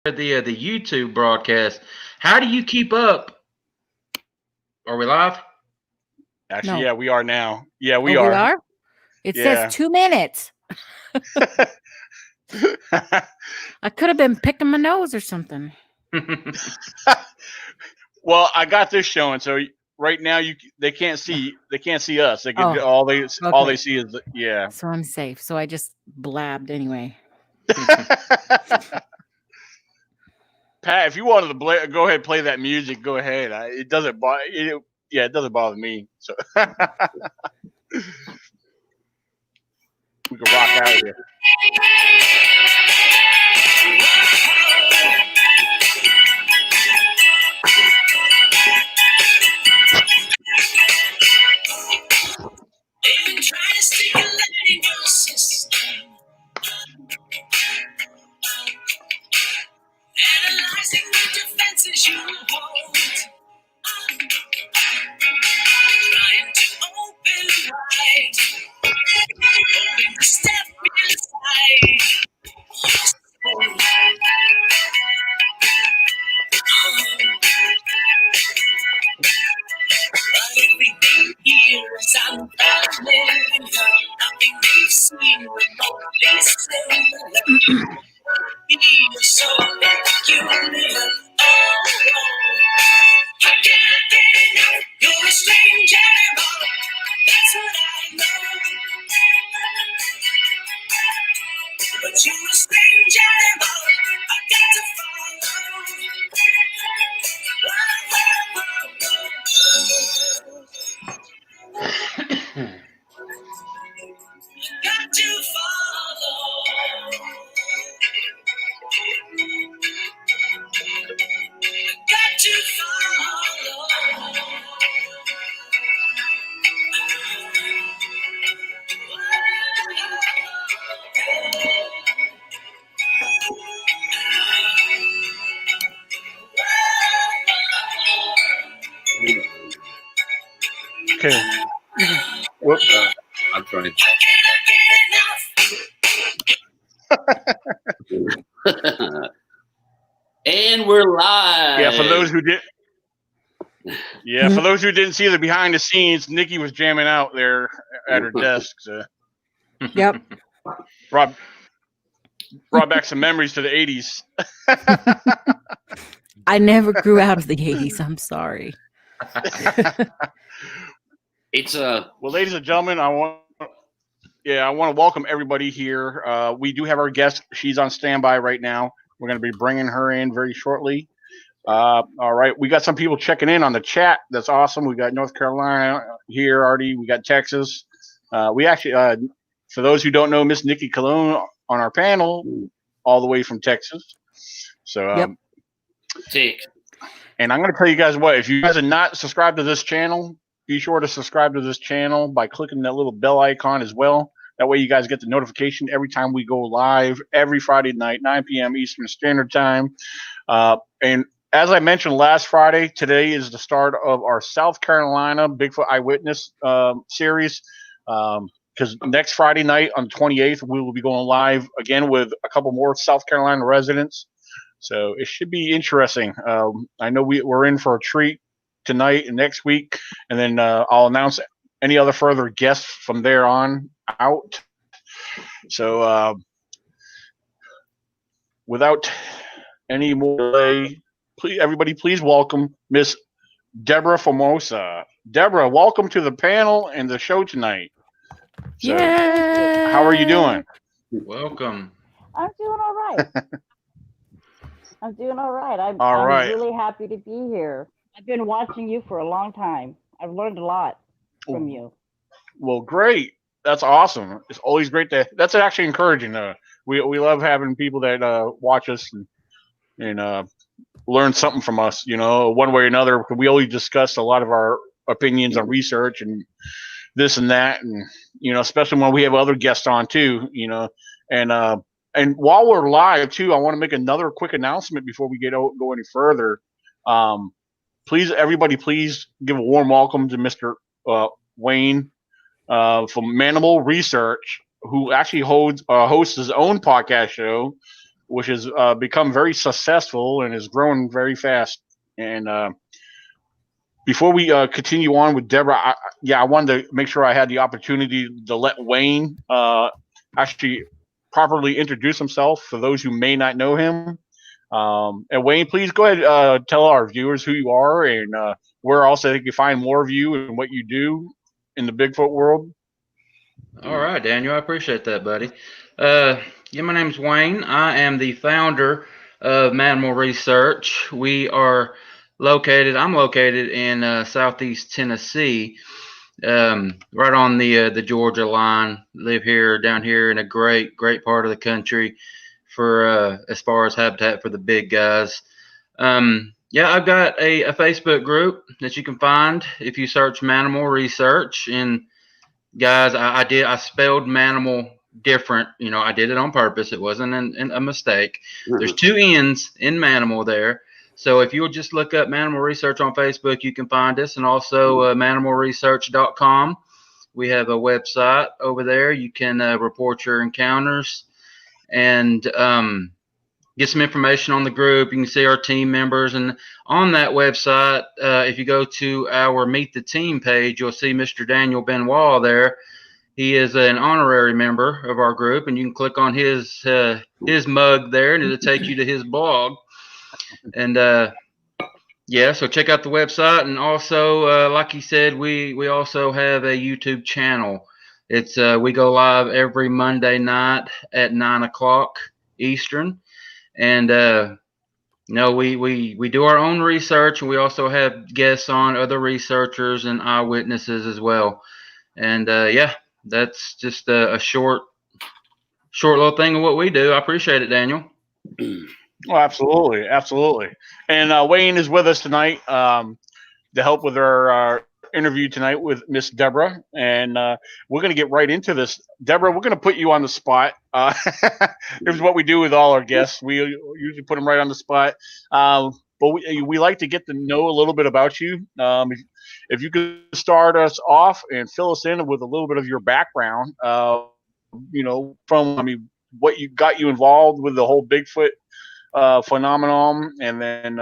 the YouTube broadcast. How do you keep up? Are we live? Actually, No. yeah, we are now. Yeah, Oh, we we are. are? It Yeah. says 2 minutes. I could have been picking my nose or something. Well, I got this showing, so right now they can't see us. They can all they okay. see is yeah. So I'm safe. So I just blabbed anyway. Pat, if you wanted to go ahead and play that music, go ahead. It doesn't bother it doesn't bother me. So we can rock out of here. They've been trying to stick a light in your system, analyzing the defenses you hold, trying to open wide, hoping to step inside your soul. But everything here is unfamiliar. Nothing they've seen remotely similar. You're so peculiar. Oh, I can't get enough. You're a strange animal. That's what I know. But you're a strange animal. I got to follow. Got to follow. Got to follow. Okay. Whoops. I'm trying. And we're live. Yeah, for those who didn't see the behind the scenes, Nikki was jamming out there at her desk. So. Yep. Brought back some memories to the 80s. I never grew out of the 80s. I'm sorry. It's well, ladies and gentlemen, I want to welcome everybody here. We do have our guest. She's on standby right now. We're going to be bringing her in very shortly. All right, we got some people checking in on the chat. That's awesome. We got North Carolina here already. We got Texas. We actually, for those who don't know, Miss Nikki Cologne on our panel, all the way from Texas. So, and I'm going to tell you guys what, if you guys are not subscribed to this channel, be sure to subscribe to this channel by clicking that little bell icon as well. That way you guys get the notification every time we go live every Friday night, 9 p.m. Eastern Standard Time. And as I mentioned last Friday, today is the start of our South Carolina Bigfoot Eyewitness series. Because next Friday night on the 28th, we will be going live again with a couple more South Carolina residents. So it should be interesting. I know we're in for a treat tonight and next week, and then I'll announce any other further guests from there on out. So without any more delay, please welcome Miss Deborah Formosa. Deborah, welcome to the panel and the show tonight. So, how are you doing? Welcome. I'm doing all right. I'm doing all right. I'm really happy to be here. I've been watching you for a long time. I've learned a lot from you. Well, great. That's awesome. It's always great that's actually encouraging. We love having people that watch us and learn something from us, one way or another. We always discuss a lot of our opinions on research and this and that, and especially when we have other guests on too, and while we're live too, I want to make another quick announcement before we go any further. Please give a warm welcome to Mr. Wayne from Manimal Research, who actually hosts his own podcast show which has become very successful and is growing very fast. And before we continue on with Deborah, I wanted to make sure I had the opportunity to let Wayne actually properly introduce himself for those who may not know him. And Wayne, please go ahead, tell our viewers who you are and where also they can find more of you and what you do in the Bigfoot world. All right, Daniel, I appreciate that, buddy. My name's Wayne. I am the founder of Manimal Research. I'm located in southeast Tennessee, right on the Georgia line. Live down here in a great part of the country for as far as habitat for the big guys. I've got a Facebook group that you can find if you search Manimal Research. And guys, I spelled Manimal different. I did it on purpose. It wasn't a mistake. There's 2 N's in Manimal there. So if you'll just look up Manimal Research on Facebook, you can find us, and also manimalresearch.com. We have a website over there. You can report your encounters and get some information on the group. You can see our team members. And on that website, if you go to our Meet the Team page, you'll see Mr. Daniel Benoit there. He is an honorary member of our group, and you can click on his mug there, and it'll take you to his blog. And so check out the website. And also, like he said, we also have a YouTube channel. It's we go live every Monday night at 9:00 Eastern. And we do our own research, and we also have guests on, other researchers and eyewitnesses as well. And that's just a short little thing of what we do. I appreciate it, Daniel. Oh, absolutely. And Wayne is with us tonight to help with our interview tonight with Miss Deborah, and we're going to get right into this. Deborah, we're going to put you on the spot. Here's what we do with all our guests. We usually put them right on the spot, but we like to get to know a little bit about you. If you could start us off and fill us in with a little bit of your background, what got you involved with the whole Bigfoot phenomenon, and then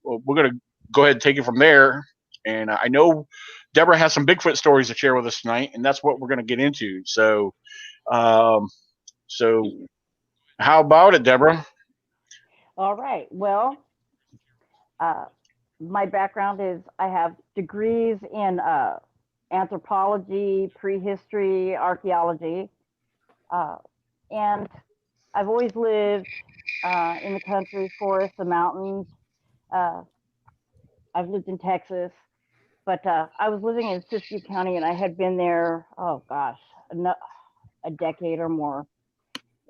we're going to go ahead and take it from there. And I know Deborah has some Bigfoot stories to share with us tonight, and that's what we're going to get into. So how about it, Deborah? All right. Well, my background is I have degrees in anthropology, prehistory, archaeology, and I've always lived in the country, forests, the mountains. I've lived in Texas, but I was living in Siskiyou County, and I had been there, a decade or more.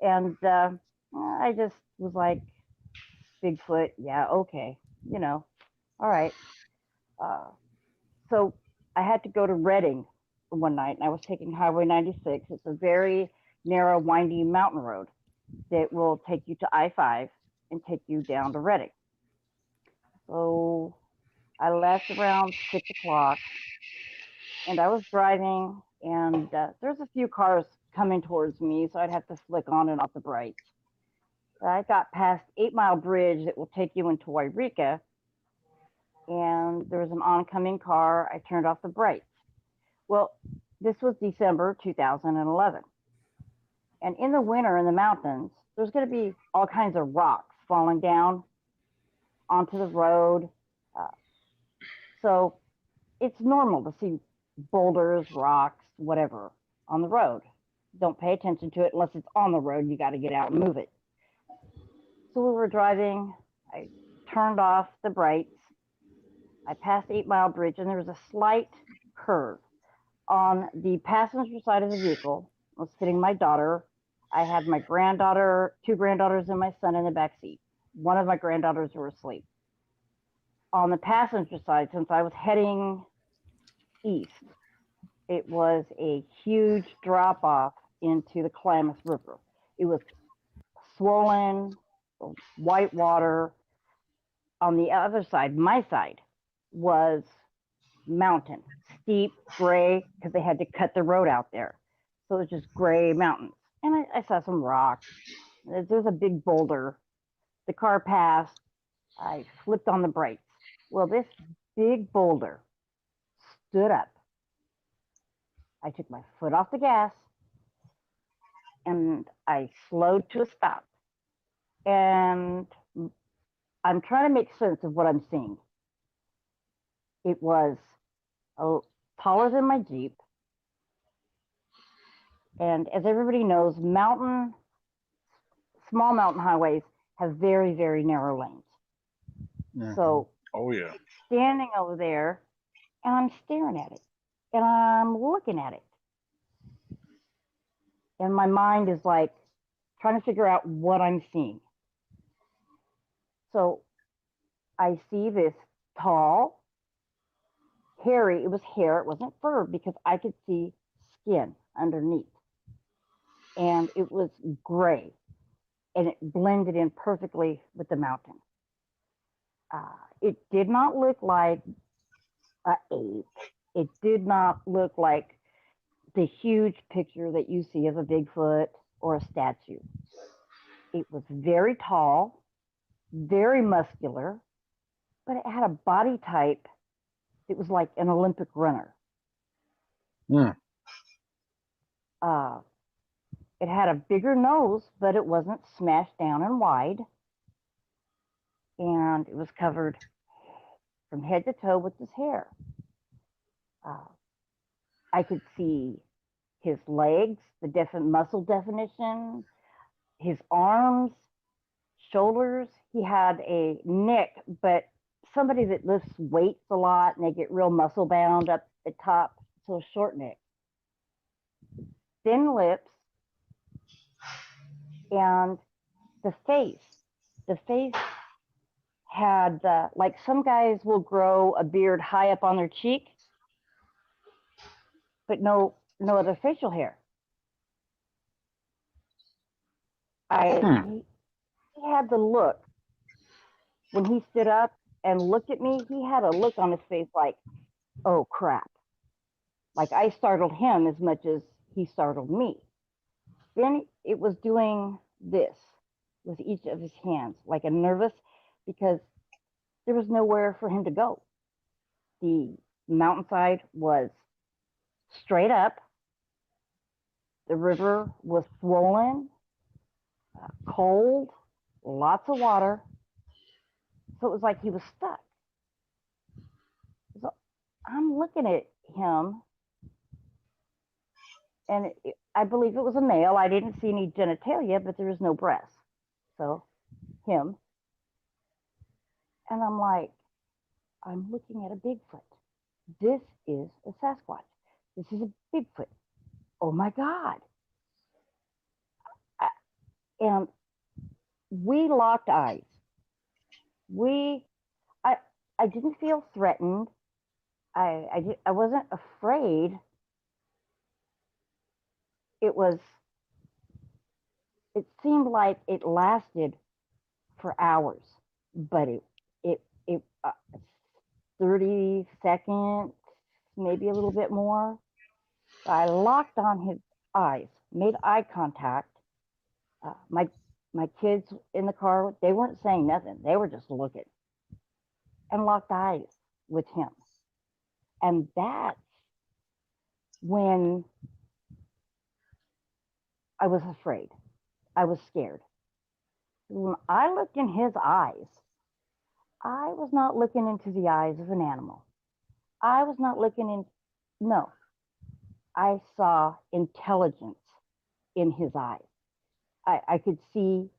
And I just was like, Bigfoot, yeah, okay, all right. So I had to go to Redding one night, and I was taking Highway 96. It's a very narrow, windy mountain road that will take you to I-5 and take you down to Redding. So I left around 6:00, and I was driving, and there's a few cars coming towards me, so I'd have to flick on and off the brights. I got past 8 Mile Bridge that will take you into Wairika, and there was an oncoming car. I turned off the brights. Well, this was December 2011. And in the winter in the mountains, there's going to be all kinds of rocks falling down onto the road. So it's normal to see boulders, rocks, whatever on the road. Don't pay attention to it unless it's on the road. You got to get out and move it. So we were driving. I turned off the brights. I passed 8 Mile Bridge, and there was a slight curve. On the passenger side of the vehicle was sitting my daughter. I had my granddaughter, 2 granddaughters, and my son in the back seat. One of my granddaughters were asleep. On the passenger side, since I was heading east, it was a huge drop off into the Klamath River. It was swollen, white water. On the other side, my side, was mountain, steep, gray, because they had to cut the road out there. So it was just gray mountains. And I saw some rocks. There's a big boulder the car passed. I flipped on the brakes. Well, this big boulder stood up. I took my foot off the gas and I slowed to a stop. And I'm trying to make sense of what I'm seeing. It was taller than my Jeep. And as everybody knows, small mountain highways have very, very narrow lanes. Mhm. So Oh yeah. standing over there, and I'm staring at it, and I'm looking at it. And my mind is like trying to figure out what I'm seeing. So I see this tall, hairy, it was hair, it wasn't fur, because I could see skin underneath. And it was gray, and it blended in perfectly with the mountain. It did not look like an ape. It did not look like the huge picture that you see of a Bigfoot or a statue. It was very tall, very muscular, but it had a body type. It was like an Olympic runner. Mm. It had a bigger nose, but it wasn't smashed down and wide. And it was covered from head to toe with his hair. I could see his legs, the muscle definition, his arms, shoulders. He had a neck, but somebody that lifts weights a lot and they get real muscle bound up the top, so short neck. Thin lips, and the face. The face had, like some guys will grow a beard high up on their cheek, but no other facial hair. He had the look. When he stood up and looked at me, he had a look on his face like, oh crap. Like I startled him as much as he startled me. Then it was doing this with each of his hands, like a nervous, because there was nowhere for him to go. The mountainside was straight up. The river was swollen, cold, lots of water. So it was like he was stuck. So I'm looking at him, and I believe it was a male. I didn't see any genitalia, but there was no breast. So him. And I'm like, I'm looking at a Bigfoot. This is a Sasquatch. This is a Bigfoot. Oh my God. And we locked eyes. I didn't feel threatened. I wasn't afraid. It seemed like it lasted for hours, but it 30 seconds, maybe a little bit more. I locked on his eyes, made eye contact. My kids in the car, they weren't saying nothing. They were just looking, and locked eyes with him. And that's when I was afraid. I was scared. When I looked in his eyes, I was not looking into the eyes of an animal. I was not looking in, no. I saw intelligence in his eyes. I could see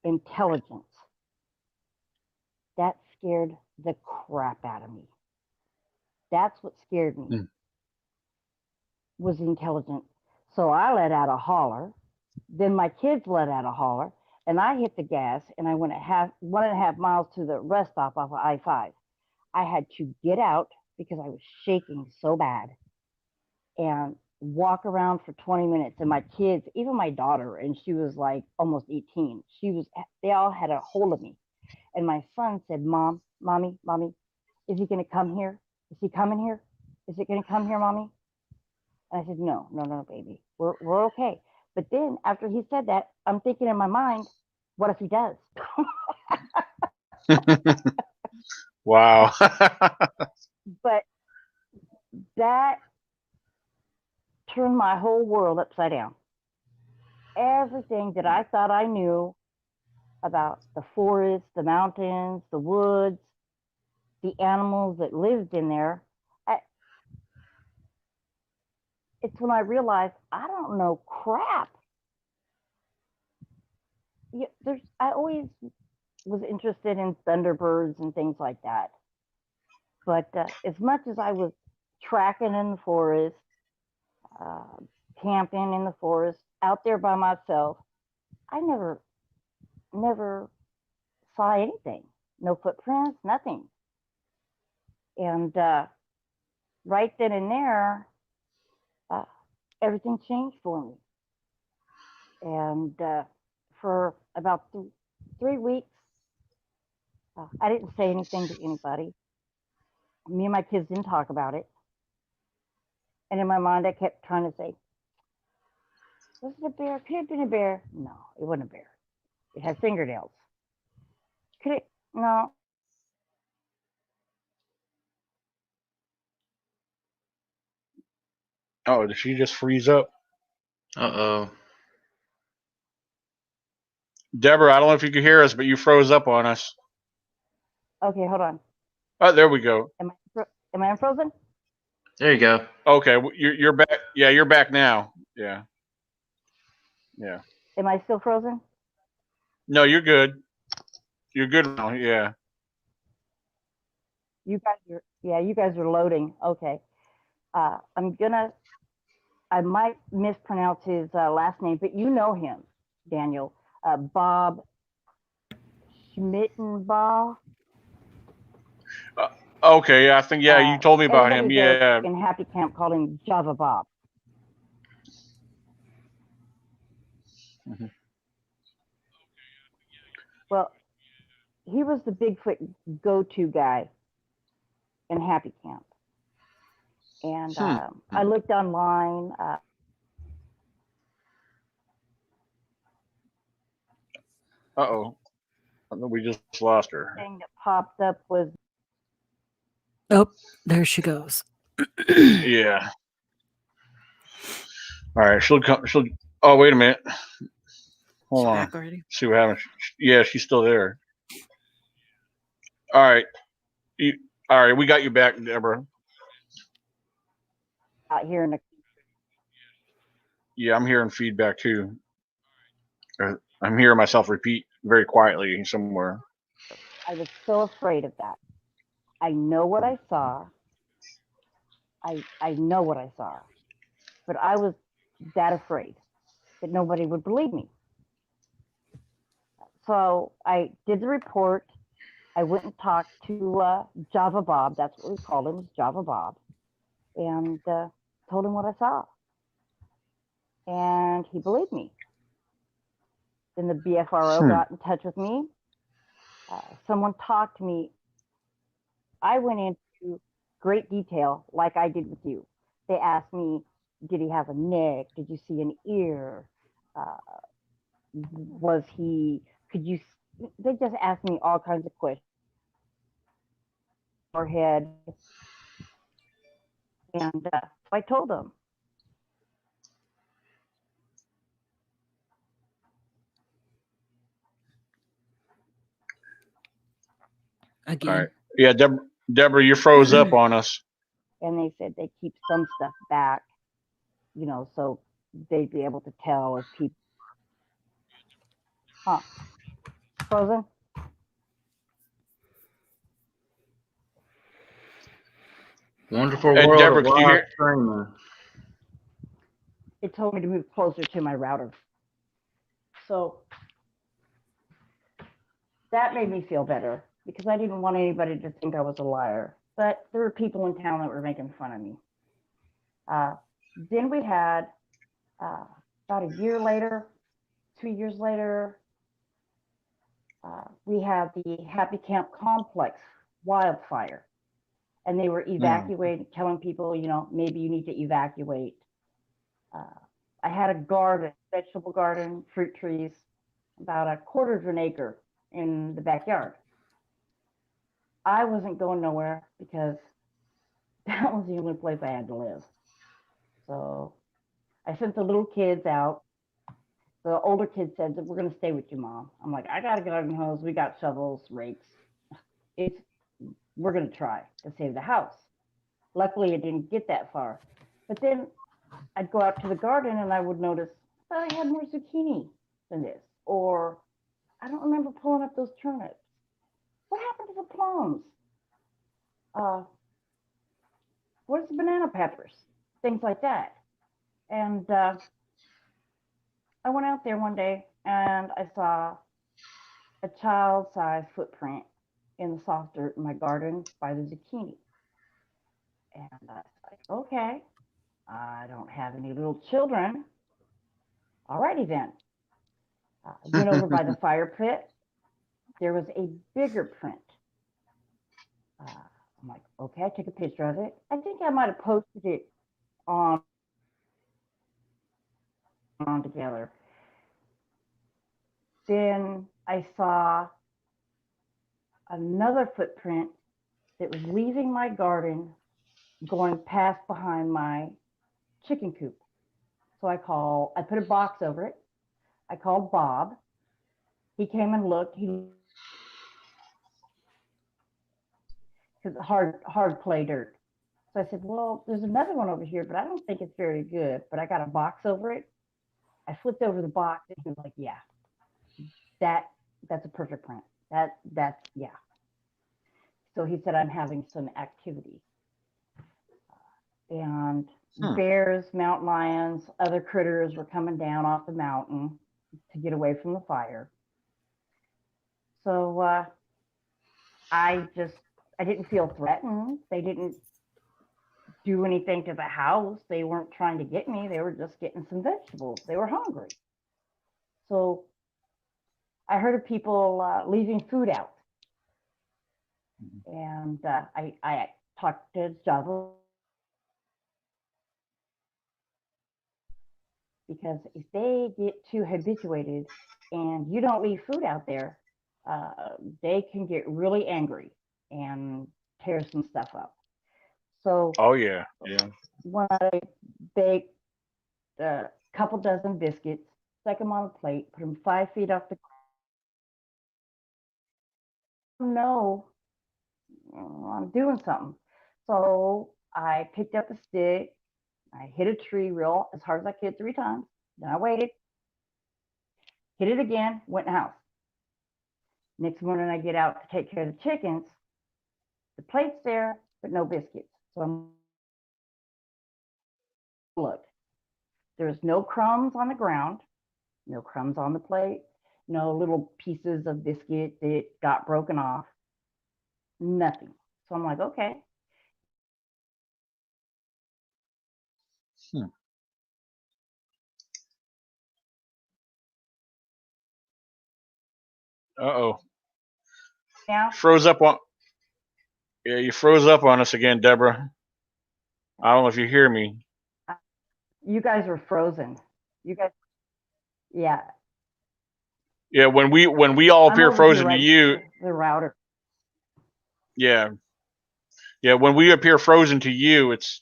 intelligence. That scared the crap out of me. That's what scared me, was intelligent. So I let out a holler. Then my kids let out a holler, and I hit the gas, and I went 1.5 miles to the rest stop off of I-5. I had to get out because I was shaking so bad and walk around for 20 minutes. And my kids, even my daughter, and she was like almost 18, they all had a hold of me. And my son said, Mommy, is he going to come here? Is he coming here? Is it going to come here, Mommy? And I said, no, baby, we're okay. But then after he said that, I'm thinking in my mind, what if he does? Wow. But that turned my whole world upside down. Everything that I thought I knew about the forest, the mountains, the woods, the animals that lived in there, it's when I realized I don't know crap. I always was interested in thunderbirds and things like that. But as much as I was tracking in the forest, uh, camping in the forest, out there by myself, I never saw anything. No footprints, nothing. And right then and there, uh, everything changed for me. And for about 3 weeks, I didn't say anything to anybody. Me and my kids didn't talk about it. And in my mind, I kept trying to say, was it a bear? Could it have been a bear? No, it wasn't a bear. It had fingernails. Could it? No. Oh, did she just freeze up? Uh-oh. Deborah, I don't know if you could hear us, but you froze up on us. Okay, hold on. Oh, there we go. Am I unfrozen? There you go. Okay, you're back. Yeah, you're back now. Yeah. Yeah. Am I still frozen? No, you're good. You're good now. Yeah. You guys are loading. Okay. I might mispronounce his last name, but you know him, Daniel. Bob Schmittenbaugh. Okay. I think you told me about him. Everybody there Yeah. in Happy Camp called him Java Bob. Mhm. Well, he was the Bigfoot go-to guy in Happy Camp. And I looked online. Uh-oh. I think we just lost her. Thing that popped up was Oh, there she goes. Yeah. All right. She'll come. Oh, wait a minute. Hold She's on. back already. See what happens. Yeah, she's still there. All right. All right. We got you back, Deborah. out here in the. Yeah, I'm hearing feedback too. I'm hearing myself repeat very quietly somewhere. I was so afraid of that. I know what I saw. I know what I saw, but I was that afraid that nobody would believe me. So I did the report. I went and talked to Java Bob. That's what we called him, Java Bob, and told him what I saw. And he believed me. Then the BFRO got in touch with me. Someone talked to me. I went into great detail, like I did with you. They asked me, did he have a neck? Did you see an ear? Was he, could you, they just asked me all kinds of questions. Forehead. And I told them. Again. All right. Yeah, Deborah, you froze up on us. And they said they keep some stuff back, so they'd be able to tell if people. Huh? Frozen? Wonderful And world Deborah, of can you live hear? streaming. It told me to move closer to my router. So that made me feel better because I didn't want anybody to think I was a liar. But there were people in town that were making fun of me. Then we had about a year later, 2 years later, we had the Happy Camp Complex wildfire. And they were evacuating, telling people, maybe you need to evacuate. I had a garden, vegetable garden, fruit trees, about a quarter of an acre in the backyard. I wasn't going nowhere because that was the only place I had to live. So I sent the little kids out. The older kid said that we're going to stay with you, Mom. I'm like, I got a garden hose. We got shovels, rakes. We're going to try to save the house. Luckily, it didn't get that far. But then I'd go out to the garden and I would notice I had more zucchini than this. Or I don't remember pulling up those turnips. What happened to the plums? Where's the banana peppers? Things like that. And I went out there one day and I saw a child-sized footprint in the soft dirt in my garden by the zucchini. And I was like, okay, I don't have any little children. Alrighty then. I went over by the fire pit. There was a bigger print. I'm like, okay, I took a picture of it. I think I might have posted it on together. Then I saw another footprint that was leaving my garden, going past behind my chicken coop. So I put a box over it. I called Bob. He came and looked. Because hard clay dirt. So I said, well, there's another one over here, but I don't think it's very good. But I got a box over it. I flipped over the box and he was like, yeah, that's a perfect print. That's yeah. So he said, I'm having some activity. And bears, mountain lions, other critters were coming down off the mountain to get away from the fire. So I didn't feel threatened. They didn't do anything to the house. They weren't trying to get me. They were just getting some vegetables. They were hungry. So I heard of people leaving food out. And I talked to Java because if they get too habituated and you don't leave food out there, they can get really angry and tear some stuff up. So when I baked a couple dozen biscuits, stuck them on a plate, put them 5 feet off the ground. No, I'm doing something. So I picked up a stick. I hit a tree real as hard as I could 3 times. Then I waited, hit it again, went in the house. Next morning I get out to take care of the chickens. The plate's there, but no biscuits. So I'm looked. There's no crumbs on the ground, no crumbs on the plate, no little pieces of biscuit that got broken off, nothing. So I'm like, okay. Uh-oh. Now, Froze up on. Yeah, you froze up on us again, Deborah. I don't know if you hear me. you guys were frozen. You guys, yeah. Yeah, when we all appear frozen to you, the router. yeah, when we appear frozen to you, it's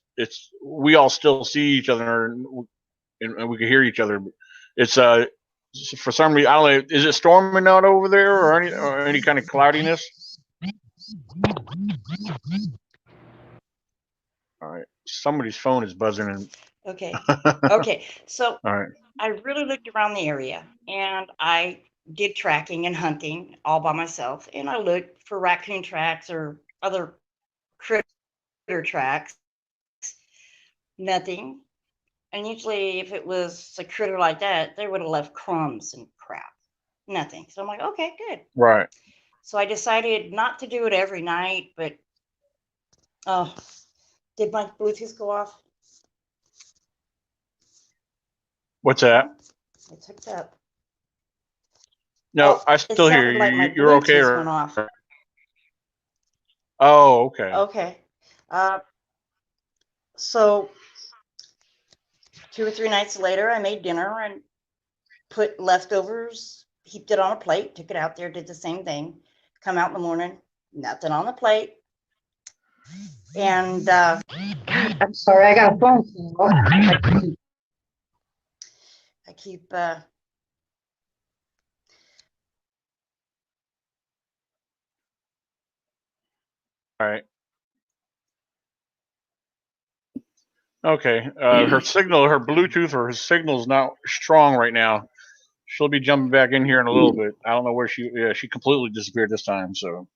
we all still see each other and we can hear each other. It's for some reason, I don't know. Is it storming out over there or any kind of cloudiness? All right, somebody's phone is buzzing. And Okay. Okay. So all right. I really looked around the area and I did tracking and hunting all by myself. And I looked for raccoon tracks or other critter tracks. Nothing. And usually if it was a critter like that, they would have left crumbs and crap. Nothing. So I'm like, okay, good. Right. So I decided not to do it every night, but oh, did my Bluetooth go off? What's that? It's hooked up. No, Oh, I still hear you. Like my You're okay. Bluetooth went off. Oh, okay. Okay. So 2 or 3 nights later, I made dinner and put leftovers, heaped it on a plate, took it out there, did the same thing. Come out in the morning, nothing on the plate. And I'm sorry, I got a phone call. I keep All right. Okay. Her signal, her Bluetooth or her signal is not strong right now. She'll be jumping back in here in a little bit. I don't know where she completely disappeared this time. So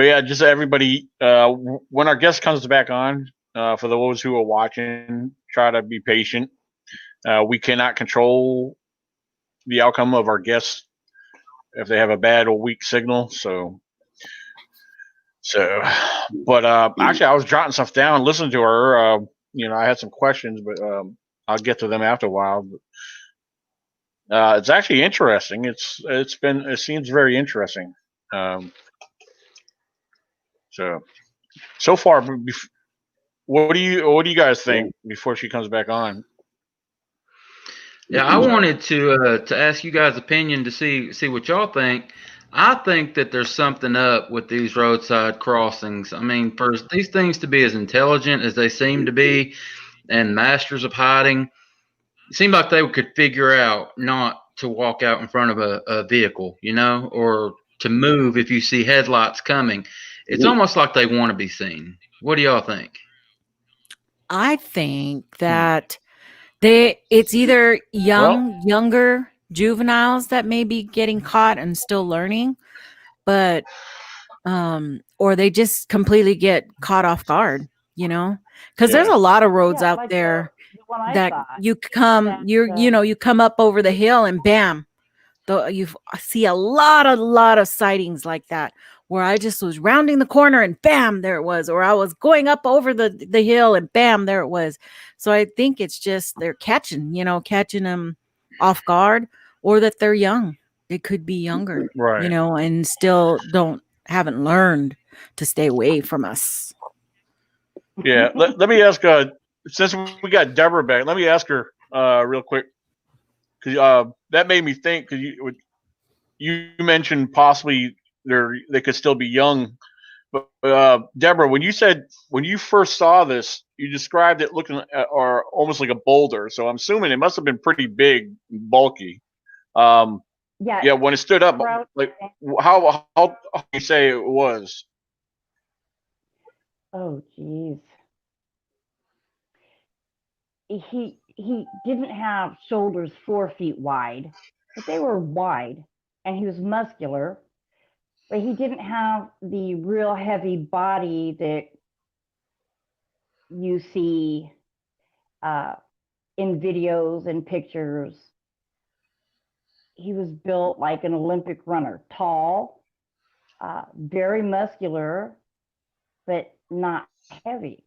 yeah, just everybody, when our guest comes back on, for those who are watching, try to be patient. We cannot control the outcome of our guests if they have a bad or weak signal. But actually, I was jotting stuff down, listening to her. I had some questions, but I'll get to them after a while. But it's actually interesting. It seems very interesting. So far, what do you guys think before she comes back on? Yeah, I wanted to ask you guys' opinion to see what y'all think. I think that there's something up with these roadside crossings. I mean, for these things to be as intelligent as they seem to be and masters of hiding, it seemed like they could figure out not to walk out in front of a vehicle, or to move if you see headlights coming. It's almost like they want to be seen. What do y'all think? I think that it's either younger juveniles that may be getting caught and still learning, but or they just completely get caught off guard, because there's a lot of roads out like there the one I that saw, you come you come up over the hill and bam, you see a lot of sightings like that, where I just was rounding the corner and bam, there it was, or I was going up over the hill and bam, there it was. So I think it's just they're catching them off guard, or that they're young. They could be younger, Right. and still haven't learned to stay away from us. Yeah. Let me ask. Since we got Deborah back, let me ask her real quick, because that made me think. Because you mentioned possibly they could still be young, but Deborah, when you first saw this, you described it looking or almost like a boulder. So I'm assuming it must have been pretty big, and bulky. Yeah. When it stood up, like how do you say it was? Oh, geez. He didn't have shoulders 4 feet wide, but they were wide, and he was muscular, but he didn't have the real heavy body that you see in videos and pictures. He was built like an Olympic runner, tall, very muscular, but not heavy.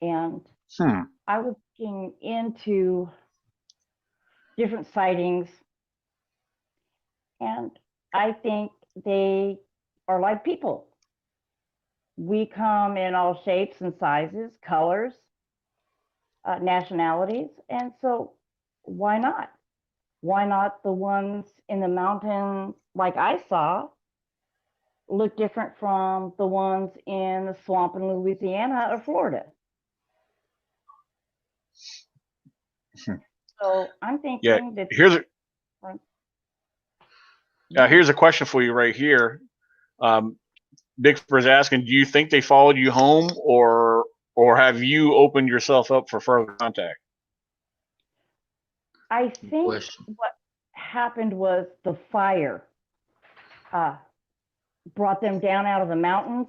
And I was looking into different sightings, and I think they are like people. We come in all shapes and sizes, colors, nationalities, and so why not? Why not the ones in the mountains like I saw look different from the ones in the swamp in Louisiana or Florida? So I'm thinking that here's a question for you right here. Bigfoot's asking, do you think they followed you home, or have you opened yourself up for further contact? I think what happened was the fire brought them down out of the mountains,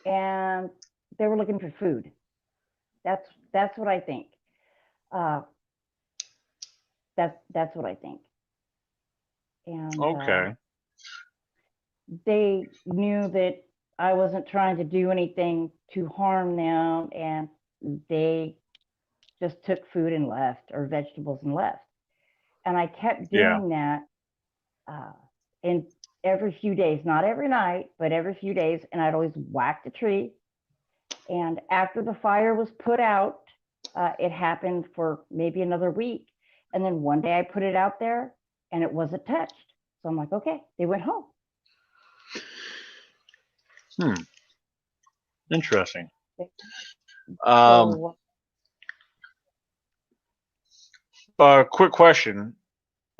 and they were looking for food. That's what I think. That's what I think. And okay. They knew that I wasn't trying to do anything to harm them, and they just took food and left, or vegetables and left. And I kept doing that in every few days, not every night, but every few days. And I'd always whack the tree. And after the fire was put out, it happened for maybe another week. And then one day I put it out there and it wasn't touched. So I'm like, okay, they went home. Interesting. So, Quick question.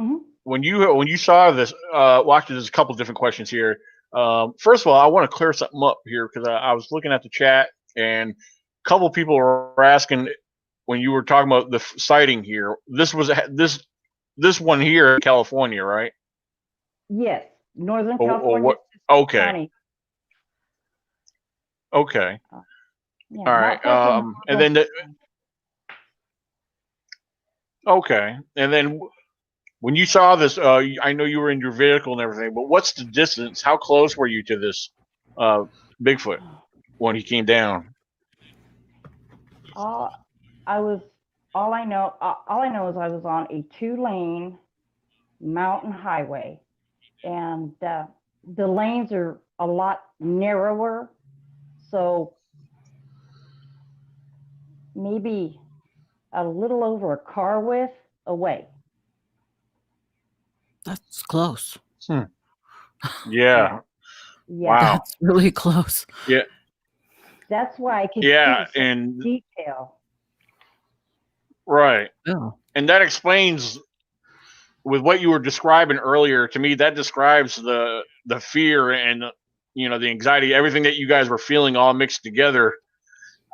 mhm. When you saw this, watching, there's a couple different questions here. First of all, I want to clear something up here because I was looking at the chat and a couple people were asking when you were talking about the sighting here. This one here in California, right? Yes, Northern Or California, what? Siskiyou Okay. County. Okay. Yeah, All not right. far from And then Formosa. okay. And then when you saw this, I know you were in your vehicle and everything, but what's the distance? How close were you to this Bigfoot when he came down? All I know is I was on a 2-lane mountain highway, and the lanes are a lot narrower, so maybe a little over a car width away. That's close. Yeah. Yeah. Wow. That's really close. Yeah. That's why I could Yeah. see some And detail. right. Yeah. And that explains with what you were describing earlier. To me, that describes the fear and the anxiety, everything that you guys were feeling all mixed together.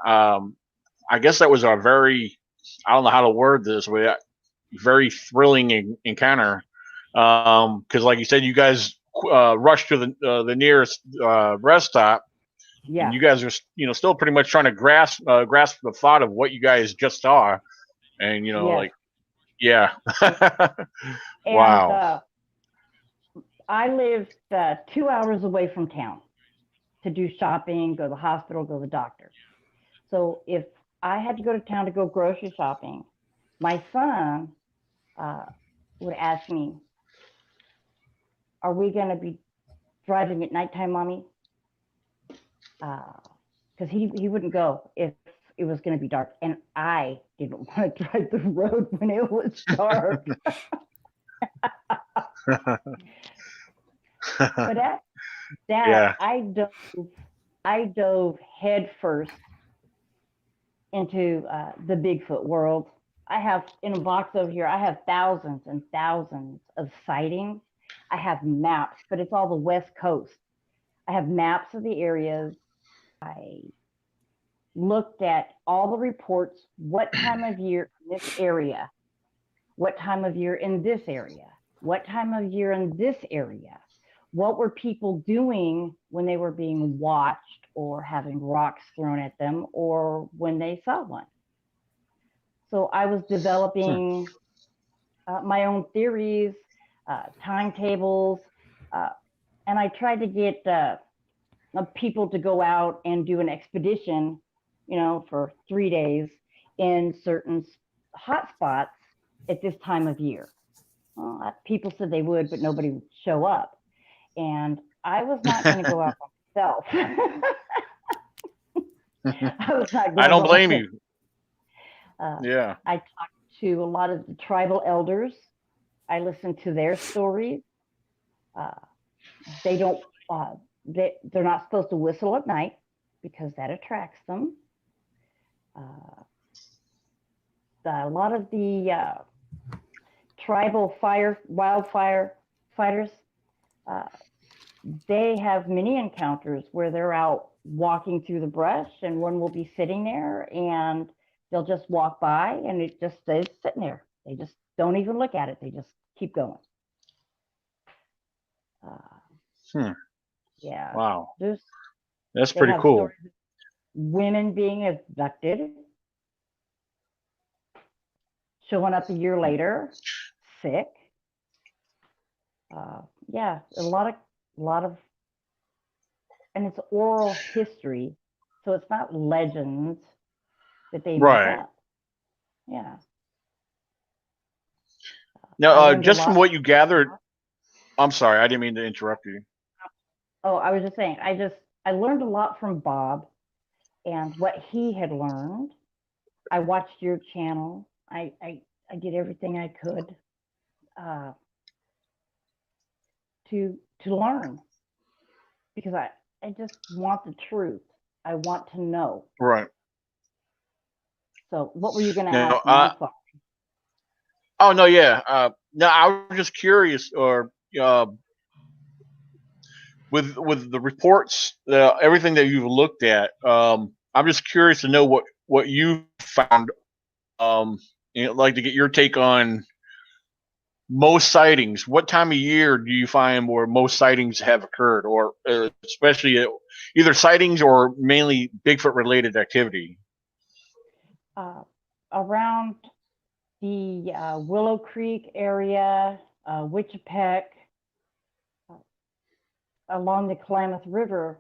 I guess that was a very, I don't know how to word this, but very thrilling encounter. Because like you said, you guys rushed to the nearest rest stop, Yeah. and you guys are still pretty much trying to grasp the thought of what you guys just saw, and Yes. like, yeah. And Wow. I lived 2 hours away from town to do shopping, go to the hospital, go to the doctor. So if I had to go to town to go grocery shopping, my son would ask me, "Are we going to be driving at nighttime, Mommy?" Because he wouldn't go if it was going to be dark, and I didn't want to drive the road when it was dark. But at that, Yeah. I dove head first into the Bigfoot world. I have in a box over here, I have thousands and thousands of sightings. I have maps, but it's all the West Coast. I have maps of the areas. I looked at all the reports, what time of year in this area, what time of year in this area, what time of year in this area. What were people doing when they were being watched or having rocks thrown at them or when they saw one? So I was developing my own theories, timetables, and I tried to get people to go out and do an expedition, for 3 days in certain hot spots at this time of year. Well, people said they would, but nobody would show up. And I was not going to go out myself. I was not going I don't by blame myself. you. Yeah. I talked to a lot of the tribal elders. I listened to their stories. They don't. They're not supposed to whistle at night because that attracts them. A lot of the tribal wildfire fighters, they have many encounters where they're out walking through the brush and one will be sitting there and they'll just walk by and it just stays sitting there. They just don't even look at it. They just keep going. Yeah. Wow. There's That's pretty cool. Women being abducted, showing up a year later, sick. Yeah, a lot of, and it's oral history, so it's not legends that they make Right. up. Yeah. Now, just from what you gathered, I'm sorry, I didn't mean to interrupt you. Oh, I was just saying, I learned a lot from Bob and what he had learned. I watched your channel. I did everything I could to learn, because just want the truth. I want to know. Right. So what were you going to No, ask me? I'm sorry. oh no, yeah. No, I was just curious, or with the reports, everything that you've looked at. I'm just curious to know what you found. Like to get your take on most sightings. What time of year do you find where most sightings have occurred, or especially either sightings or mainly Bigfoot related activity? Around the Willow Creek area, Wichipec, along the Klamath River,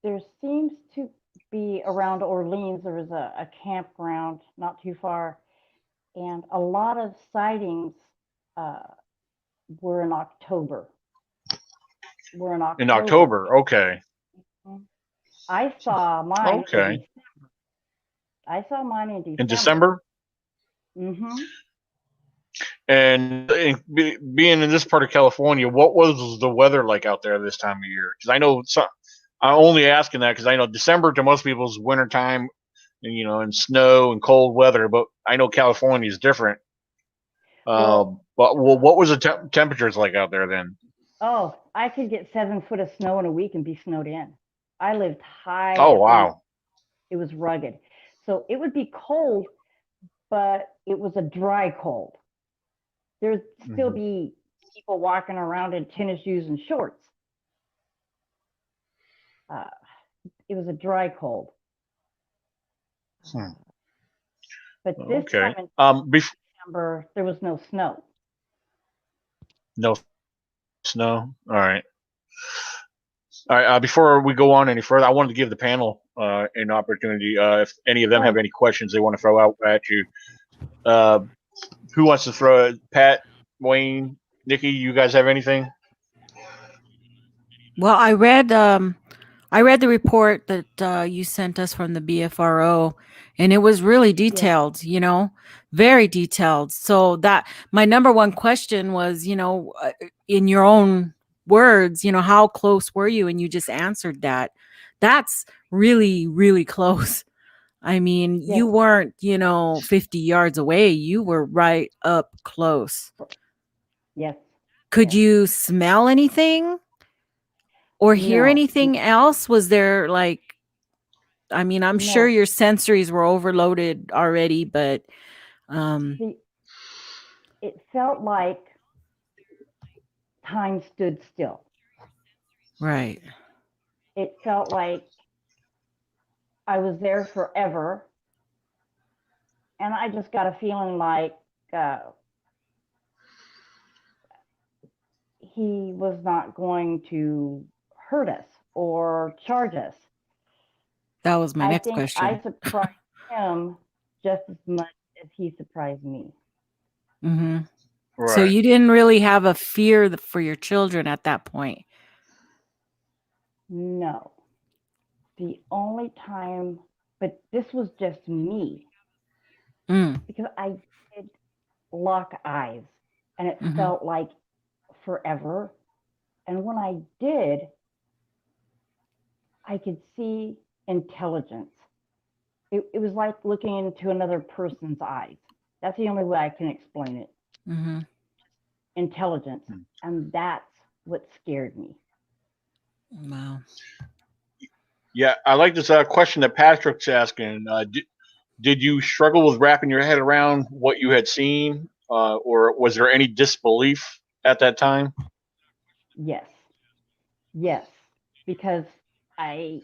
there seems to be around Orleans, there was a campground not too far, and a lot of sightings were in October. In October, okay. I saw mine in Okay. December. I saw mine in December. In December? Mm-hmm. And being in this part of California, what was the weather like out there this time of year? Because I know I'm only asking that because I know December to most people is wintertime, and snow and cold weather. But I know California is different. But what was the temperatures like out there then? Oh, I could get 7 foot of snow in a week and be snowed in. I lived high. Oh wow! It was rugged, so it would be cold, but it was a dry cold. There'd still be people walking around in tennis shoes and shorts. It was a dry cold. But this time in December, there was no snow. No snow. All right. All right. Before we go on any further, I wanted to give the panel an opportunity. If any of them have any questions they want to throw out at you, who wants to throw it? Pat, Wayne, Nikki, you guys have anything? Well, I read the report that you sent us from the BFRO, and it was really detailed, very detailed. So that my number one question was, in your own words, how close were you? And you just answered that. That's really, really close. I mean, you weren't, 50 yards away. You were right up close. Yes. Could you smell anything? Or hear anything else? Was there I'm sure your sensories were overloaded already, but See, it felt like time stood still. Right. It felt like I was there forever. And I just got a feeling like he was not going to hurt us or charge us. That was my next question. I surprised him just as much as he surprised me. Mm-hmm. Right. So you didn't really have a fear for your children at that point? No. The only time, but this was just me. Because I did lock eyes and it felt like forever. And when I did, I could see intelligence. It was like looking into another person's eyes. That's the only way I can explain it. Intelligence. And that's what scared me. Wow. Yeah, I like this question that Patrick's asking. Did you struggle with wrapping your head around what you had seen, or was there any disbelief at that time? Yes, because I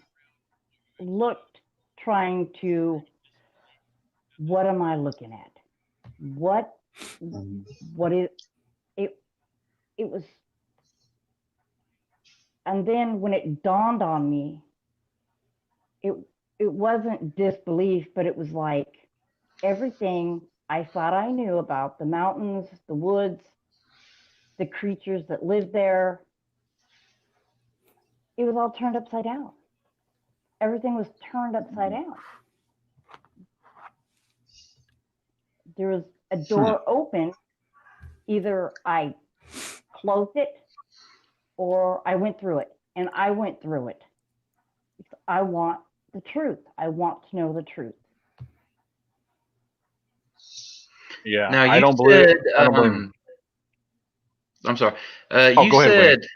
looked trying to, what am I looking at? What is it? It was, and then when it dawned on me, it wasn't disbelief, but it was like everything I thought I knew about the mountains, the woods, the creatures that lived there, it was all turned upside down. Everything was turned upside down. There was a door open. Either I closed it or I went through it, and I went through it. I want the truth. I want to know the truth. Yeah, Now I you don't believe. said, I don't believe. I'm sorry. Oh, go ahead, Wayne.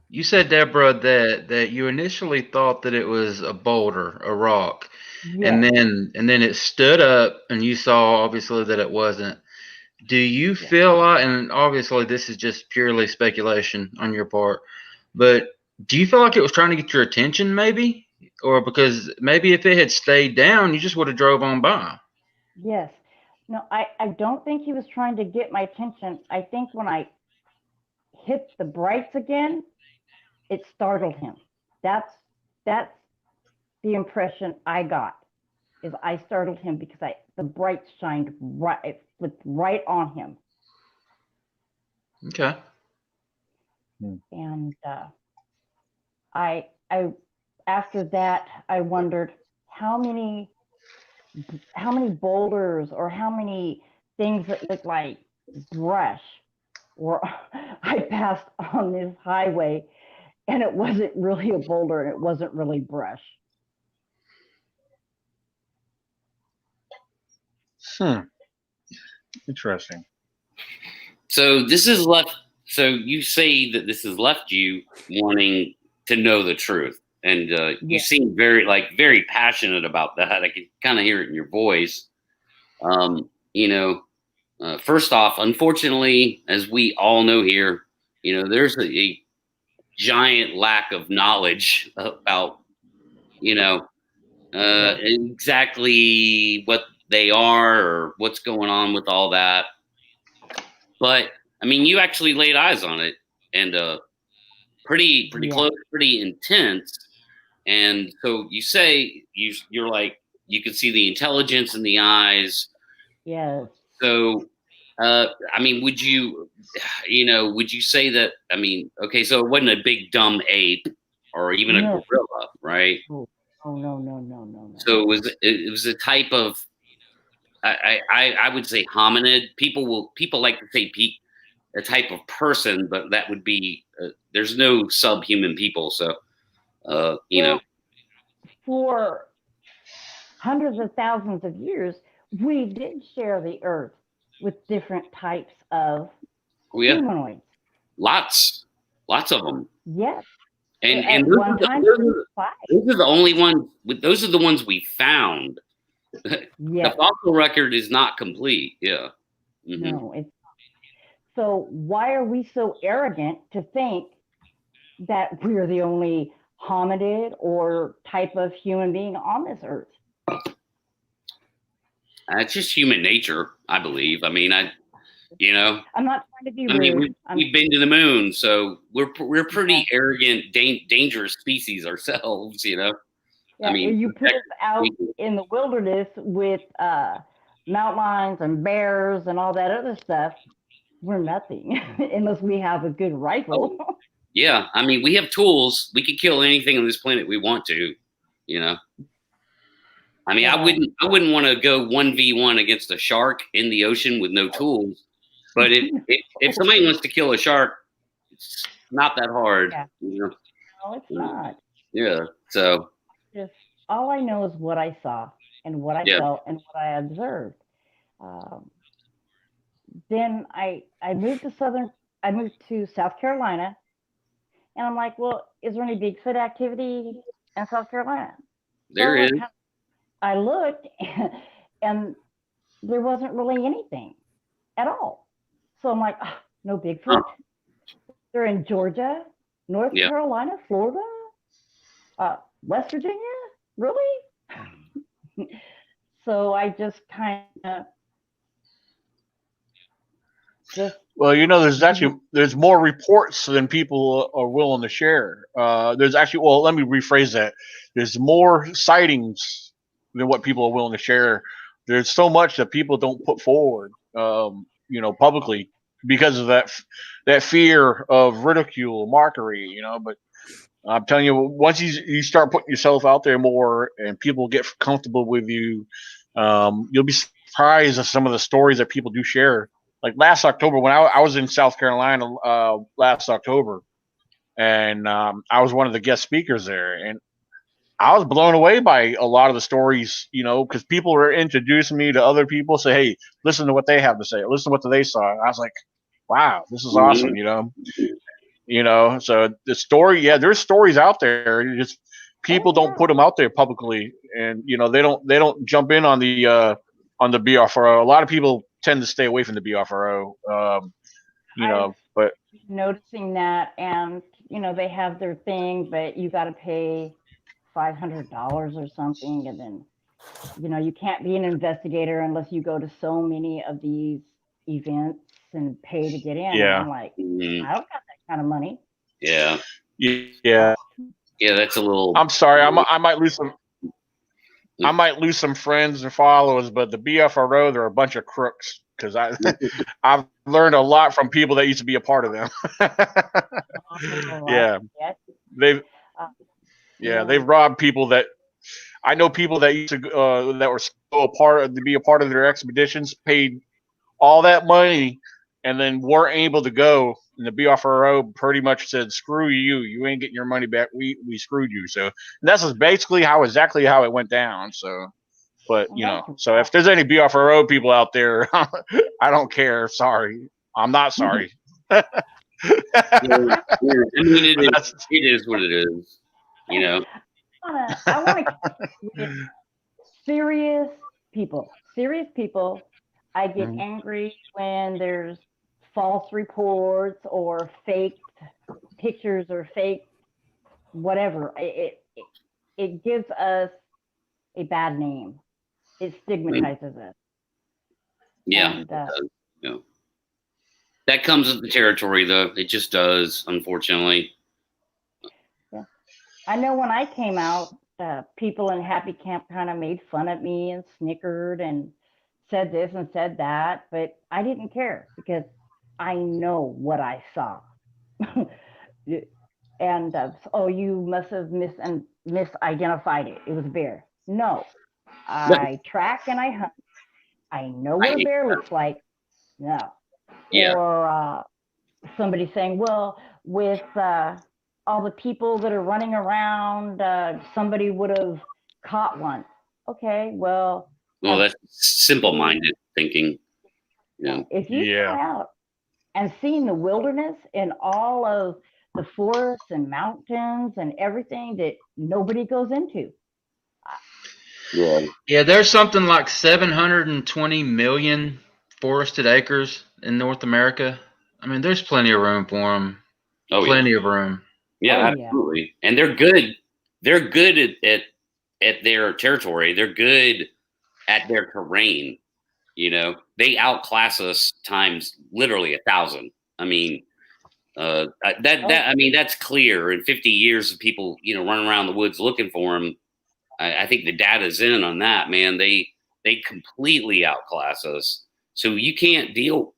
You said, Deborah, that you initially thought that it was a boulder, a rock, and Yes. then it stood up, and you saw obviously that it wasn't. Do you Yes. feel like, and obviously this is just purely speculation on your part, but do you feel like it was trying to get your attention, maybe, or because maybe if it had stayed down, you just would have drove on by? Yes. No, I don't think he was trying to get my attention. I think when I hit the brights again, it startled him. That's the impression I got. Is I startled him because the brights shined right, it flipped right on him. Okay. And I after that I wondered how many boulders or how many things that look like brush or I passed on this highway, and it wasn't really a boulder and it wasn't really brush. Interesting. So this is left. So you say that this has left you wanting to know the truth, and you seem very passionate about that. I can kind of hear it in your voice. First off, unfortunately, as we all know here, there's a giant lack of knowledge about, exactly what they are or what's going on with all that. But I mean, you actually laid eyes on it, and pretty close, pretty intense. And so you say you're like you could see the intelligence in the eyes. Yes. So, I mean, would you say that? I mean, okay, so it wasn't a big dumb ape or even a gorilla, right? Oh no. So it was a type of I would say hominid. People like to say a type of person, but that would be there's no subhuman people. So for hundreds of thousands of years, we did share the earth with different types of humanoids. Lots of them. Yes. And those are the only ones. Those are the ones we found. The fossil record is not complete. Yeah. Mm-hmm. No, it's not. So why are we so arrogant to think that we're the only hominid or type of human being on this earth? It's just human nature, I believe. I mean, I'm not trying to be rude. I mean, we've been to the moon, so we're pretty arrogant, dangerous species ourselves. Yeah, I mean, you put us out in the wilderness with mountain lions and bears and all that other stuff, we're nothing unless we have a good rifle. Oh, yeah, I mean, we have tools. We could kill anything on this planet we want to. I mean, I wouldn't want to go 1v1 against a shark in the ocean with no tools. But if somebody wants to kill a shark, it's not that hard. Yeah. No, it's not. Yeah. So just all I know is what I saw and what I felt and what I observed. Then I moved to South Carolina, and I'm like, well, is there any Bigfoot activity in South Carolina? There is. I looked, and there wasn't really anything at all. So I'm like, oh, no Bigfoot. They're in Georgia, North Carolina, Florida, West Virginia, really? So I just kind of there's more reports than people are willing to share. There's actually, let me rephrase that. There's more sightings than what people are willing to share. There's so much that people don't put forward, publicly because of that fear of ridicule, mockery, But I'm telling you, once you start putting yourself out there more and people get comfortable with you, you'll be surprised at some of the stories that people do share. Like last October, when I was in South Carolina last October, and I was one of the guest speakers there, and I was blown away by a lot of the stories, because people were introducing me to other people. Say, hey, listen to what they have to say. Listen to what they saw. And I was like, wow, this is awesome. So the story, yeah, there's stories out there. Just people don't put them out there publicly, and they don't jump in on the BFRO. A lot of people tend to stay away from the BFRO. But noticing that, and they have their thing, but you got to pay $500 or something, and then you can't be an investigator unless you go to so many of these events and pay to get in. Yeah. And I'm like, I don't got that kind of money. Yeah. Yeah. Yeah, that's a little. I'm sorry, I might lose some. I might lose some friends and followers, but the BFRO, they're a bunch of crooks, because I've learned a lot from people that used to be a part of them. Yeah, they've robbed people that I know. People that used to that were still to be a part of their expeditions, paid all that money, and then weren't able to go. And the BFRO pretty much said, "Screw you! You ain't getting your money back. We screwed you." So that's exactly how it went down. So, but so if there's any BFRO people out there, I don't care. Sorry, I'm not sorry. I mean, it is what it is. I want to serious people. Serious people. I get angry when there's false reports or fake pictures or fake whatever. It gives us a bad name. It stigmatizes us. Yeah. And, that comes with the territory, though. It just does, unfortunately. Yeah. I know when I came out, people in Happy Camp kind of made fun of me and snickered and said this and said that, but I didn't care because I know what I saw. And you must have misidentified it. It was a bear. No, I track and I hunt. I know what a bear looks like. No. Yeah. Or somebody saying, well, with all the people that are running around, somebody would have caught one. Okay, well. Well, that's simple-minded thinking. If you come out and seeing the wilderness and all of the forests and mountains and everything that nobody goes into. Yeah, there's something like 720 million forested acres in North America. I mean, there's plenty of room for them. Plenty of room. Yeah, absolutely. And they're good. They're good at their territory. They're good at their terrain. They outclass us times literally 1,000. I mean, that's clear. In 50 years of people, running around the woods looking for them, I think the data's in on that, man. They completely outclass us. So you can't deal.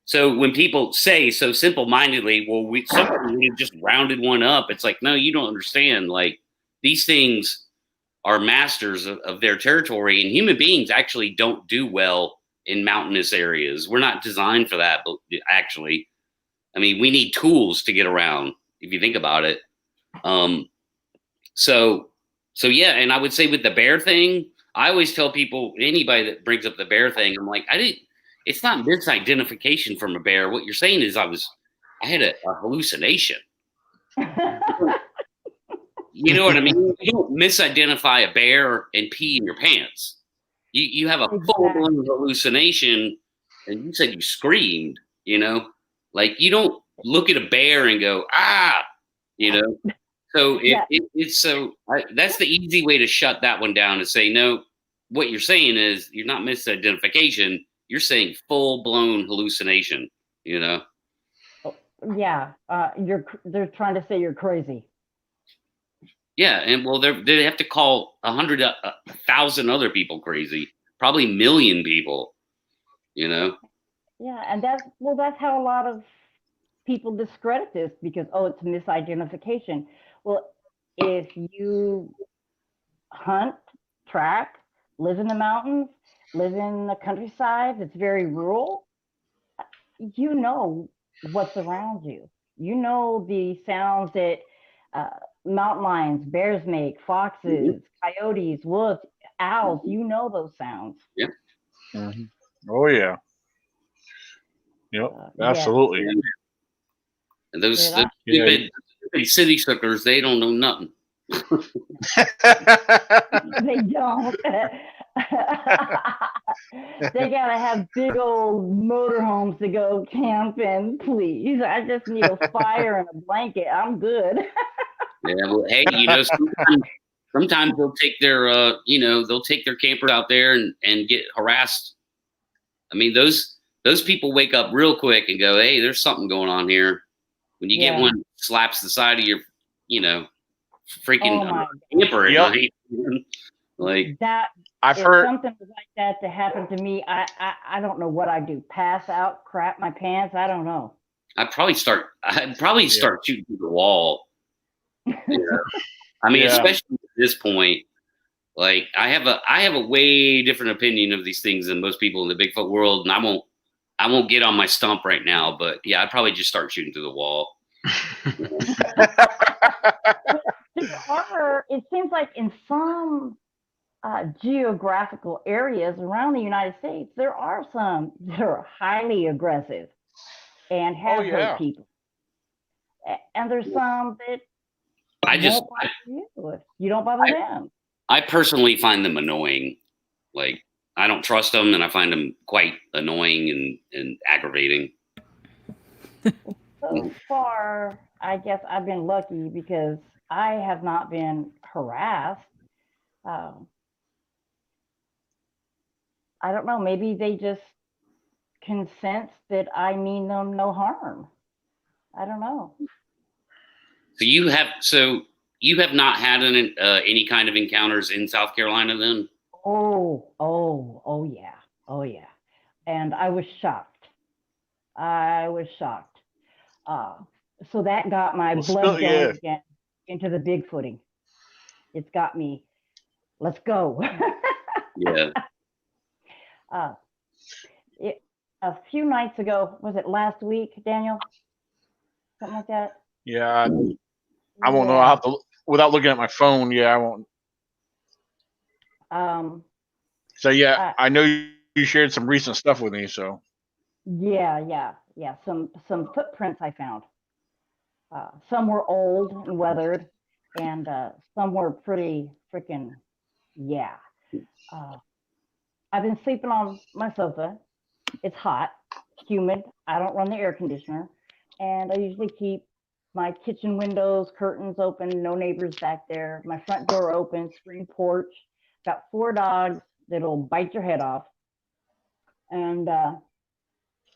So when people say so simple-mindedly, well, somebody would have just rounded one up. It's like, no, you don't understand. Like, these things are masters of their territory, and human beings actually don't do well in mountainous areas. We're not designed for that, but actually, I mean, we need tools to get around, if you think about it. So yeah, and I would say with the bear thing, I always tell people, anybody that brings up the bear thing, I'm like, it's not misidentification from a bear. What you're saying is I had a hallucination. You know what I mean? You don't misidentify a bear and pee in your pants. You have a full-blown hallucination, and you said you screamed, Like, you don't look at a bear and go, ah, So that's the easy way to shut that one down, and say, no, what you're saying is you're not misidentification. You're saying full-blown hallucination, Yeah. They're trying to say you're crazy. Yeah. And well, they have to call 100,000 other people crazy, probably 1 million people, Yeah. And that's how a lot of people discredit this, because, it's misidentification. Well, if you hunt, track, live in the mountains, live in the countryside, it's very rural, you know what's around you. You know the sounds that mountain lions, bears make, foxes, coyotes, wolves, owls. You know those sounds. Yeah. Mhm. Oh yeah. Yep. Yeah. Absolutely. And those Yeah, stupid city slickers, they don't know nothing. they don't. They gotta have big old motorhomes to go camping, please. I just need a fire and a blanket. I'm good. Yeah, well, hey, sometimes they'll take their they'll take their camper out there and get harassed. I mean, those people wake up real quick and go, hey, there's something going on here. When you get one slaps the side of your, freaking camper at night, like that. I've if heard something like that to happen to me, I don't know what I'd do. Pass out, crap my pants. I don't know. I'd probably start shooting through the wall. I mean, especially at this point, like I have a way different opinion of these things than most people in the Bigfoot world, and I won't get on my stump right now, but yeah, I'd probably just start shooting through the wall. It seems like in some geographical areas around the United States, there are some that are highly aggressive and have hurt people. And there's some that won't bother you. You don't bother them. I personally find them annoying. Like, I don't trust them, and I find them quite annoying and aggravating. So far, I guess I've been lucky because I have not been harassed. I don't know. Maybe they just can sense that I mean them no harm. I don't know. So you have not had any kind of encounters in South Carolina then? Oh yeah. And I was shocked. So that got my blood going again into the Bigfooting. It's got me. Let's go. Yeah. A few nights ago, was it last week, Daniel? Something like that? Yeah, I won't know. I'll have to, without looking at my phone. Yeah, I won't. So yeah, I know you shared some recent stuff with me. So. Yeah. Some footprints I found. Some were old and weathered, and some were pretty freaking I've been sleeping on my sofa. It's hot, humid. I don't run the air conditioner, and I usually keep my kitchen windows, curtains open, no neighbors back there. My front door open, screen porch. Got 4 dogs that'll bite your head off. And I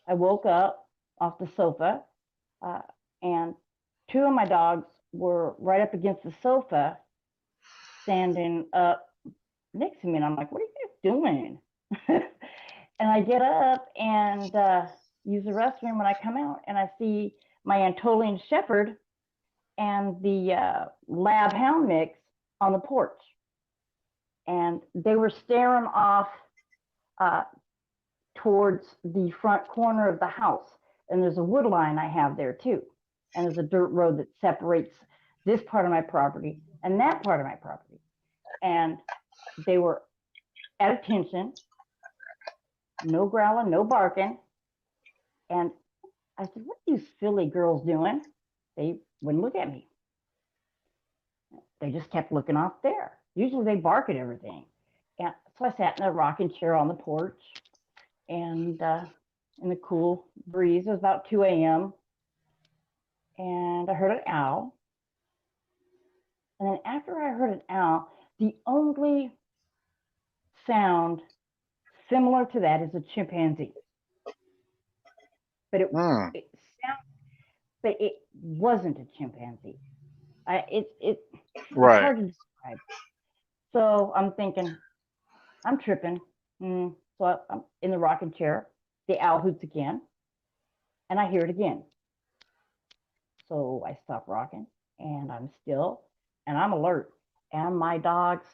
woke up off the sofa, and 2 of my dogs were right up against the sofa, standing up next to me. And I'm like, what are you guys doing? And I get up and use the restroom when I come out, and I see my Anatolian Shepherd and the Lab Hound mix on the porch. And they were staring off towards the front corner of the house. And there's a wood line I have there too. And there's a dirt road that separates this part of my property and that part of my property. And they were at attention, no growling, no barking. And I said, what are you silly girls doing? They wouldn't look at me. They just kept looking off there. Usually they bark at everything. And so I sat in a rocking chair on the porch, and in the cool breeze. It was about 2 a.m. and I heard an owl. And then after I heard an owl, the only sound similar to that is a chimpanzee. But it wasn't a chimpanzee. It's hard to describe. So I'm thinking, I'm tripping. So I'm in the rocking chair. The owl hoots again, and I hear it again. So I stop rocking, and I'm still, and I'm alert. And my dogs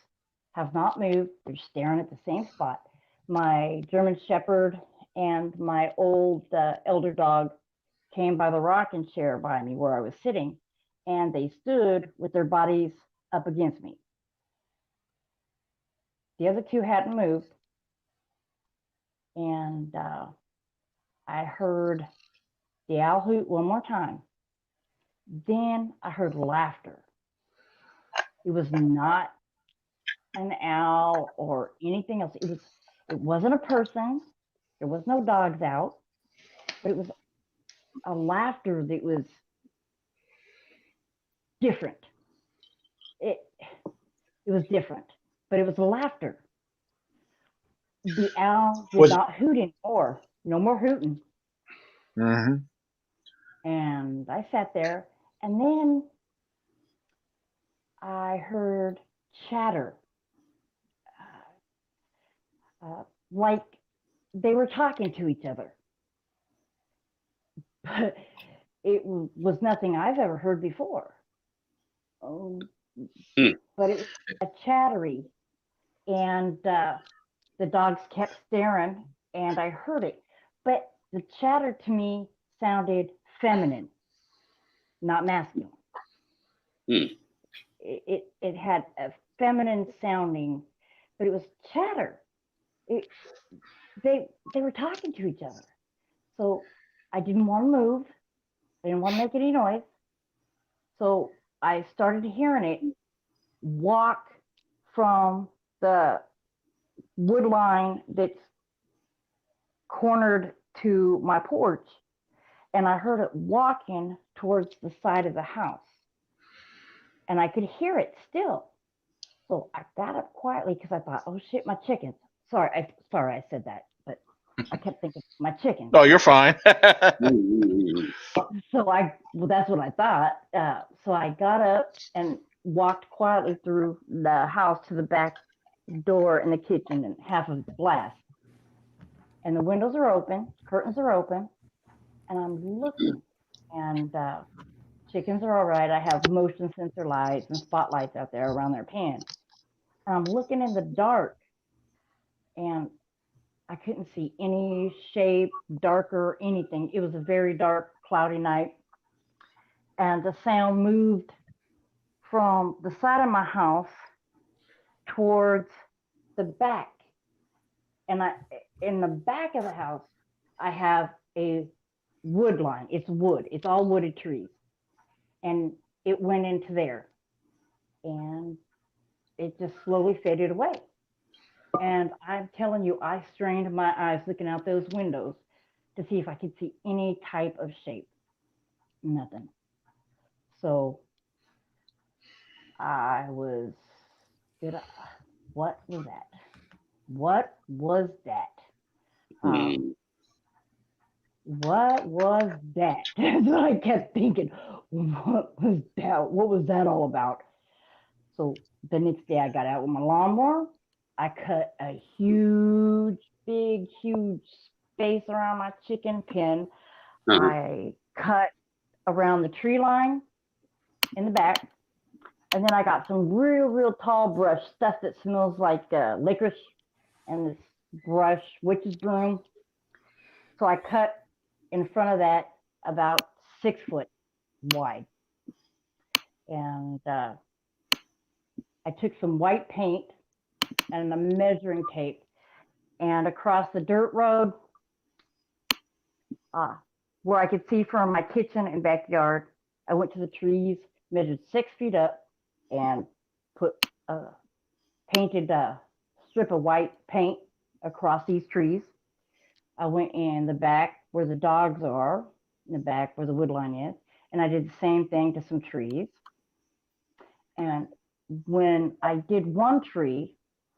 have not moved. They're staring at the same spot. My German Shepherd and my old elder dog came by the rocking chair by me where I was sitting, and they stood with their bodies up against me. The other two hadn't moved, and I heard the owl hoot one more time. Then I heard laughter. It was not an owl or anything else. It wasn't a person. There was no dogs out, but it was a laughter that was different. It was different, but it was laughter. The owl did not hoot anymore. No more hooting. Mm-hmm. And I sat there, and then I heard chatter, like they were talking to each other. But it was nothing I've ever heard before. But it was a chattery, and the dogs kept staring, and I heard it. But the chatter to me sounded feminine, not masculine. It had a feminine sounding, but it was chatter. They were talking to each other. So I didn't want to move. I didn't want to make any noise. So I started hearing it walk from the wood line that's cornered to my porch, and I heard it walking towards the side of the house, and I could hear it still. So I got up quietly because I thought, oh shit, my chickens. Sorry I said that, but I kept thinking my chickens. Oh, you're fine. So that's what I thought. So I got up and walked quietly through the house to the back door in the kitchen, and half of it's glass. And the windows are open, curtains are open, and I'm looking, and chickens are all right. I have motion sensor lights and spotlights out there around their pen. And I'm looking in the dark, and I couldn't see any shape, darker, anything. It was a very dark, cloudy night. And the sound moved from the side of my house towards the back. And in the back of the house, I have a wood line. It's wood. It's all wooded trees. And it went into there. And it just slowly faded away. And I'm telling you, I strained my eyes looking out those windows to see if I could see any type of shape. Nothing. So what was that? What was that? What was that? That's what I kept thinking. What was that? What was that all about? So the next day I got out with my lawnmower. I cut a huge space around my chicken pen. I cut around the tree line in the back. And then I got some real tall brush, stuff that smells like licorice, and this brush, witch's broom. So I cut in front of that about 6 foot wide. And I took some white paint and a measuring tape, and across the dirt road where I could see from my kitchen and backyard, I went to the trees, measured 6 feet up, and put a painted strip of white paint across these trees. I went in the back where the dogs are, in the back where the wood line is, and I did the same thing to some trees. And when I did one tree,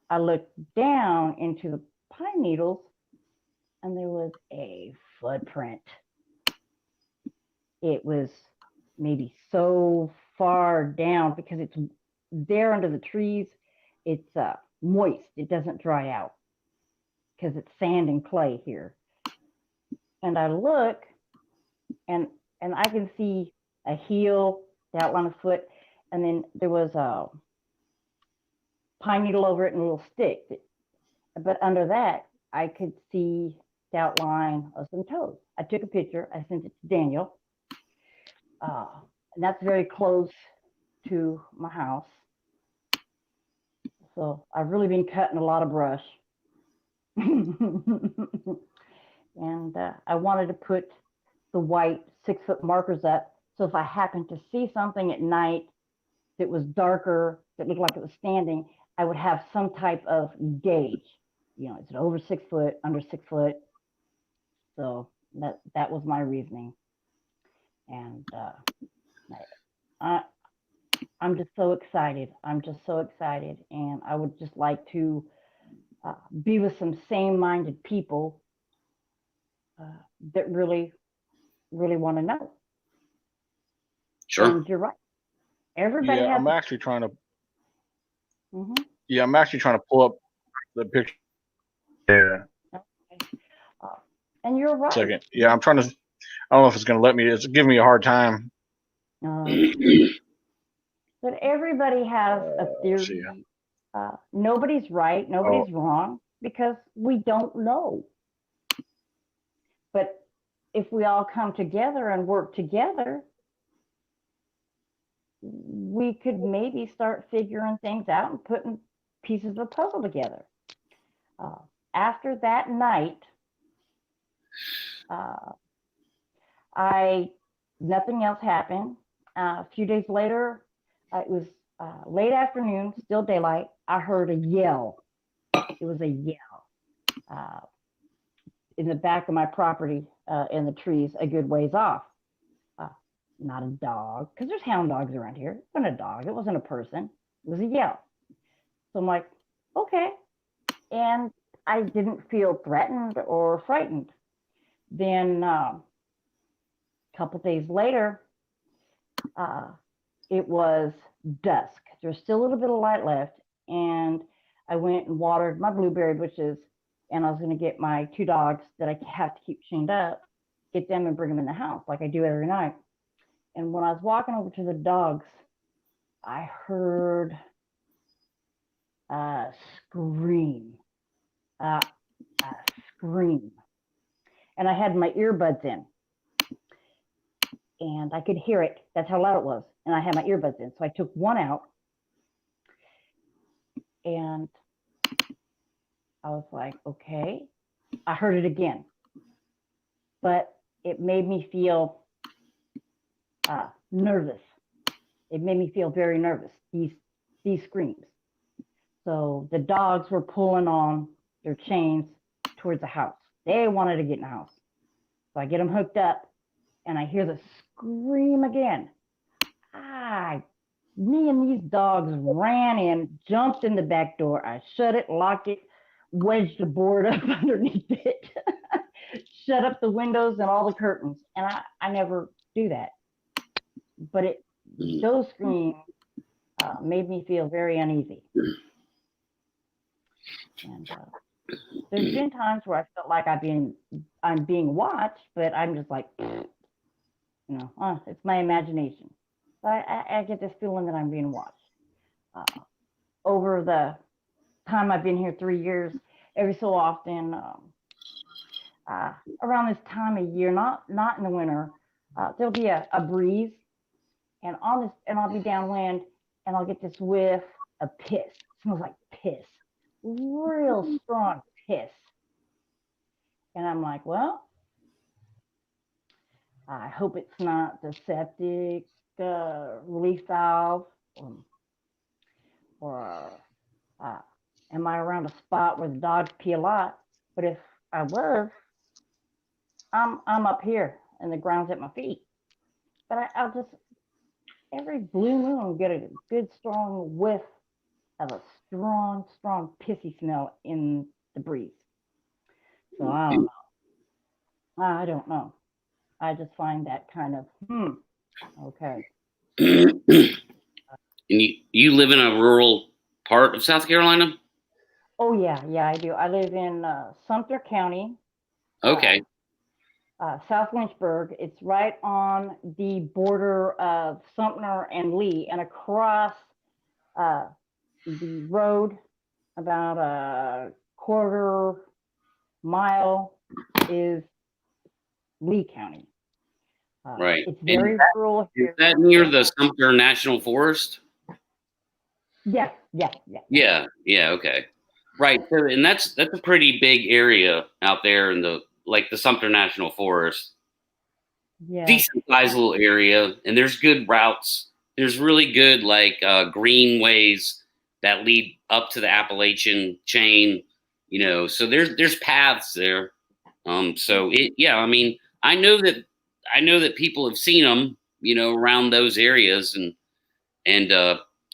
I looked down into the pine needles, and there was a footprint. It was maybe so far down because it's there under the trees. It's moist. It doesn't dry out because it's sand and clay here. And I look, and I can see a heel, the outline of a foot, and then there was a pine needle over it and a little stick. But under that, I could see outline of some toads. I took a picture. I sent it to Daniel. And that's very close to my house. So I've really been cutting a lot of brush. And I wanted to put the white 6-foot markers up. So if I happened to see something at night that was darker, that looked like it was standing, I would have some type of gauge. You know, is it over 6 foot, under 6 foot? So that was my reasoning. And I'm just so excited. I'm just so excited. And I would just like to be with some same-minded people that really, really want to know. Sure. And you're right. Everybody has. I'm actually trying to. Mhm. Yeah, I'm actually trying to pull up the picture. Yeah. Okay. And you're right. Second. Yeah, I'm trying to. I don't know if it's going to let me. It's giving me a hard time. But everybody has a theory. Nobody's right. Nobody's wrong because we don't know. But if we all come together and work together, we could maybe start figuring things out and putting pieces of the puzzle together. After that night, nothing else happened. A few days later, it was late afternoon, still daylight. I heard a yell. It was a yell in the back of my property in the trees a good ways off. Not a dog, because there's hound dogs around here. It wasn't a dog. It wasn't a person. It was a yell. So I'm like, okay. And I didn't feel threatened or frightened. Then a couple days later, it was dusk. There's still a little bit of light left. And I went and watered my blueberry bushes. And I was going to get my 2 dogs that I have to keep chained up, get them and bring them in the house like I do every night. And when I was walking over to the dogs, I heard a scream, a scream. And I had my earbuds in and I could hear it. That's how loud it was. And I had my earbuds in. So I took one out and I was like, okay. I heard it again, but it made me feel nervous. It made me feel very nervous, these screams. So the dogs were pulling on their chains towards the house. They wanted to get in the house. So I get them hooked up and I hear the scream again. Me and these dogs ran in, jumped in the back door. I shut it, locked it, wedged the board up underneath it, shut up the windows and all the curtains. And I never do that. But those screams made me feel very uneasy. And there's been times where I felt like I'm being watched, but I'm just like, it's my imagination. But I get this feeling that I'm being watched. Over the time I've been here 3 years, every so often, around this time of year, not in the winter, there'll be a breeze. And I'll be downwind and I'll get this whiff of piss. It smells like piss, real strong piss. And I'm like, well, I hope it's not the septic relief valve or am I around a spot where the dogs pee a lot? But if I was, I'm up here and the ground's at my feet. But I'll just, every blue moon, get a good strong whiff of a strong pissy smell in the breeze. So I don't know. I just find that kind of okay. And you live in a rural part of South Carolina? Oh yeah, I do. I live in Sumter County. Okay. South Lynchburg. It's right on the border of Sumter and Lee, and across the road about a quarter mile is Lee County. Right. It's very rural. Is that near the Sumter National Forest? Yes. Yeah. Okay. Right. So, and that's a pretty big area out there in the Sumter National Forest. Yeah. Decent sized little area, and there's good routes. There's really good greenways that lead up to the Appalachian chain. So there's paths there. So I mean, I know that people have seen them, around those areas, and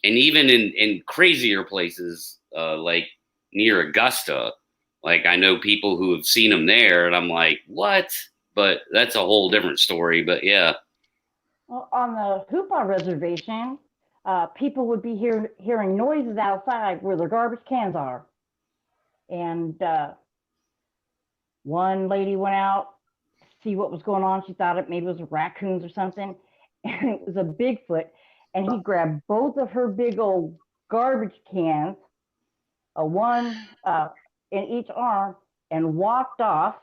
even in crazier places, like near Augusta. Like, I know people who have seen them there, and I'm like, what? But that's a whole different story. But yeah. Well, on the Hoopa Reservation, people would be hearing noises outside where their garbage cans are. And one lady went out to see what was going on. She thought it maybe was raccoons or something. And it was a Bigfoot. And he grabbed both of her big old garbage cans, one in each arm, and walked off.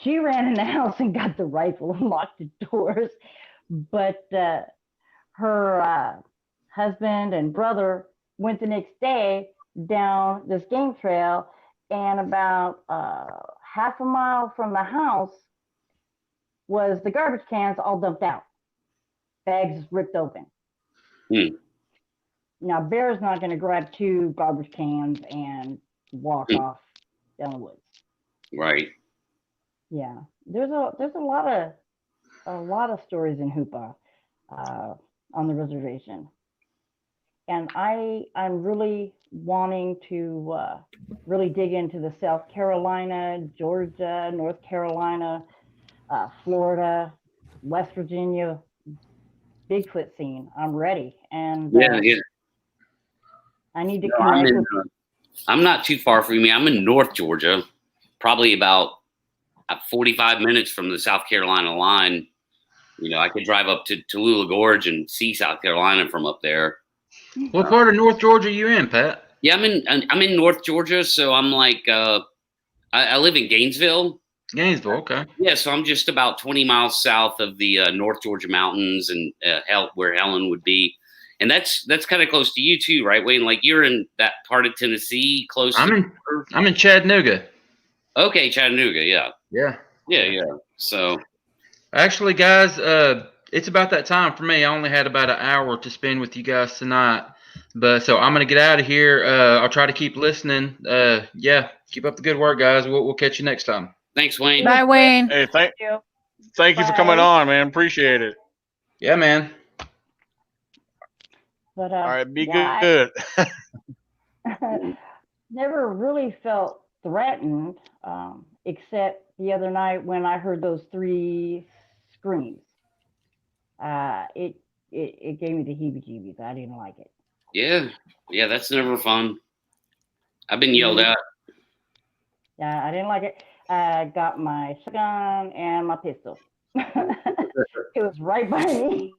She ran in the house and got the rifle and locked the doors. But her husband and brother went the next day down this game trail, and about half a mile from the house was the garbage cans all dumped out, bags ripped open. Now, Bear's not going to grab 2 garbage cans and walk off down the woods. Right. Yeah, there's a lot of stories in Hoopa on the reservation, and I'm really wanting to really dig into the South Carolina, Georgia, North Carolina, Florida, West Virginia Bigfoot scene. I'm ready, and I need to connect with. I'm not too far from you. I'm in North Georgia, probably about 45 minutes from the South Carolina line. I could drive up to Tallulah Gorge and see South Carolina from up there. What part of North Georgia are you in, Pat? Yeah, I'm in North Georgia, so I'm like I live in Gainesville. Gainesville, okay. Yeah, so I'm just about 20 miles south of the North Georgia mountains, and where Helen would be. And that's kind of close to you too, right, Wayne? Like, you're in that part of Tennessee, close. I'm in Chattanooga. Okay, Chattanooga, yeah. Yeah. So, actually, guys, it's about that time for me. I only had about an hour to spend with you guys tonight, but so I'm gonna get out of here. I'll try to keep listening. Keep up the good work, guys. We'll catch you next time. Thanks, Wayne. Bye, Wayne. Hey, thank you for coming on, man. Appreciate it. Yeah, man. But all right, be good. Never really felt threatened, except the other night when I heard those 3 screams. It gave me the heebie-jeebies. I didn't like it. Yeah, that's never fun. I've been yelled at. Yeah, I didn't like it. I got my shotgun and my pistol. It was right by me.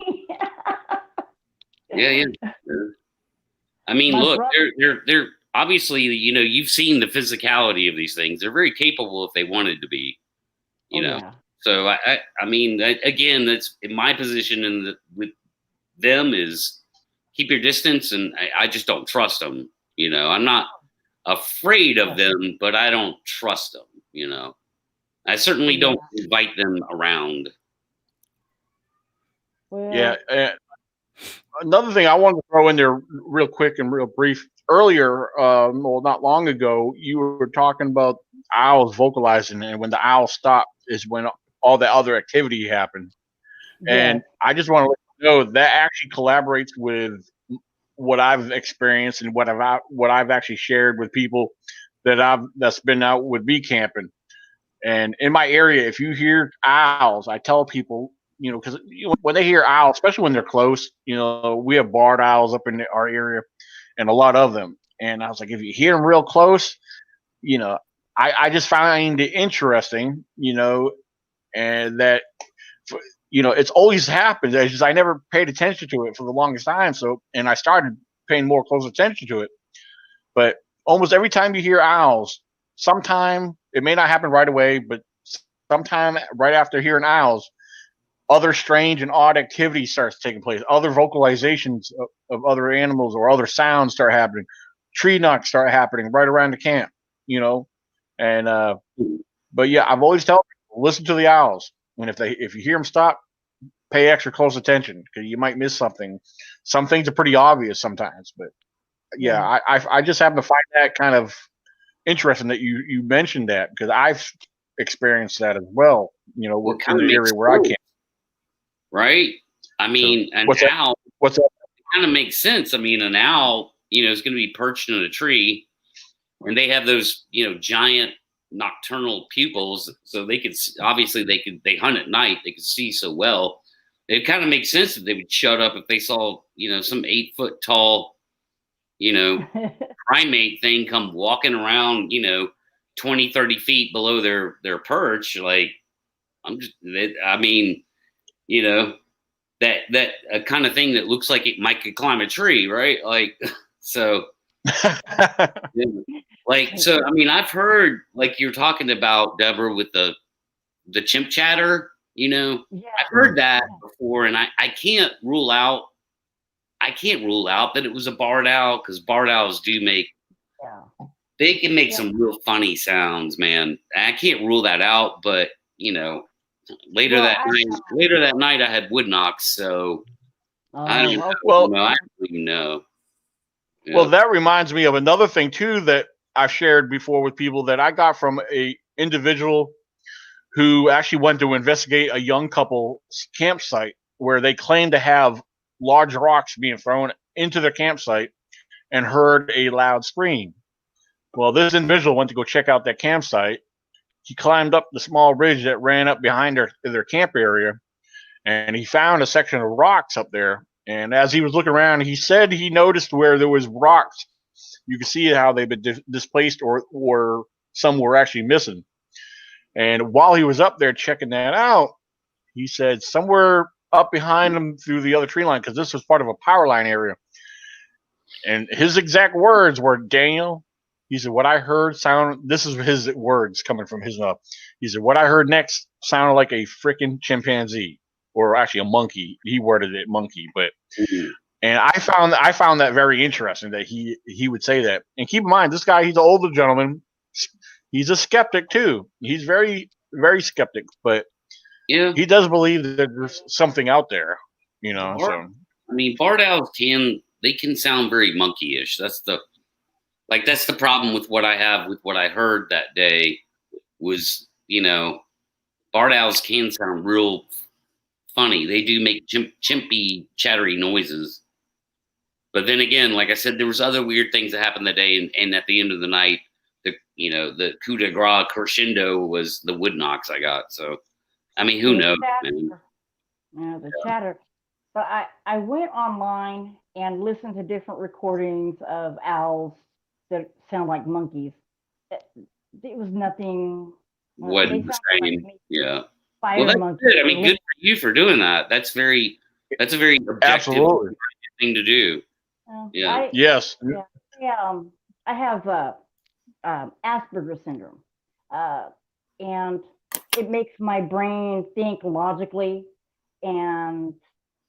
Yeah. I mean, look, they're obviously, you've seen the physicality of these things. They're very capable if they wanted to be, you know. Yeah. So I mean, again, that's in my position with them is keep your distance, and I just don't trust them. I'm not afraid of them, but I don't trust them. I certainly don't invite them around. Well, yeah. Another thing I wanted to throw in there real quick and real brief. Earlier, not long ago, you were talking about owls vocalizing, and when the owl stopped is when all the other activity happened. Yeah. And I just want to let you know that actually collaborates with what I've experienced and what I've actually shared with people that's been out with bee camping. And in my area, if you hear owls, I tell people, because when they hear owls, especially when they're close, we have barred owls up in our area, and a lot of them. And I was like, if you hear them real close, I just find it interesting, and that, it's always happened. It's just I never paid attention to it for the longest time. So, and I started paying more close attention to it. But almost every time you hear owls, sometime it may not happen right away, but sometime right after hearing owls, other strange and odd activity starts taking place. Other vocalizations of other animals or other sounds start happening. Tree knocks start happening right around the camp, you know. And but yeah, I've always told people, listen to the owls, and if you hear them stop, pay extra close attention because you might miss something. Some things are pretty obvious sometimes, but yeah, I just happen to find that kind of interesting that you mentioned that because I've experienced that as well. You know, Well, in the area where I camp. Right? I mean, So, an what's owl What's that? kind of makes sense. I mean, an owl, you know, is going to be perched in a tree, and they have those, you know, giant nocturnal pupils, so they could obviously they hunt at night. They could see so well. It kind of makes sense that they would shut up if they saw, you know, some 8-foot tall, you know, primate thing come walking around, you know, 20, 30 feet below their perch. Like, I mean, you know, that kind of thing that looks like it might could climb a tree, right? Like, so, yeah. Like, so, I mean, I've heard, like you're talking about, Deborah, with the chimp chatter, you know, I've heard that before, and I can't rule out that it was a barred owl, because barred owls do make, they can make some real funny sounds, man. I can't rule that out, but, you know, later that night I had wood knocks, so I don't know. Well, I don't even know. Yeah. Well, that reminds me of another thing too that I've shared before with people that I got from a individual who actually went to investigate a young couple's campsite where they claimed to have large rocks being thrown into their campsite and heard a loud scream. Well, this individual went to go check out that campsite. He climbed up the small ridge that ran up behind their camp area, and he found a section of rocks up there. And as he was looking around, he said he noticed where there was rocks. You could see how they've been displaced, or some were actually missing. And while he was up there checking that out, he said somewhere up behind him through the other tree line, because this was part of a power line area. And his exact words were, Daniel, he said, what I heard this is his words coming from his mouth. He said, what I heard next sounded like a freaking chimpanzee, or actually a monkey. He worded it monkey, but and I found that very interesting that he would say that. And keep in mind, this guy, he's an older gentleman. He's a skeptic too. He's very, very skeptic, but he does believe that there's something out there, you know. So I mean, barred owls can sound very monkey-ish. That's the problem with what I have with what I heard that day was, you know, barred owls can sound real funny. They do make chimpy, chattery noises. But then again, like I said, there was other weird things that happened that day, and at the end of the night, the coup de grace crescendo was the wood knocks I got. So, I mean, who knows? Yeah, the chatter. But I went online and listened to different recordings of owls that sound like monkeys. It was nothing. Wasn't the same. Yeah. Fire well, that's monkey. good. I mean, good for you for doing that. That's a very objective thing to do. Yeah. Yes. Yeah. I have Asperger's syndrome, and it makes my brain think logically, and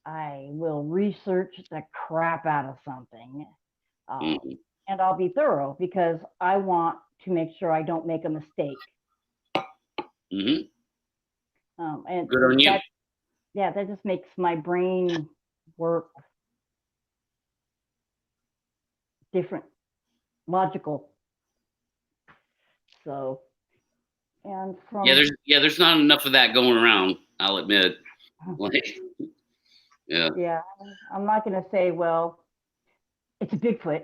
I will research the crap out of something, and I'll be thorough because I want to make sure I don't make a mistake. Mm-hmm. And good on you. That just makes my brain work different, logical. So, and from there's not enough of that going around, I'll admit. Yeah, I'm not going to say, well, it's a Bigfoot.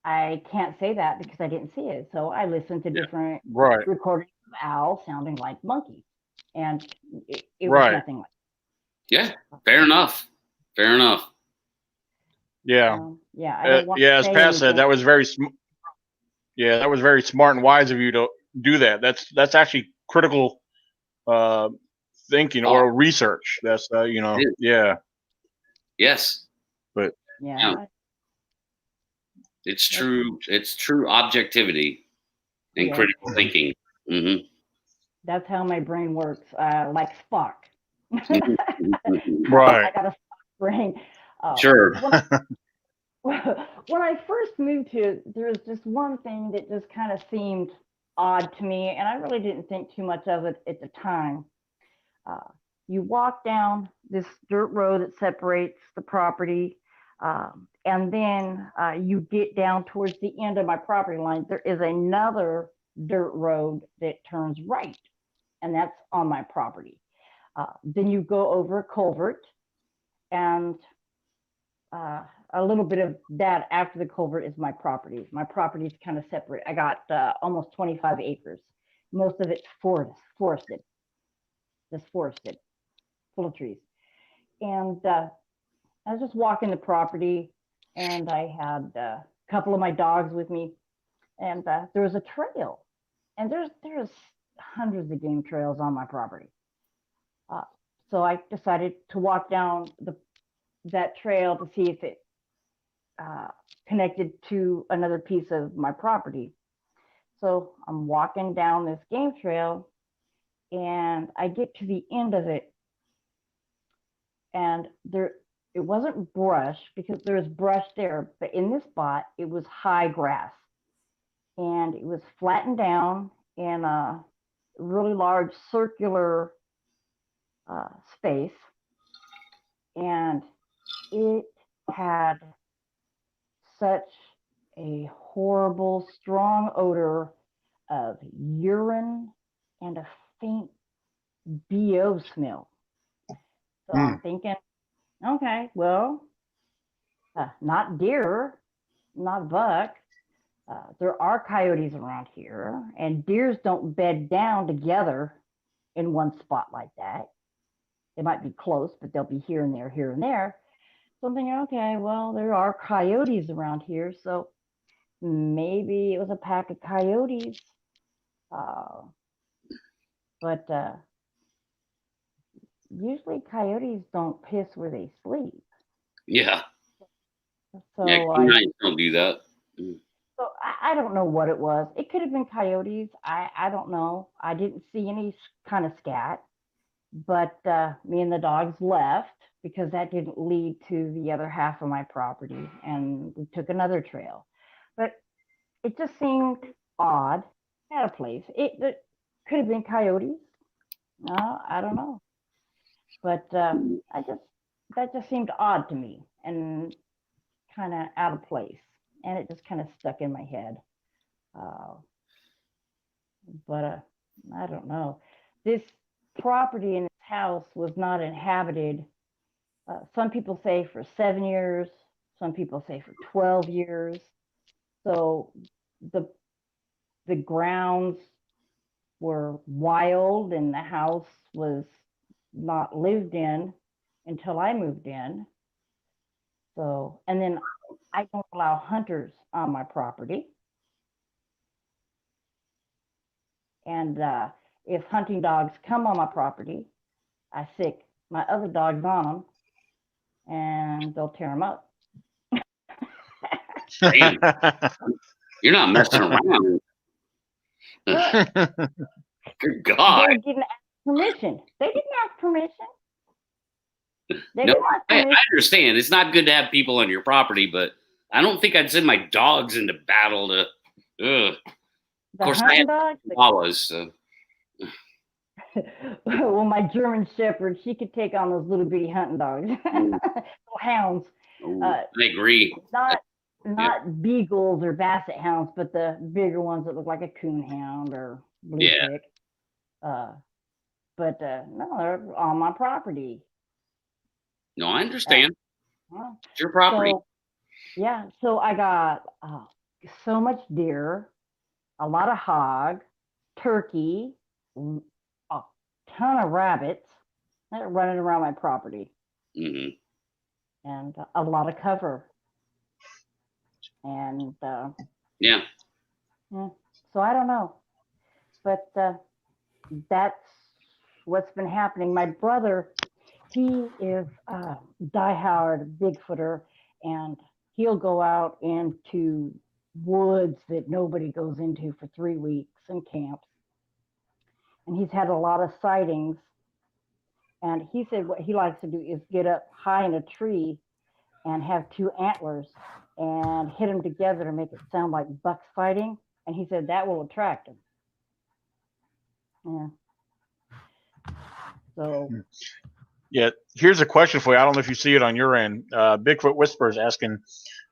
I can't say that because I didn't see it. So I listened to different recordings of owls sounding like monkeys, and it was nothing like that. Yeah, fair enough. Yeah. As Pat said, that was very that was very smart and wise of you to do that. That's actually critical thinking or research. That's Yes. But it's true objectivity and critical thinking. Mm-hmm. That's how my brain works, like Spock. Right. I got a Spock brain. Sure. When I first moved here, there was just one thing that just kind of seemed odd to me, and I really didn't think too much of it at the time. You walk down this dirt road that separates the property, and then you get down towards the end of my property line. There is another dirt road that turns right, and that's on my property. Then you go over a culvert, and a little bit of that after the culvert is my property. My property is kind of separate. I got almost 25 acres. Most of it's forested, just forested, full of trees. And I was just walking the property, and I had a couple of my dogs with me, and there was a trail, and there's hundreds of game trails on my property. So I decided to walk down that trail to see if it connected to another piece of my property. So I'm walking down this game trail, and I get to the end of it, and it wasn't brush, because there was brush there, but in this spot it was high grass, and it was flattened down in a really large circular space, and it had such a horrible, strong odor of urine and a faint BO smell. So I'm thinking, okay, well, not deer, not buck. There are coyotes around here, and deers don't bed down together in one spot like that. They might be close, but they'll be here and there, here and there. So I'm thinking, okay, well, there are coyotes around here, so maybe it was a pack of coyotes. But usually coyotes don't piss where they sleep. Yeah. So Yeah, canines don't do that. So I don't know what it was. It could have been coyotes. I don't know. I didn't see any kind of scat, but me and the dogs left because that didn't lead to the other half of my property, and we took another trail. But it just seemed odd, out of place. It could have been coyotes. I don't know. But that just seemed odd to me and kind of out of place. And it just kind of stuck in my head. But I don't know. This property in this house was not inhabited. Some people say for 7 years, some people say for 12 years. So the grounds were wild, and the house was not lived in until I moved in. So, and then I don't allow hunters on my property. And if hunting dogs come on my property, I sick my other dogs on them, and they'll tear them up. Damn. You're not messing around. Good God. They didn't ask permission. They didn't ask permission. No, I understand. It's not good to have people on your property, but I don't think I'd send my dogs into battle to. Of course, I had chihuahuas. So. Well, my German Shepherd, she could take on those little bitty hunting dogs, little hounds. I agree. Not beagles or basset hounds, but the bigger ones that look like a coon hound or blue tick. But no, they're on my property. No, I understand. It's your property. So I got so much deer, a lot of hog, turkey, a ton of rabbits that are running around my property, and a lot of cover. And so I don't know, but that's what's been happening. My brother, he is a diehard Bigfooter, and he'll go out into woods that nobody goes into for 3 weeks and camps. and he's had a lot of sightings. And he said what he likes to do is get up high in a tree and have two antlers and hit them together to make it sound like bucks fighting. And he said that will attract them. Yeah. So. Yeah. Here's a question for you. I don't know if you see it on your end. Bigfoot Whisperer is asking,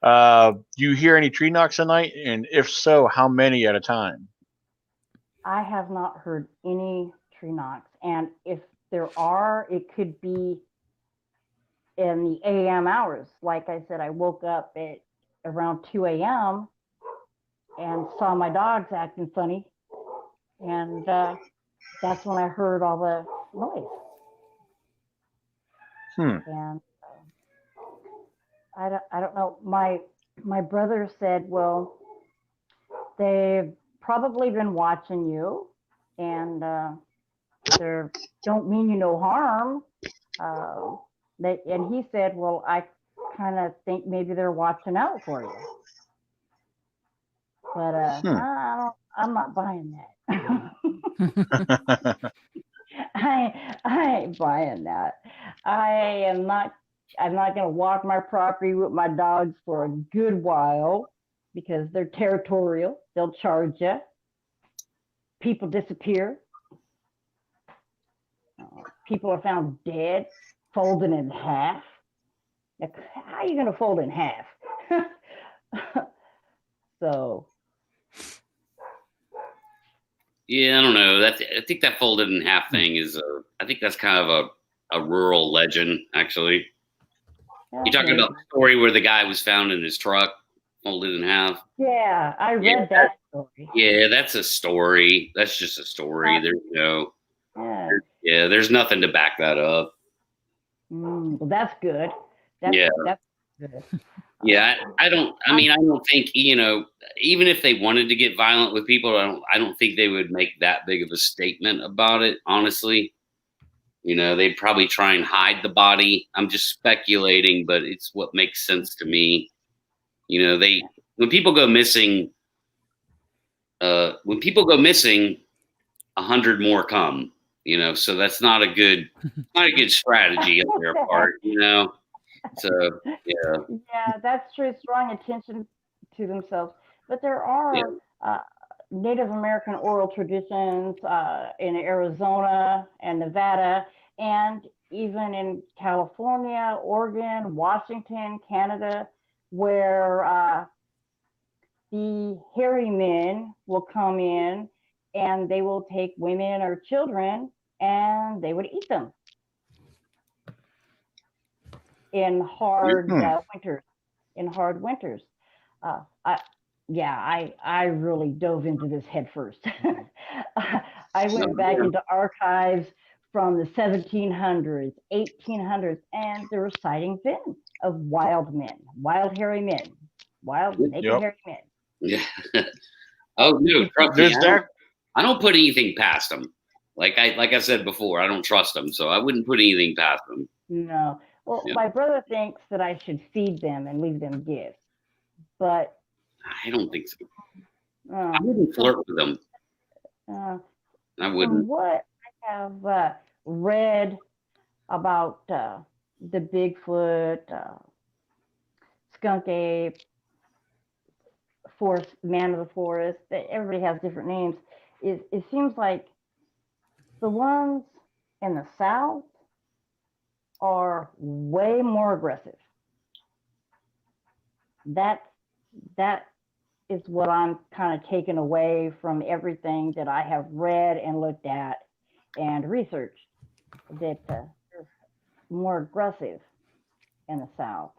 do you hear any tree knocks at night? And if so, how many at a time? I have not heard any tree knocks. And if there are, it could be in the AM hours. Like I said, I woke up at around 2 a.m. and saw my dogs acting funny. And that's when I heard all the noise. And I don't know. My brother said, well, they've probably been watching you, and they don't mean you no harm. And he said, well, I kind of think maybe they're watching out for you. But I'm not buying that. I ain't buying that. I'm not going to walk my property with my dogs for a good while because they're territorial. They'll charge you. People disappear. People are found dead, folded in half. Like, how are you going to fold in half? So. Yeah, I don't know. I think that folded in half thing is I think that's kind of a rural legend, actually. Okay. You're talking about the story where the guy was found in his truck, folded in half? Yeah, I read that story. Yeah, that's a story. That's just a story. There's no. Yeah, there's nothing to back that up. Well, that's good. That's good. Yeah, I don't think, even if they wanted to get violent with people, I don't think they would make that big of a statement about it, honestly. They'd probably try and hide the body. I'm just speculating, but it's what makes sense to me. When people go missing, 100 more come, so that's not a good strategy on their part, So, yeah. Yeah, that's true. It's drawing attention to themselves. But there are Native American oral traditions in Arizona and Nevada, and even in California, Oregon, Washington, Canada, where the hairy men will come in and they will take women or children and they would eat them. In hard winters. I really dove into this head first. I went back into archives from the 1700s, 1800s, and there were sightings then of wild men, wild hairy men, wild naked hairy men. Yeah. Oh no, trust me, I don't put anything past them. Like I said before, I don't trust them, so I wouldn't put anything past them. No. Well, my brother thinks that I should feed them and leave them gifts, but I don't think so. I wouldn't flirt with them. I wouldn't. From what I have read about the Bigfoot, skunk ape, forest, man of the forest, everybody has different names. It seems like the ones in the South are way more aggressive. That is what I'm kind of taking away from everything that I have read and looked at and researched, that they're more aggressive in the South.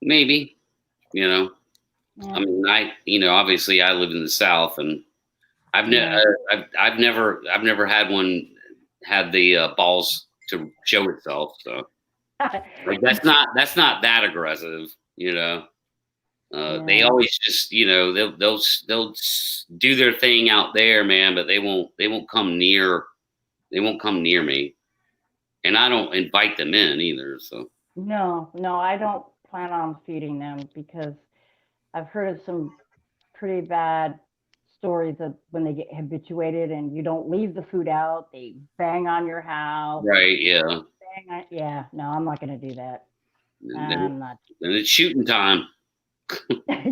Maybe, I mean, obviously I live in the South, and I've never had one had the balls to show itself. So like, that's not that aggressive, They always just, they'll do their thing out there, man, but they won't come near me, and I don't invite them in either. So no, I don't plan on feeding them because I've heard of some pretty bad stories of when they get habituated and you don't leave the food out, they bang on your house. Right. Yeah. Yeah. No, I'm not going to do that. And I'm not. then it's shooting time.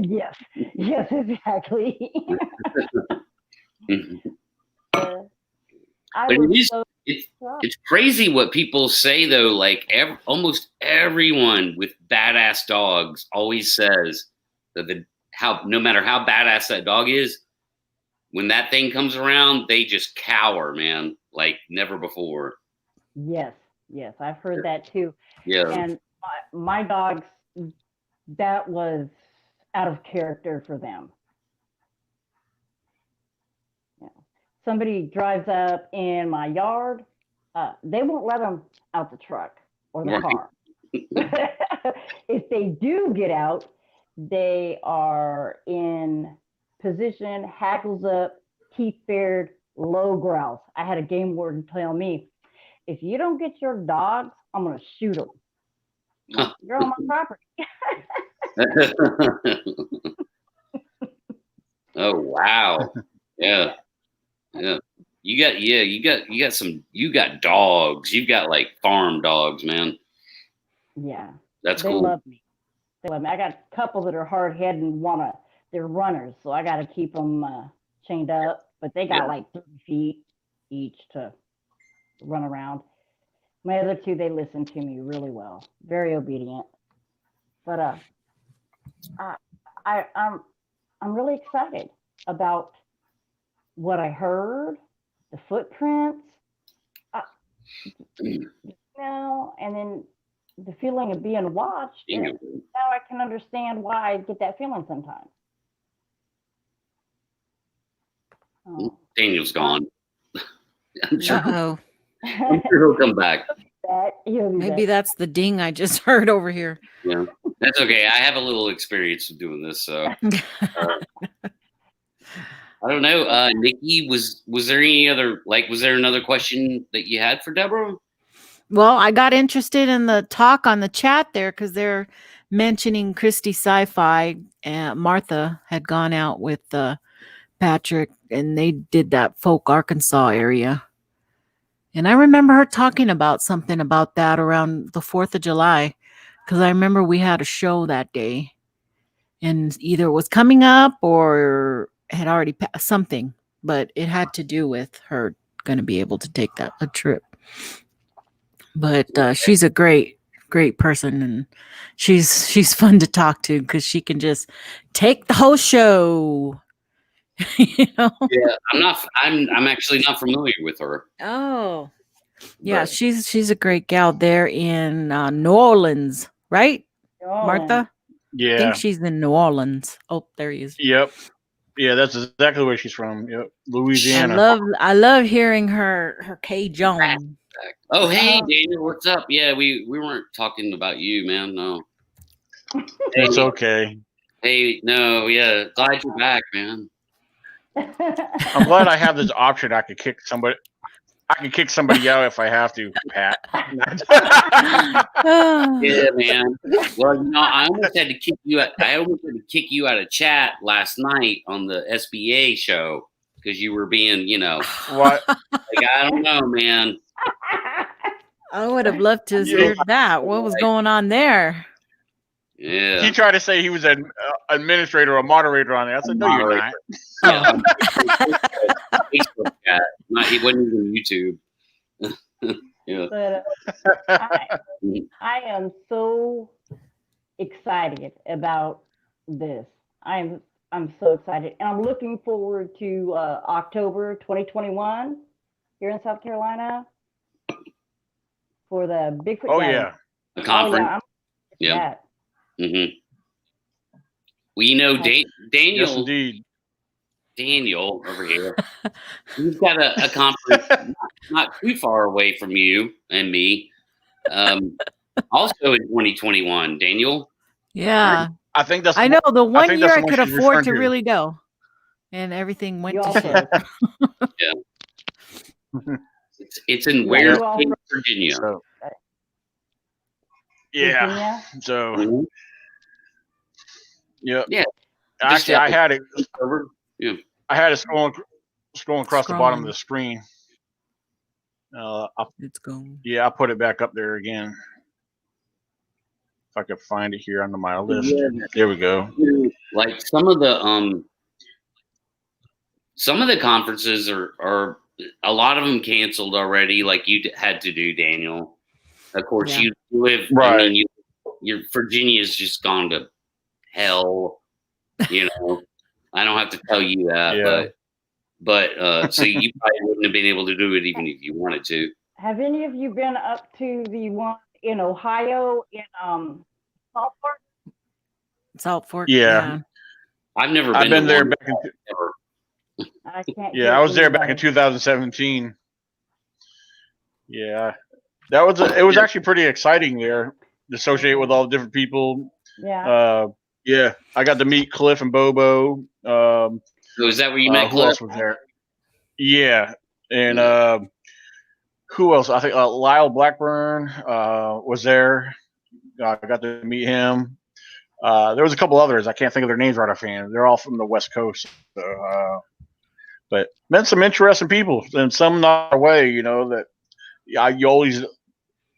Yes. Yes, exactly. I But was it is, so it's crazy what people say though. Like almost everyone with badass dogs always says that no matter how badass that dog is, when that thing comes around, they just cower, man, like never before. Yes, yes, I've heard that too. Yeah. And my dogs, that was out of character for them. Yeah. Somebody drives up in my yard, they won't let them out the truck or the car. If they do get out, they are in position, hackles up, teeth bared, low growls. I had a game warden tell me, if you don't get your dogs, I'm going to shoot them. You're on my property. Oh wow. Yeah. Yeah. You got dogs. You've got like farm dogs, man. Yeah. That's they cool. Love me. They love me. I got a couple that are hard headed and they're runners, so I got to keep them chained up. But they got like 30 feet each to run around. My other two, they listen to me really well, very obedient. But I'm really excited about what I heard, the footprints, and then the feeling of being watched. Now I can understand why I get that feeling sometimes. Daniel's gone. I'm sure. Uh-oh. I'm sure he'll come back. Maybe that's the ding I just heard over here. Yeah, that's okay. I have a little experience of doing this, so I don't know. Nikki, was there any other was there another question that you had for Deborah? Well, I got interested in the talk on the chat there because they're mentioning Christy Sci-Fi. Martha had gone out with Patrick, and they did that Folk Arkansas area. And I remember her talking about something about that around the 4th of July, because I remember we had a show that day, and either it was coming up or had already passed something, but it had to do with her going to be able to take a trip. But she's a great person, and she's fun to talk to because she can just take the whole show. You know? Yeah, I'm actually not familiar with her. Oh, yeah, but she's a great gal there in New Orleans, right, Martha? Yeah, I think she's in New Orleans. Oh, there he is. Yep. Yeah, that's exactly where she's from. Yep, Louisiana. I love hearing her Cajun. Oh, hey, Daniel, what's up? Yeah, we weren't talking about you, man. No. It's okay. Hey, no, yeah, glad you're back, man. I'm glad I have this option. I could kick somebody. I can kick somebody out if I have to, Pat. Yeah, man. Well, I almost had to kick you out of chat last night on the SBA show because you were being, what? Like, I don't know, man. I would have loved to hear that. What was going on there? Yeah. He tried to say he was an administrator or a moderator on there. I said, no, you're not. Yeah, Facebook chat. It wasn't even YouTube. Yeah. But I am so excited about this. I'm so excited, and I'm looking forward to October 2021 here in South Carolina for the Bigfoot. Oh yeah, the conference. Yeah. Mm-hmm. Well, Daniel. Yes, indeed. Daniel over here. He's got a conference not too far away from you and me. Also in 2021, Daniel. Yeah. I think that's. I know the one year I could afford to really go, and everything went to shit. Yeah. It's in Ware, Virginia. So, yeah. Virginia? So. Mm-hmm. Yep. Yeah. Actually, I had it. Yeah. I had it scrolling across the bottom of Scrolling. the screen. It's going. Yeah, I'll put it back up there again. If I could find it here under my list. Yeah. There we go. Like some of the conferences are a lot of them canceled already. Like you had to do, Daniel. Of course, Yeah. you live. Right. I mean, your Virginia's just gone to hell. You know, I don't have to tell you that, Yeah. but so you probably wouldn't have been able to do it even if you wanted to. Have any of you been up to the one in Ohio in Salt Fork? Salt Fork. Yeah. I've never been. I've been to there one. back in. I can't. Yeah, I was there back in 2017. Yeah, that was it was actually pretty exciting there to associate with all the different people. Yeah. Yeah, I got to meet Cliff and Bobo. So is that where you met Who Cliff? else was there? Yeah, and who else? I think Lyle Blackburn was there. I got to meet him. There was a couple others. I can't think of their names right offhand. They're all from the West Coast. So, but met some interesting people, and some not away. You know that you always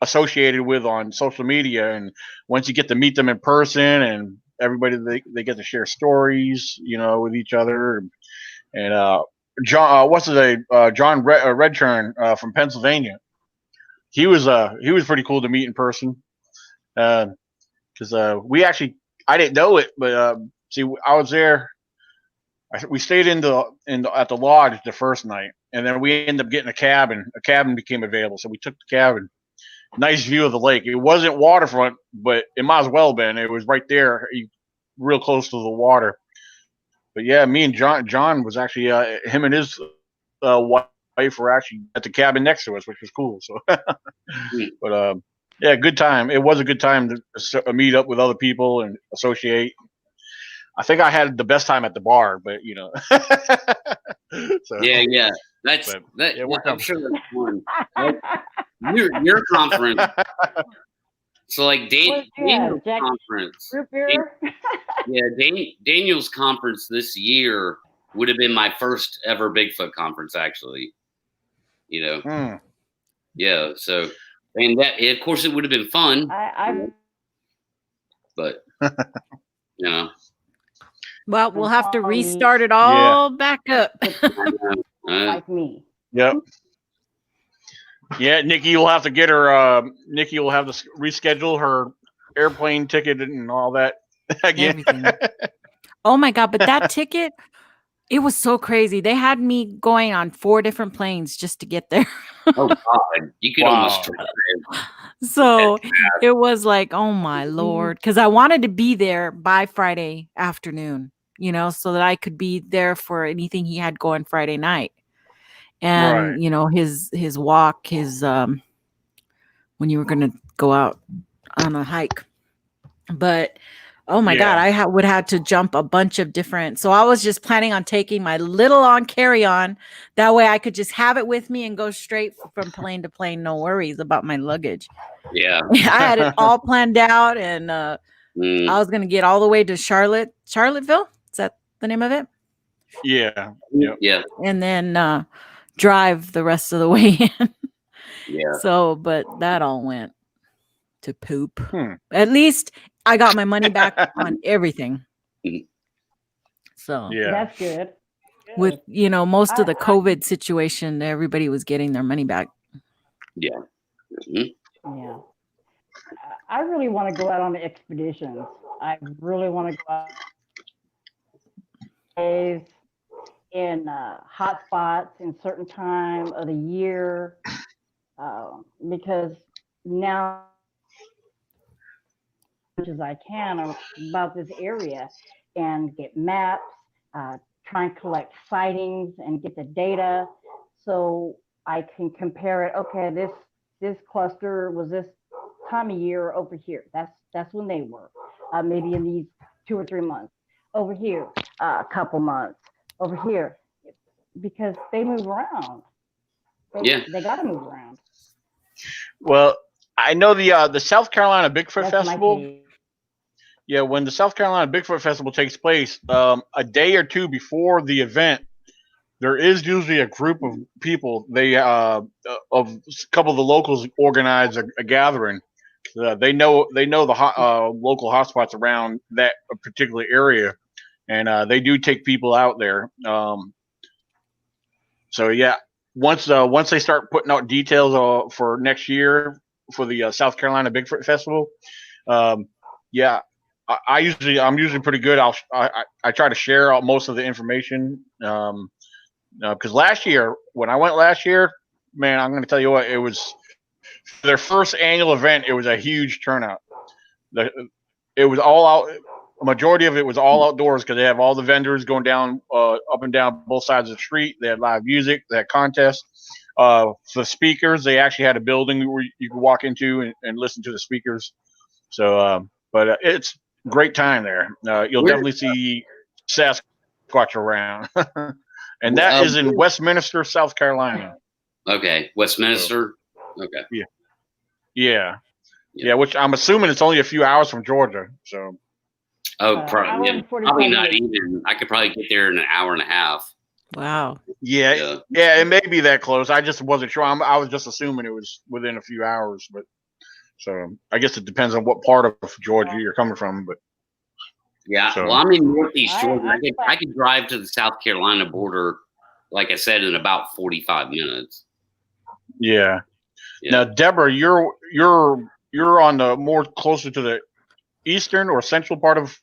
associated with on social media, and once you get to meet them in person, and everybody they get to share stories, you know, with each other. And John, what's his name? John Redturn from Pennsylvania. He was pretty cool to meet in person. Because we actually, I didn't know it, but see, I was there. We stayed at the lodge the first night, and then we ended up getting a cabin. A cabin became available, so we took the cabin. Nice view of the lake. It wasn't waterfront, but it might as well have been. It was right there, real close to the water. But yeah, me and John was actually him and his wife were actually at the cabin next to us, which was cool. So, but yeah, good time. It was a good time to meet up with other people and associate. I think I had the best time at the bar, but you know. So, Yeah. That's but, that. yeah, I'm sure that's fun. Your conference. So like Daniel's conference. Root beer? Daniel's conference this year would have been my first ever Bigfoot conference, actually. You know. Yeah. So, and that of course it would have been fun. But you know. Well, we'll have to restart it all back up. Like me. Yep. Yeah, Nikki will have to get her. Nikki will have to reschedule her airplane ticket and all that again. Oh my God! But that ticket, it was so crazy. They had me going on 4 different planes just to get there. Oh God, you could almost. So it was like, oh my Lord, because I wanted to be there by Friday afternoon, you know, so that I could be there for anything he had going Friday night. And you know, his walk, his when you were gonna go out on a hike. But oh my God, I would have to jump a bunch of different. So I was just planning on taking my little on carry-on. That way I could just have it with me and go straight from plane to plane. No worries about my luggage. Yeah. I had it all planned out, and I was going to get all the way to Charlottesville. Is that the name of it? Yeah. Yeah. And then drive the rest of the way in. Yeah. So, but that all went to poop. At least I got my money back on everything. So yeah, that's good. With, you know, most of the COVID situation, everybody was getting their money back. Yeah. Yeah. I really want to go out on the expeditions. I really want to go out in hot spots in certain time of the year, because now as much as I can about this area and get maps, try and collect sightings and get the data so I can compare it. Okay, this cluster was this time of year over here. That's when they were. Maybe in these 2 or 3 months. Over here, a couple months. Over here, because they move around. They got to move around. Well, I know the South Carolina Bigfoot Festival. Yeah, when the South Carolina Bigfoot Festival takes place, a day or two before the event, there is usually a group of people. They of a couple of the locals organize a gathering. They know the local hotspots around that particular area, and they do take people out there. So yeah, once they start putting out details for next year for the South Carolina Bigfoot Festival, yeah, I'm usually pretty good. I try to share out most of the information. Because last year when I went last year, man, I'm going to tell you what, it was their first annual event. It was a huge turnout. It was all out. A majority of it was all outdoors because they have all the vendors going down up and down both sides of the street. They had live music. They had contests. For speakers, they actually had a building where you could walk into and listen to the speakers. So, but it's a great time there. You'll definitely see Sasquatch around. And that is in Westminster, South Carolina. Okay, Westminster. Okay. Yeah. Which I'm assuming it's only a few hours from Georgia. So. Probably not even. I could probably get there in an hour and a half. Wow. Yeah, it may be that close. I just wasn't sure. I was just assuming it was within a few hours, but so I guess it depends on what part of Georgia you're coming from. But yeah, well, I'm in Northeast Georgia. I could drive to the South Carolina border, like I said, in about 45 minutes. Yeah. Now, Deborah, you're on the more closer to the eastern or central part of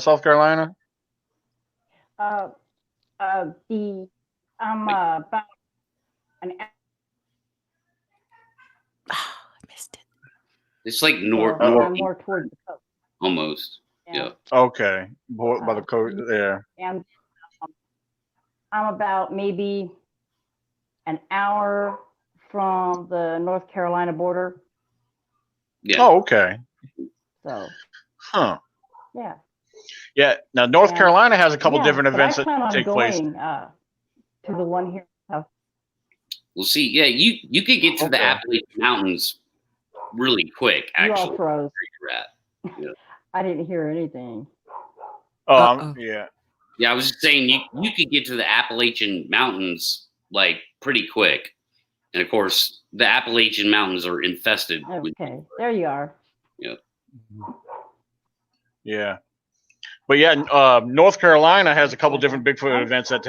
South Carolina. I'm about an hour. I missed it. It's like more towards the coast. Almost. Yeah. Okay. By the coast. Yeah. And I'm about maybe an hour from the North Carolina border. Yeah. Oh, okay. So. Huh. Yeah. Yeah. Now, North Carolina has a couple different events that take place. To the one here. Well, see, yeah, you could get to the Appalachian Mountains really quick. Actually, you all froze. Yeah. I didn't hear anything. Oh, yeah. Yeah, I was just saying you could get to the Appalachian Mountains like pretty quick, and of course, the Appalachian Mountains are infested. Okay, there you are. Yeah. Yeah. But yeah, North Carolina has a couple different Bigfoot events that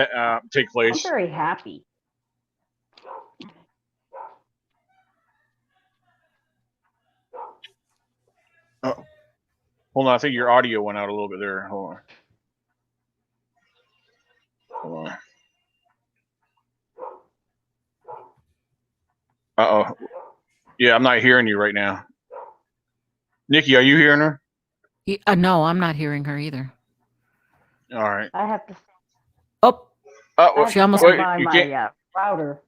take place. I'm very happy. Oh. Hold on, I think your audio went out a little bit there. Hold on. Uh-oh. Yeah, I'm not hearing you right now. Nikki, are you hearing her? No, I'm not hearing her either. All right. I have to. She almost buy my router.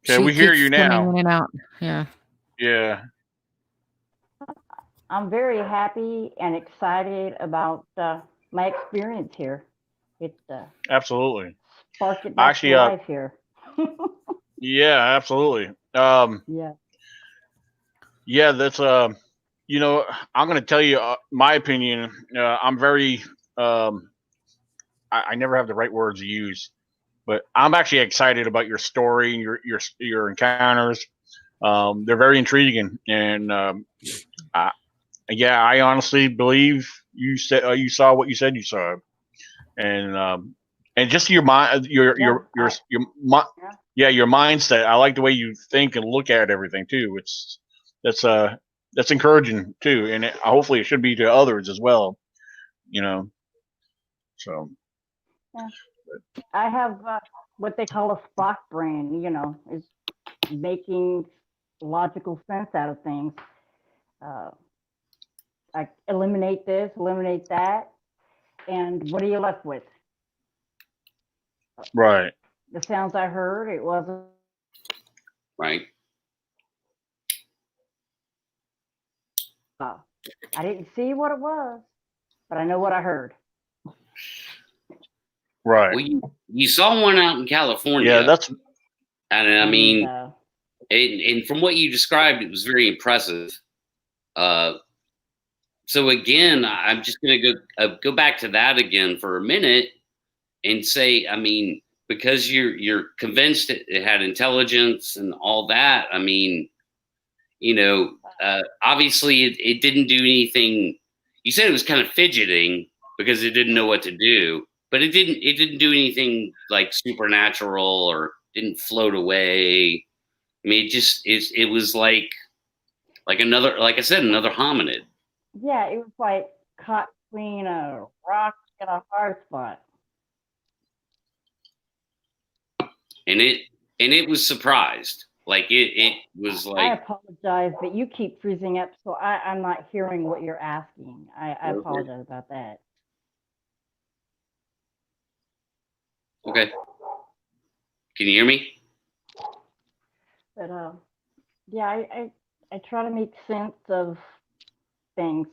Okay, we hear you now. In and out. Yeah. Yeah. I'm very happy and excited about my experience here. It's absolutely sparked it back to life here. Yeah, absolutely. Yeah, that's you know, I'm going to tell you my opinion. I'm very I never have the right words to use, but I'm actually excited about your story and your encounters. They're very intriguing, and I honestly believe you said you saw what you said you saw, and just your mind, your mindset. I like the way you think and look at everything too. That's encouraging too, and hopefully it should be to others as well. You know, so. Yeah. I have what they call a Spock brain. You know, is making logical sense out of things. I eliminate this, eliminate that, and what are you left with? Right. The sounds I heard, it wasn't. Right. I didn't see what it was, but I know what I heard. Right. Well, you saw one out in California. Yeah, that's. And I mean, and from what you described, it was very impressive. So again, I'm just going to go back to that again for a minute. and say, I mean, because you're convinced it had intelligence and all that. I mean, you know, obviously it didn't do anything. You said it was kind of fidgeting because it didn't know what to do, but it didn't do anything like supernatural or didn't float away. I mean, it was like another, like I said, another hominid. Yeah, it was like caught between a rock and a hard spot. And it was surprised. Like it was I like, apologize, but you keep freezing up, so I'm not hearing what you're asking. I apologize about that. okay. Can you hear me? But yeah, I try to make sense of things,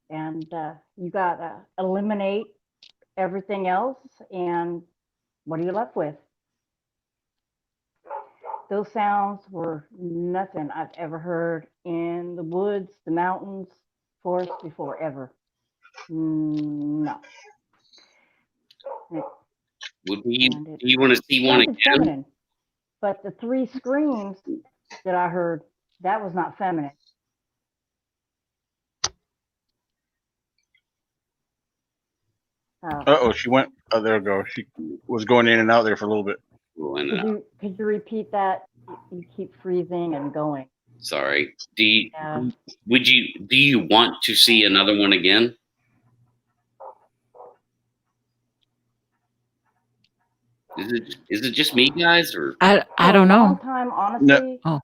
and you gotta eliminate everything else, and what are you left with? Those sounds were nothing I've ever heard in the woods, the mountains, forest before, ever. No. Do you want to see one again? Feminine, but the 3 screams that I heard, that was not feminine. She went. Oh, there we go. She was going in and out there for a little bit. Could you repeat that? You keep freezing and going. Sorry. Do you want to see another one again? Is it just me, guys, or I don't know. For a long time, honestly. No. Oh.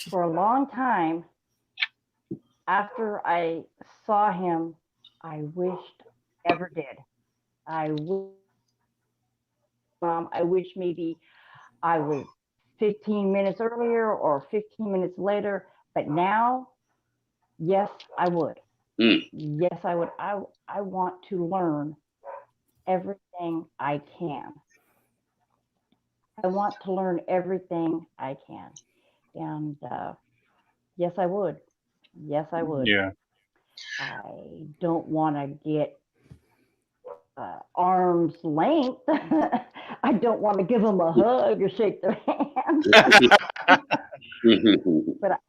For a long time, after I saw him, I wished ever did. I wish maybe I was 15 minutes earlier or 15 minutes later, but now, yes, I would. Yes, I would. I want to learn everything I can. I want to learn everything I can. And yes, I would. Yes, I would. Yeah. I don't want to get arm's length. I don't want to give them a hug or shake their hand. But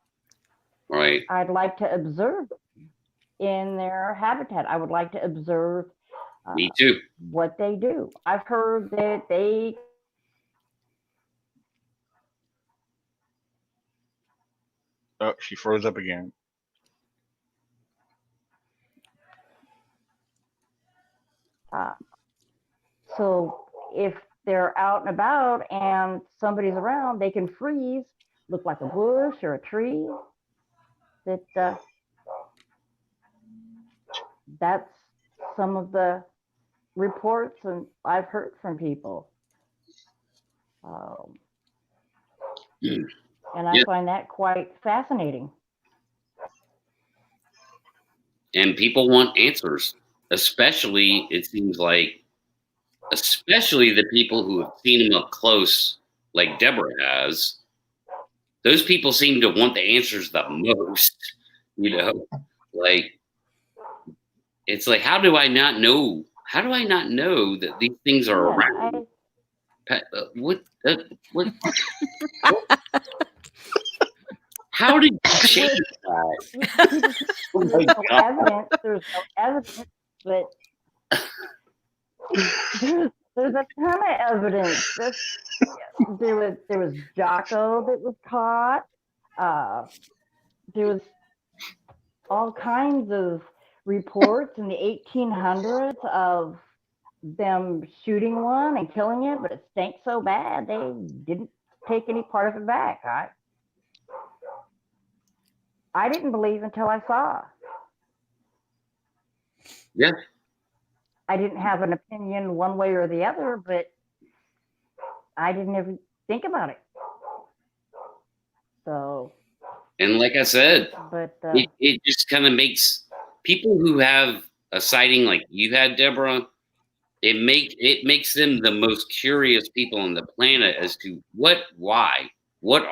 right. I'd like to observe in their habitat. I would like to observe me too. What they do. I've heard that they Oh, she froze up again. So if they're out and about and somebody's around, they can freeze, look like a bush or a tree. That's some of the reports and I've heard from people. And I find that quite fascinating. And people want answers, especially, it seems like, especially the people who have seen him up close, like Deborah has. Those people seem to want the answers the most, you know? Like, it's like, how do I not know? How do I not know that these things are around? What? How did you change that? There's no evidence, but there's a ton of evidence. There was Jocko that was caught. There was all kinds of reports in the 1800s of them shooting one and killing it, but it stank so bad they didn't take any part of it back. I didn't believe until I saw. Yeah. I didn't have an opinion one way or the other, but I didn't ever think about it. So. And like I said, but it just kind of makes people who have a sighting like you had, Deborah, it makes them the most curious people on the planet as to why. What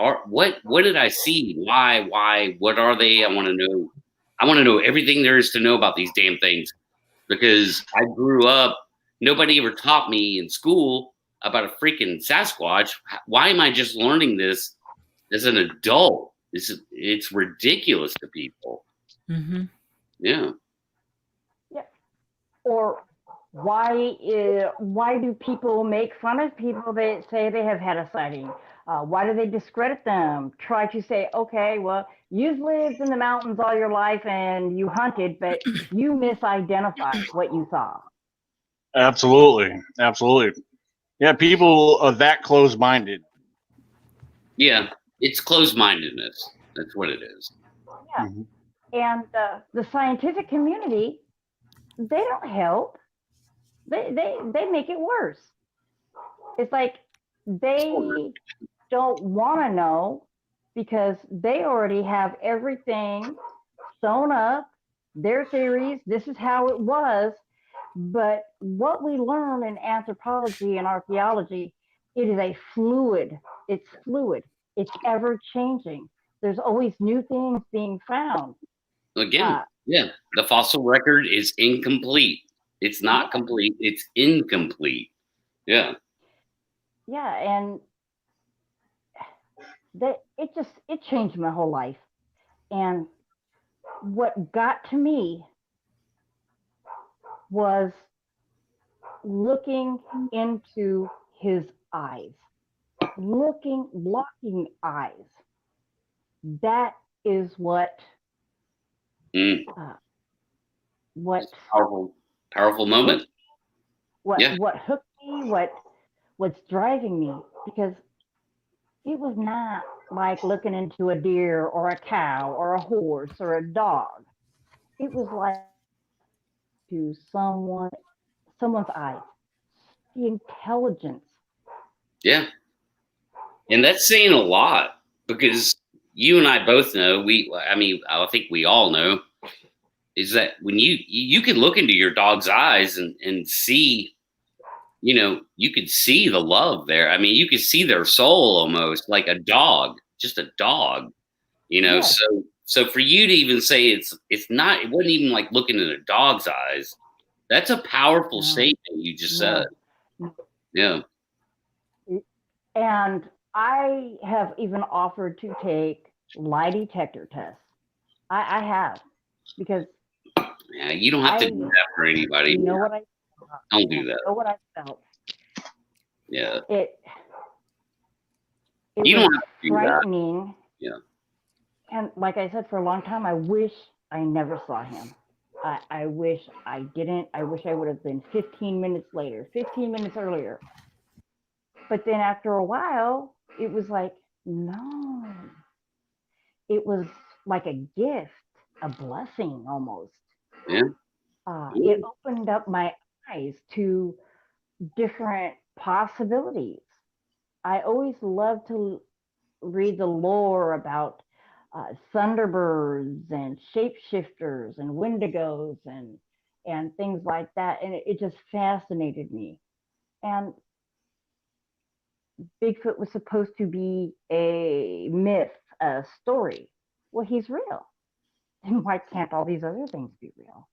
did I see? Why? What are they? I want to know. I want to know everything there is to know about these damn things, because I grew up nobody ever taught me in school about a freaking Sasquatch. Why am I just learning this as an adult? It's ridiculous to people. Mm-hmm. Yeah. Yeah. Or why do people make fun of people that say they have had a sighting? Why do they discredit them? Try to say, okay, well, you've lived in the mountains all your life and you hunted, but you misidentified what you saw. Absolutely. Yeah, people are that close-minded. Yeah. It's closed-mindedness. That's what it is. Yeah. Mhm. And the scientific community, they don't help. They make it worse. It's like they don't want to know because they already have everything sewn up, their theories, this is how it was. But what we learn in anthropology and archaeology, it is fluid. It's ever changing. There's always new things being found. Again, yeah, the fossil record is incomplete. It's not complete. It's incomplete. Yeah. Yeah, and it changed my whole life. And what got to me was looking into his eyes, locking eyes. That is what Powerful moment. What hooked me, what's driving me, because it was not like looking into a deer or a cow or a horse or a dog. It was like to someone's eyes, the intelligence. Yeah. And that's saying a lot, because you and I both know, I think we all know, is that when you can look into your dog's eyes and see, you could see the love there. I mean, you could see their soul almost, like a dog, just a dog, Yes. So for you to even say it wasn't even like looking in a dog's eyes. That's a powerful statement you just said. Yeah. And I have even offered to take lie detector tests. I have, because Yeah, you don't have to do that for anybody. You know what I don't do that. know what I felt. Yeah. It you was don't have to do frightening. That. Yeah. And like I said, for a long time, I wish I never saw him. I wish I didn't. I wish I would have been 15 minutes later, 15 minutes earlier. But then after a while, it was like, no. It was like a gift, a blessing almost. Yeah. It opened up my eyes to different possibilities. I always love to read the lore about thunderbirds and shapeshifters and wendigos and things like that, and it just fascinated me. And Bigfoot was supposed to be a myth, a story. Well, he's real. And why can't all these other things be real?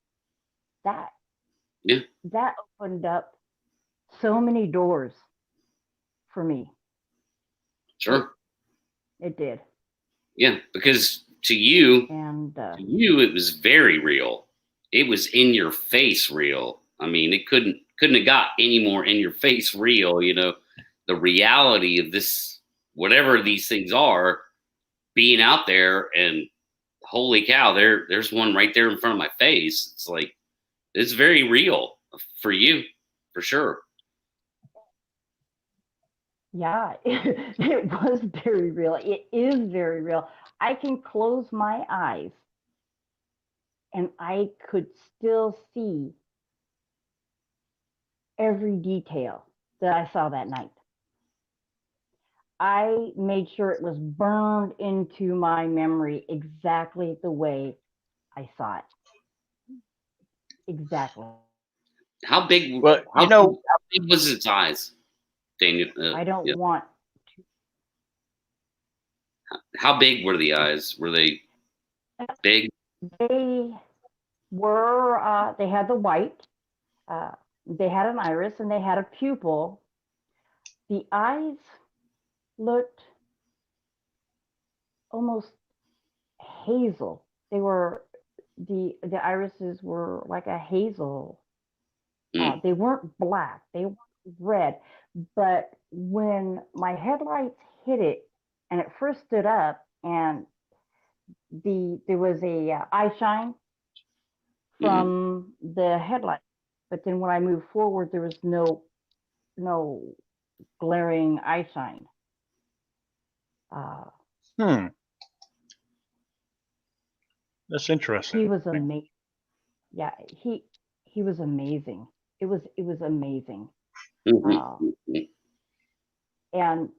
That opened up so many doors for me. Sure. It did. Yeah, because to you, it was very real. It was in your face real. I mean, it couldn't have got any more in your face real. The reality of this, whatever these things are, being out there, and holy cow, there's one right there in front of my face. It's like, it's very real for you, for sure. Yeah, it was very real. It is very real. I can close my eyes and I could still see every detail that I saw that night. I made sure it was burned into my memory exactly the way I saw it. Exactly. How big? How big was its eyes, Daniel? I don't want to. How big were the eyes? Were they big? They were. They had the white. They had an iris and they had a pupil. The eyes looked almost hazel. They were the irises were like a hazel. They weren't black. They weren't red. But when my headlights hit it, and it first stood up, and there was a eye shine from the headlight. But then when I moved forward, there was no glaring eye shine. That's interesting. He was amazing. Yeah, he was amazing. It was amazing. And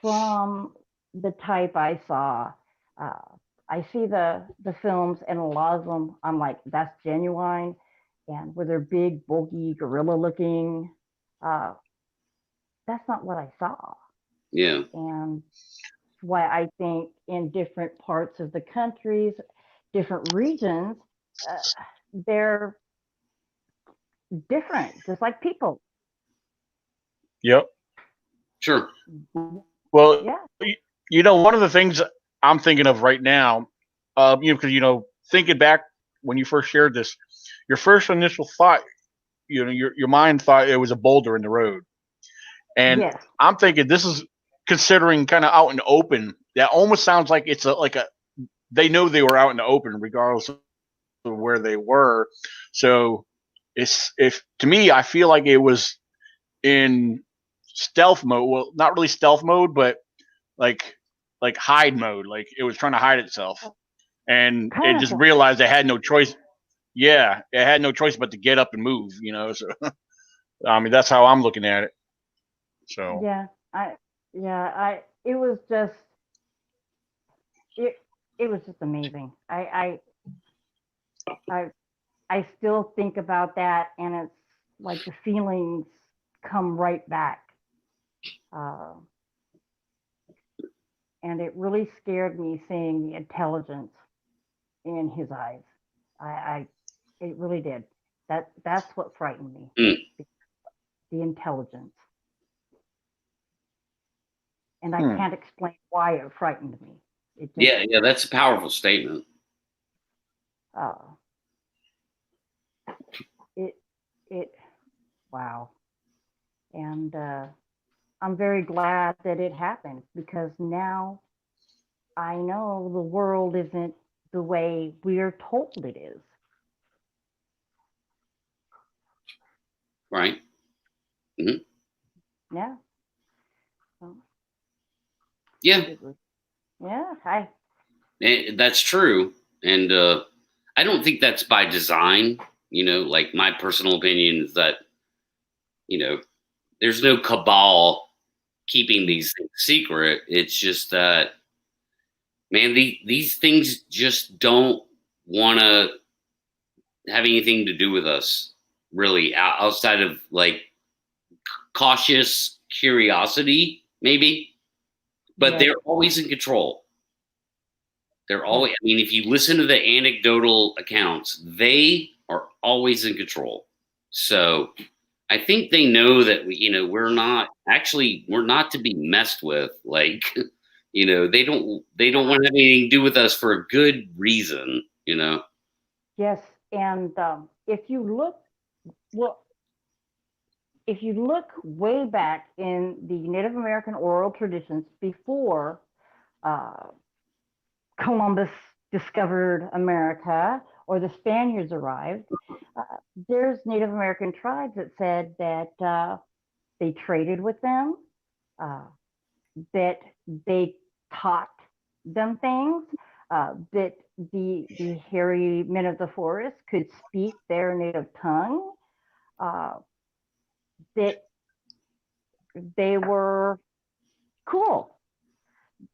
from the type I saw, I see the films, and a lot of them I'm like, that's genuine. And where they're big, bulky, gorilla looking, that's not what I saw. Yeah. And why I think in different parts of the countries, different regions, they're different, just like people. Yep. Sure. Well, yeah. You know, one of the things I'm thinking of right now, because thinking back when you first shared this, your first initial thought, your mind thought it was a boulder in the road, and yes. I'm thinking this is considering kind of out in the open. That almost sounds like it's they know they were out in the open regardless of where they were. So if to me, I feel like it was in stealth mode. Well, not really stealth mode, but like hide mode. Like it was trying to hide itself, and it just realized it had no choice. Yeah, it had no choice but to get up and move. So I mean that's how I'm looking at it. So it was just it was just amazing. I still think about that, and it's like the feelings come right back. And it really scared me seeing the intelligence in his eyes. It really did. That's what frightened me. The intelligence. And I can't explain why it frightened me. Yeah, that's a powerful statement. Wow. And I'm very glad that it happened, because now I know the world isn't the way we're told it is. Right. Mm-hmm. Yeah. Yeah. That's true. And I don't think that's by design. Like my personal opinion is that, there's no cabal keeping these things secret. It's just that, man, these things just don't want to have anything to do with us, really, outside of like cautious curiosity, maybe. But they're always in control. They're always, I mean, if you listen to the anecdotal accounts, they are always in control. So I think they know that we're not to be messed with. Like, they don't want to have anything to do with us for a good reason, Yes. And if you look way back in the Native American oral traditions before Columbus discovered America or the Spaniards arrived, there's Native American tribes that said that they traded with them, that they taught them things, that the hairy men of the forest could speak their native tongue, that they were cool.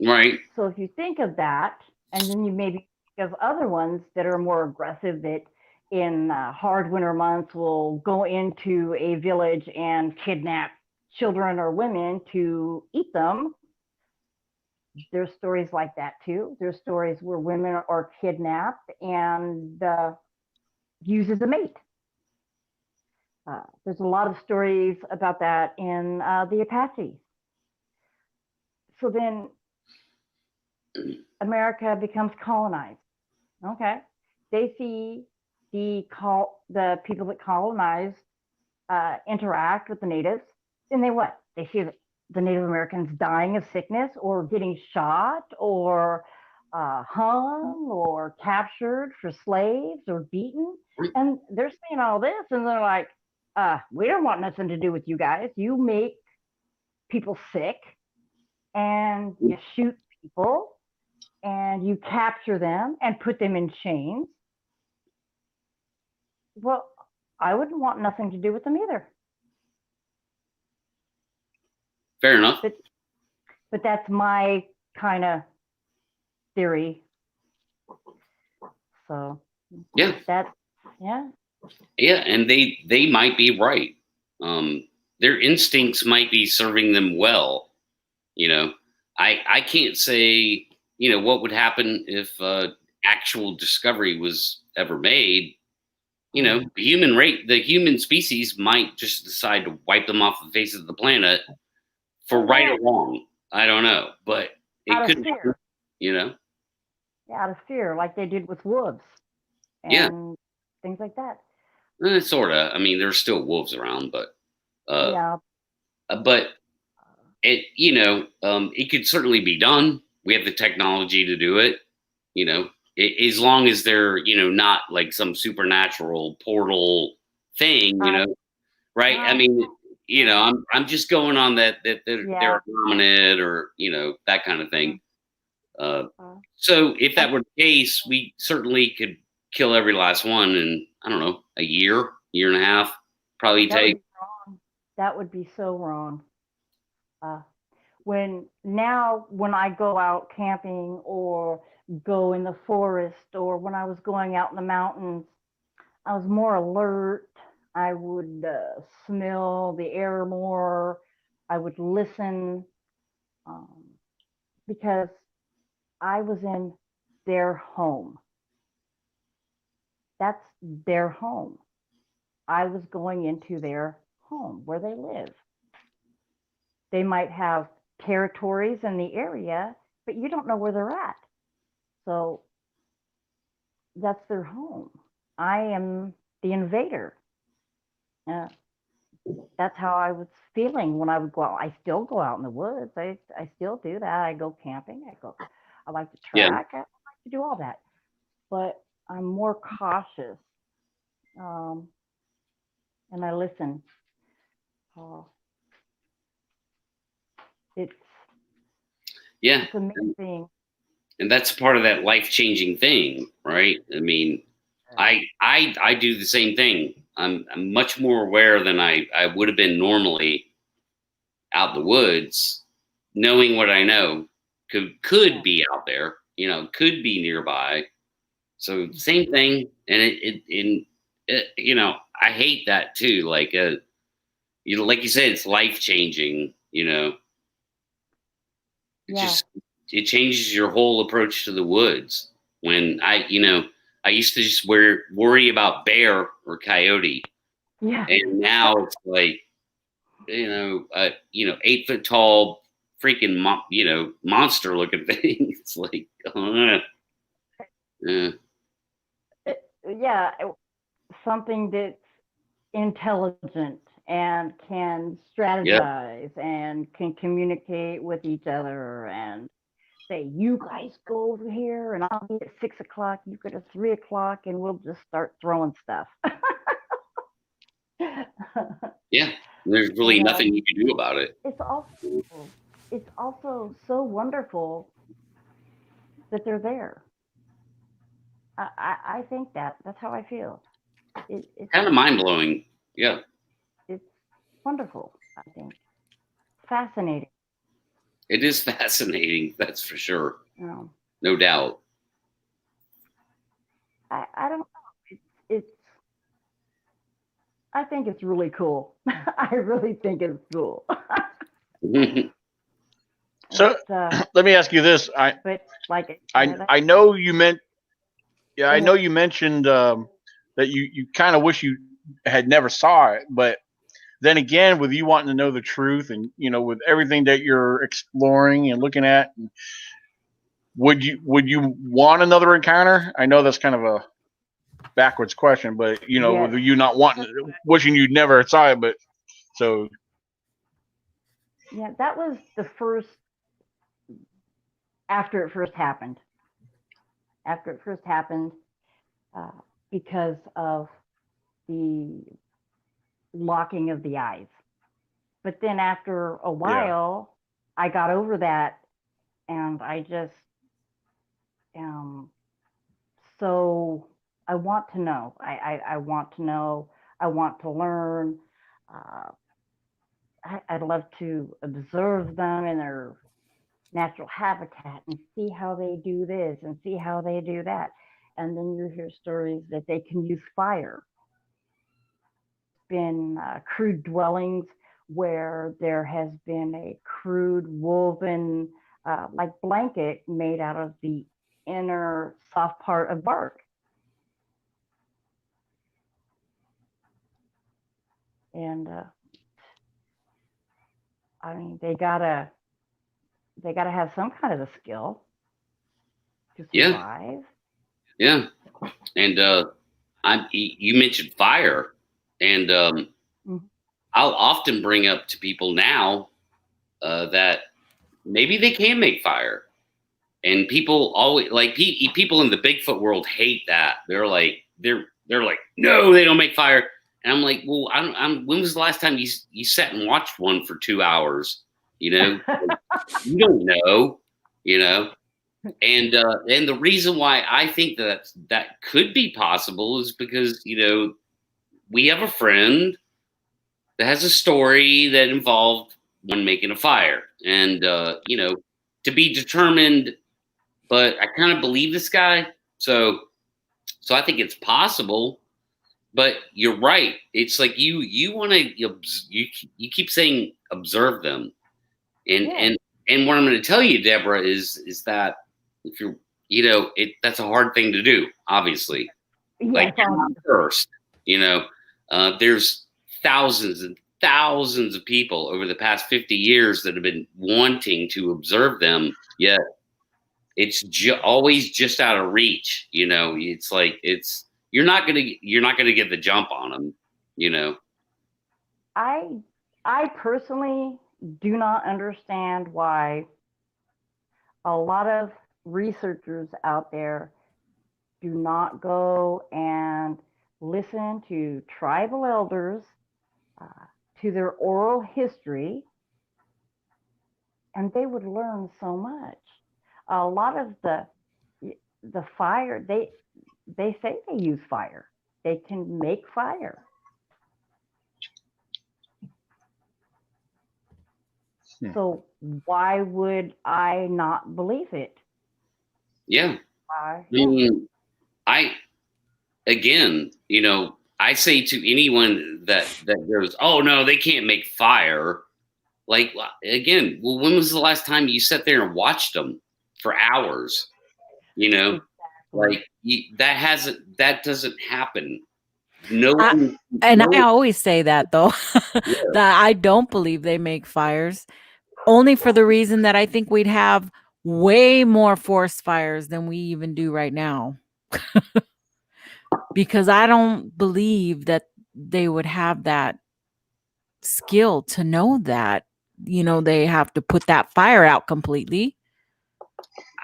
Right. So if you think of that, and then you maybe think of other ones that are more aggressive, that in hard winter months will go into a village and kidnap children or women to eat them. There's stories like that too. There's stories where women are kidnapped and used as a mate. There's a lot of stories about that in the Apache. So then America becomes colonized. Okay. They see the people that colonized interact with the natives, and they what? They see the Native Americans dying of sickness or getting shot or hung or captured for slaves or beaten. And they're seeing all this and they're like, we don't want nothing to do with you guys. You make people sick and you shoot people and you capture them and put them in chains. Well, I wouldn't want nothing to do with them either. Fair enough. But that's my kind of theory. So yeah, and they might be right. Their instincts might be serving them well. You know, I can't say, you know, what would happen if actual discovery was ever made. You know, the human species might just decide to wipe them off the face of the planet for right or wrong. I don't know, but it could happen, you know. Out of fear, like they did with wolves and things like that. Sort of. I mean, there's still wolves around, but but it, you know, it could certainly be done. We have the technology to do it, you know, as long as they're, you know, not like some supernatural portal thing, you know, right? I mean, you know, I'm just going on that they're dominant or, you know, that kind of thing. So if that were the case, we certainly could kill every last one in, I don't know, a year and a half, probably take. That would be so wrong. When I go out camping or go in the forest or when I was going out in the mountains, I was more alert. I would smell the air more. I would listen because I was in their home. That's their home. I was going into their home where they live. They might have territories in the area, but you don't know where they're at. So that's their home. I am the invader. That's how I was feeling when I would go out. I still go out in the woods. I still do that. I go camping. I like to track. I like to do all that. But I'm more cautious. And I listen. It's amazing. And that's part of that life-changing thing, right? I mean, I do the same thing. I'm much more aware than I would have been normally out in the woods, knowing what I know could be out there, you know, could be nearby. So same thing. And it you know, I hate that too. Like, you know, like you said, it's life-changing, you know. It changes your whole approach to the woods. When I used to just worry about bear or coyote. Yeah. And now it's like, 8 foot tall, freaking, monster looking thing. It's like, something that's intelligent and can strategize and can communicate with each other and say, you guys go over here and I'll be at 6 o'clock, you go to 3 o'clock, and we'll just start throwing stuff. Yeah, there's really nothing you can do about it. It's also so wonderful that they're there. I think that's how I feel. It's kind of mind-blowing. Yeah. It's wonderful, I think. Fascinating. It is fascinating, that's for sure. No doubt. I don't know. I think it's really cool. I really think it's cool. So let me ask you this. I know you meant. Yeah, I know you mentioned that you kind of wish you had never saw it. But then again, with you wanting to know the truth, and with everything that you're exploring and looking at, would you want another encounter? I know that's kind of a backwards question, but with you not wishing you'd never saw it, but so. Yeah, that was the first, after it first happened. Because of the locking of the eyes. But then after a while, I got over that, and I just, so I want to know. I want to know. I want to learn. I'd love to observe them in their natural habitat and see how they do this and see how they do that. And then you hear stories that they can use fire. Been crude dwellings where there has been a crude woven like blanket made out of the inner soft part of bark. And I mean, they gotta have some kind of a skill to survive. Yeah. And you mentioned fire, and I'll often bring up to people now that maybe they can make fire, and people always like people in the Bigfoot world hate that. They're like, no, they don't make fire. And I'm like, well, when was the last time you sat and watched one for 2 hours? You don't know, And the reason why I think that could be possible is because we have a friend that has a story that involved one making a fire, and to be determined. But I kind of believe this guy, so I think it's possible. But you're right. It's like you want to you keep saying observe them, and what I'm going to tell you, Deborah, is that if you're that's a hard thing to do. Obviously, like first, there's thousands and thousands of people over the past 50 years that have been wanting to observe them, yet it's always just out of reach. It's like you're not gonna get the jump on them. I personally do not understand why a lot of researchers out there do not go and listen to tribal elders, to their oral history, and they would learn so much. A lot of the fire, they say they use fire. They can make fire. So why would I not believe it? Yeah. I mean, I say to anyone that goes, oh no, they can't make fire. Like, again, well, when was the last time you sat there and watched them for hours? Exactly. Like that doesn't happen. No one. I always say that though, that I don't believe they make fires, only for the reason that I think we'd have way more forest fires than we even do right now. Because I don't believe that they would have that skill to know that, they have to put that fire out completely.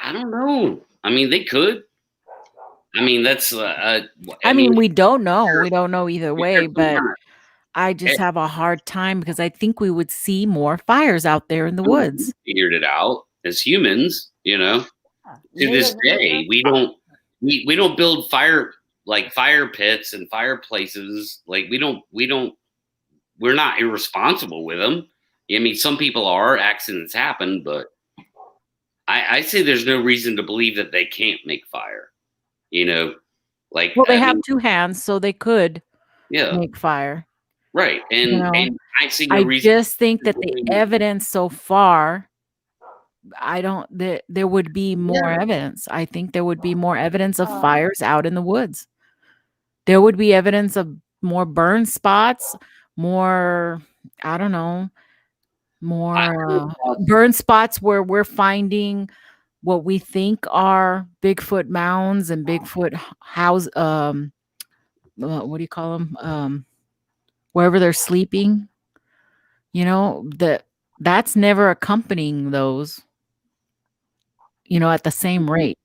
I don't know. I mean, they could. I mean, that's. I mean, we don't know. We don't know either way, but I just have a hard time because I think we would see more fires out there in the woods. Figured it out as humans, to this day, we don't build fire pits and fireplaces. Like we're not irresponsible with them. I mean, some people are, accidents happen, but I say there's no reason to believe that they can't make fire. Well, they have two hands, so they could make fire. Right. And I see no I reason. just think that the evidence so far, there would be more evidence. I think there would be more evidence of fires out in the woods. There would be evidence of more burn spots, more, I don't know, more burn spots where we're finding what we think are Bigfoot mounds and Bigfoot house, what do you call them? Wherever they're sleeping, that's never accompanying those, at the same rate.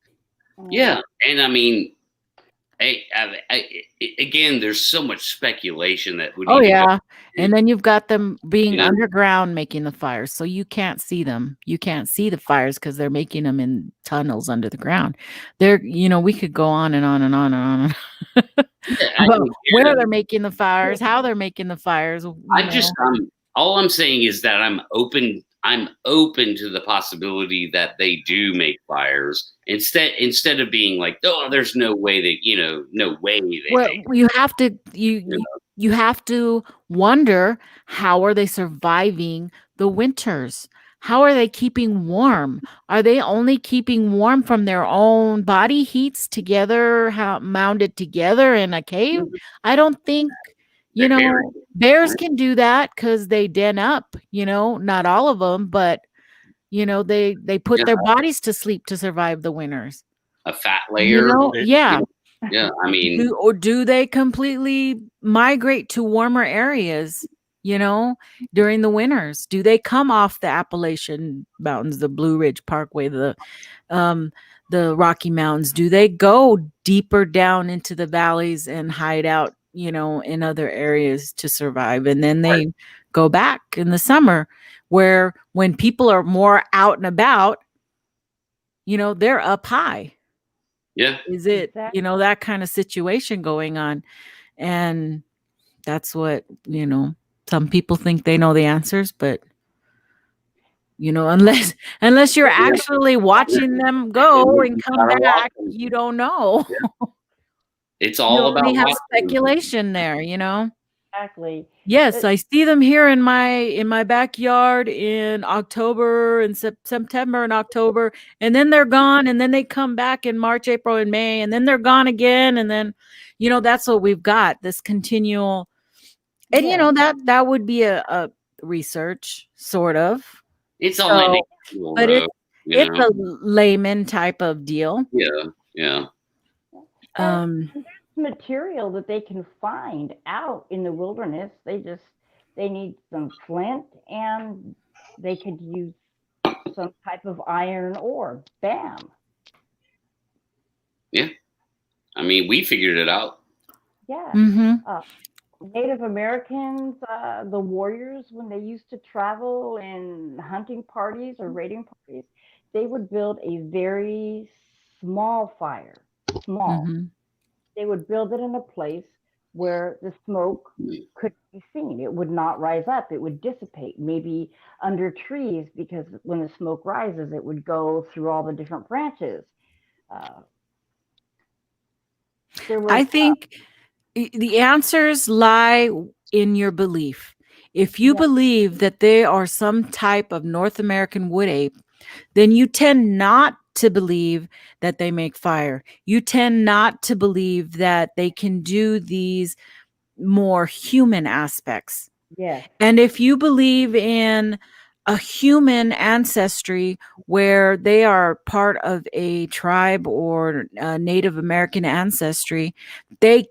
Yeah, and I mean, again, there's so much speculation that would. Oh even yeah, and then you've got them being Yeah. underground making the fires, so you can't see them. You can't see the fires because they're making them in tunnels under the ground. We could go on and on and on and on about where they're making the fires, how they're making the fires. All I'm saying is that I'm open to the possibility that they do make fires instead of being like, oh, there's no way that no way they make. You have to you have to wonder, how are they surviving the winters? How are they keeping warm? Are they only keeping warm from their own body heats together, mounded together in a cave? I don't think, bears can do that because they den up, not all of them, but, they put their bodies to sleep to survive the winters. A fat layer. Yeah. Yeah, I mean. Do they completely migrate to warmer areas, during the winters? Do they come off the Appalachian Mountains, the Blue Ridge Parkway, the Rocky Mountains? Do they go deeper down into the valleys and hide out, in other areas to survive? And then they go back in the summer, where when people are more out and about, they're up high. Yeah. Is it, that kind of situation going on? And that's what, some people think they know the answers, but unless you're actually watching them go and come back, you don't know. Yeah. It's all about have speculation there, Exactly. Yes, I see them here in my backyard in October and September and October, and then they're gone, and then they come back in March, April, and May, and then they're gone again, and then that's what we've got, this continual. And that would be a research, sort of. It's all but it's a layman type of deal. Yeah. Material that they can find out in the wilderness. They need some flint, and they could use some type of iron ore. Bam. Yeah, I mean, we figured it out. Yeah. Mm-hmm. Native Americans, the warriors, when they used to travel in hunting parties or raiding parties, they would build a very small fire. Mm-hmm. They would build it in a place where the smoke could be seen. It would not rise up. It would dissipate, maybe under trees, because when the smoke rises, it would go through all the different branches. I think the answers lie in your belief. If you believe that they are some type of North American wood ape, then you tend not to believe that they make fire. You tend not to believe that they can do these more human aspects. Yeah. And if you believe in a human ancestry where they are part of a tribe or a Native American ancestry, they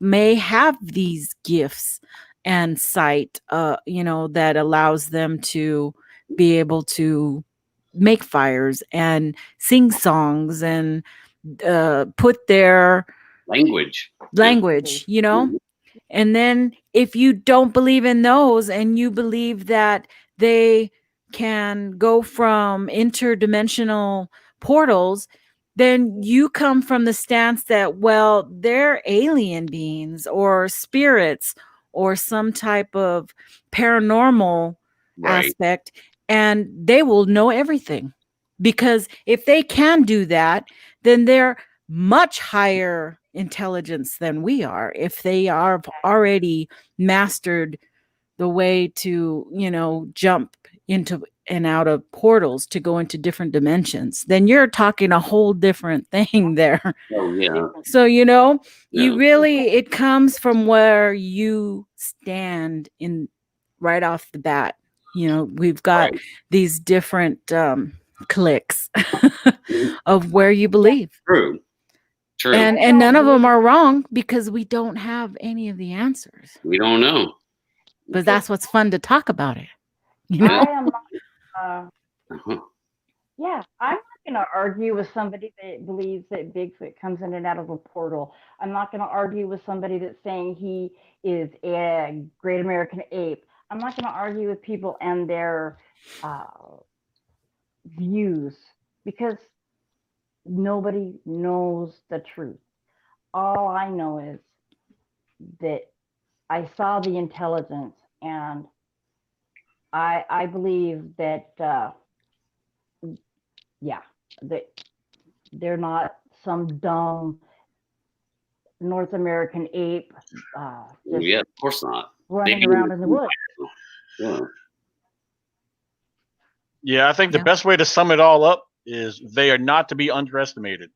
may have these gifts and sight, that allows them to be able to make fires and sing songs and put their language, And then if you don't believe in those, and you believe that they can go from interdimensional portals, then you come from the stance that, well, they're alien beings or spirits or some type of paranormal aspect, and they will know everything. Because if they can do that, then they're much higher intelligence than we are. If they are already mastered the way to, jump into and out of portals to go into different dimensions, then you're talking a whole different thing there. Oh yeah. So, you Yeah. really, it comes from where you stand in right off the bat. We've got Right. these different cliques of where you believe. True. True. And none of them are wrong because we don't have any of the answers. We don't know. But that's what's fun to talk about it. I am not, Uh-huh. yeah, I'm not going to argue with somebody that believes that Bigfoot comes in and out of a portal. I'm not going to argue with somebody that's saying he is a great American ape. I'm not going to argue with people and their views because nobody knows the truth. All I know is that I saw the intelligence, and I believe that that they're not some dumb North American ape just Yeah, of course not. running around in the woods. Yeah. Yeah, I think the Yeah. best way to sum it all up is they are not to be underestimated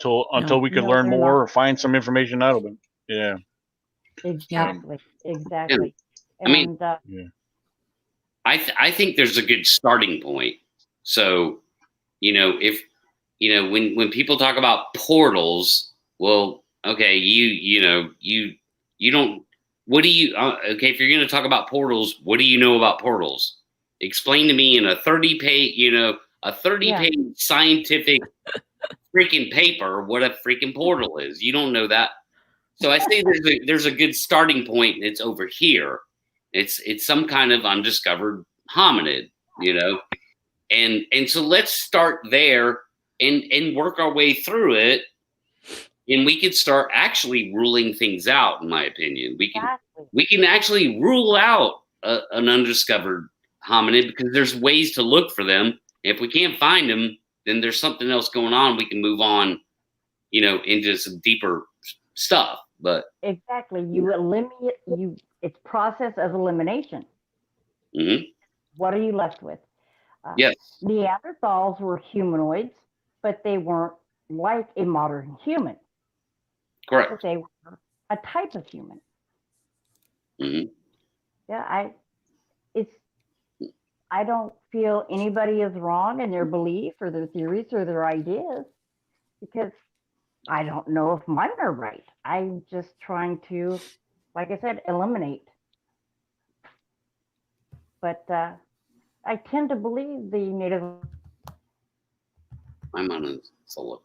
until we can No, learn they're more not. or find some information out of them. Yeah. Exactly. I mean, And I think there's a good starting point. So, if when people talk about portals, well, okay, you don't. What do you? Okay, if you're going to talk about portals, what do you know about portals? Explain to me in a 30-page, Yeah. scientific freaking paper what a freaking portal is. You don't know that. So I say there's a good starting point, and it's over here. It's some kind of undiscovered hominid, and so let's start there and work our way through it, and we could start actually ruling things out. In my opinion, we can actually rule out an undiscovered hominid because there's ways to look for them. If we can't find them, then there's something else going on. We can move on, into some deeper stuff. But exactly. You eliminate it's process of elimination. mhm. What are you left with? Yes, Neanderthals were humanoids, but they weren't like a modern human. But correct. they were a type of human. Mhm. Yeah, I don't feel anybody is wrong in their belief or their theories or their ideas because I don't know if mine are right. I'm just trying to, like I said, eliminate. But I tend to believe the Native. I'm on a solo.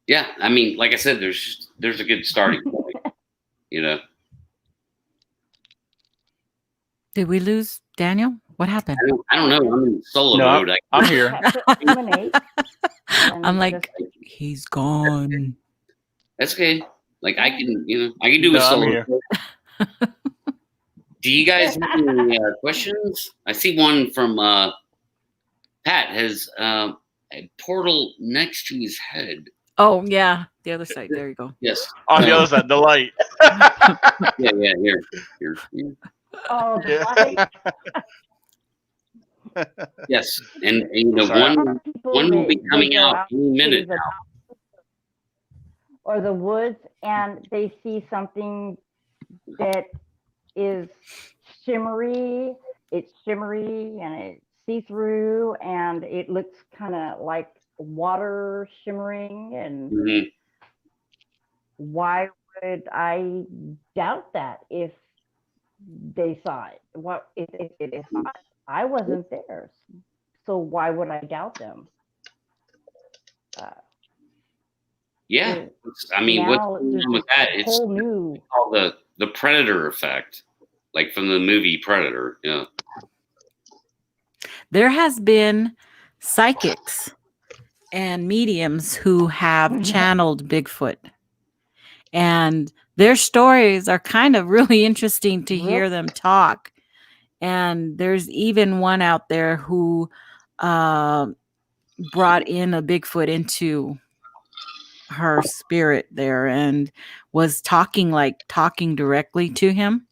Yeah, I mean, like I said, there's a good starting point. Did we lose Daniel? What happened? I don't know. I'm in solo No, mode. I'm here. Have to eliminate. I'm like, just- he's gone. That's okay. Like I can do a No, I'm solo. here. Do you guys have any questions? I see one from Pat has a portal next to his head. Oh, yeah. The other side. There you go. Yes. On the other side, the light. Yeah. Here. Oh, the Yeah. light. Yes, and Sorry. one will be That coming go out any minute to the now. or the woods, and they see something that is shimmery. It's shimmery and it's see-through, and it looks kind of like water shimmering. And Mhm. why would I doubt that if they saw it? What if it is not? I wasn't there, so why would I doubt them? Yeah, it- I mean, what's now going there's on with this that? It's whole new. called the predator effect, like from the movie Predator. Yeah. There has been psychics and mediums who have channeled Bigfoot. And their stories are kind of really interesting to hear them talk. And there's even one out there who brought in a Bigfoot into her spirit there and was talking directly to him.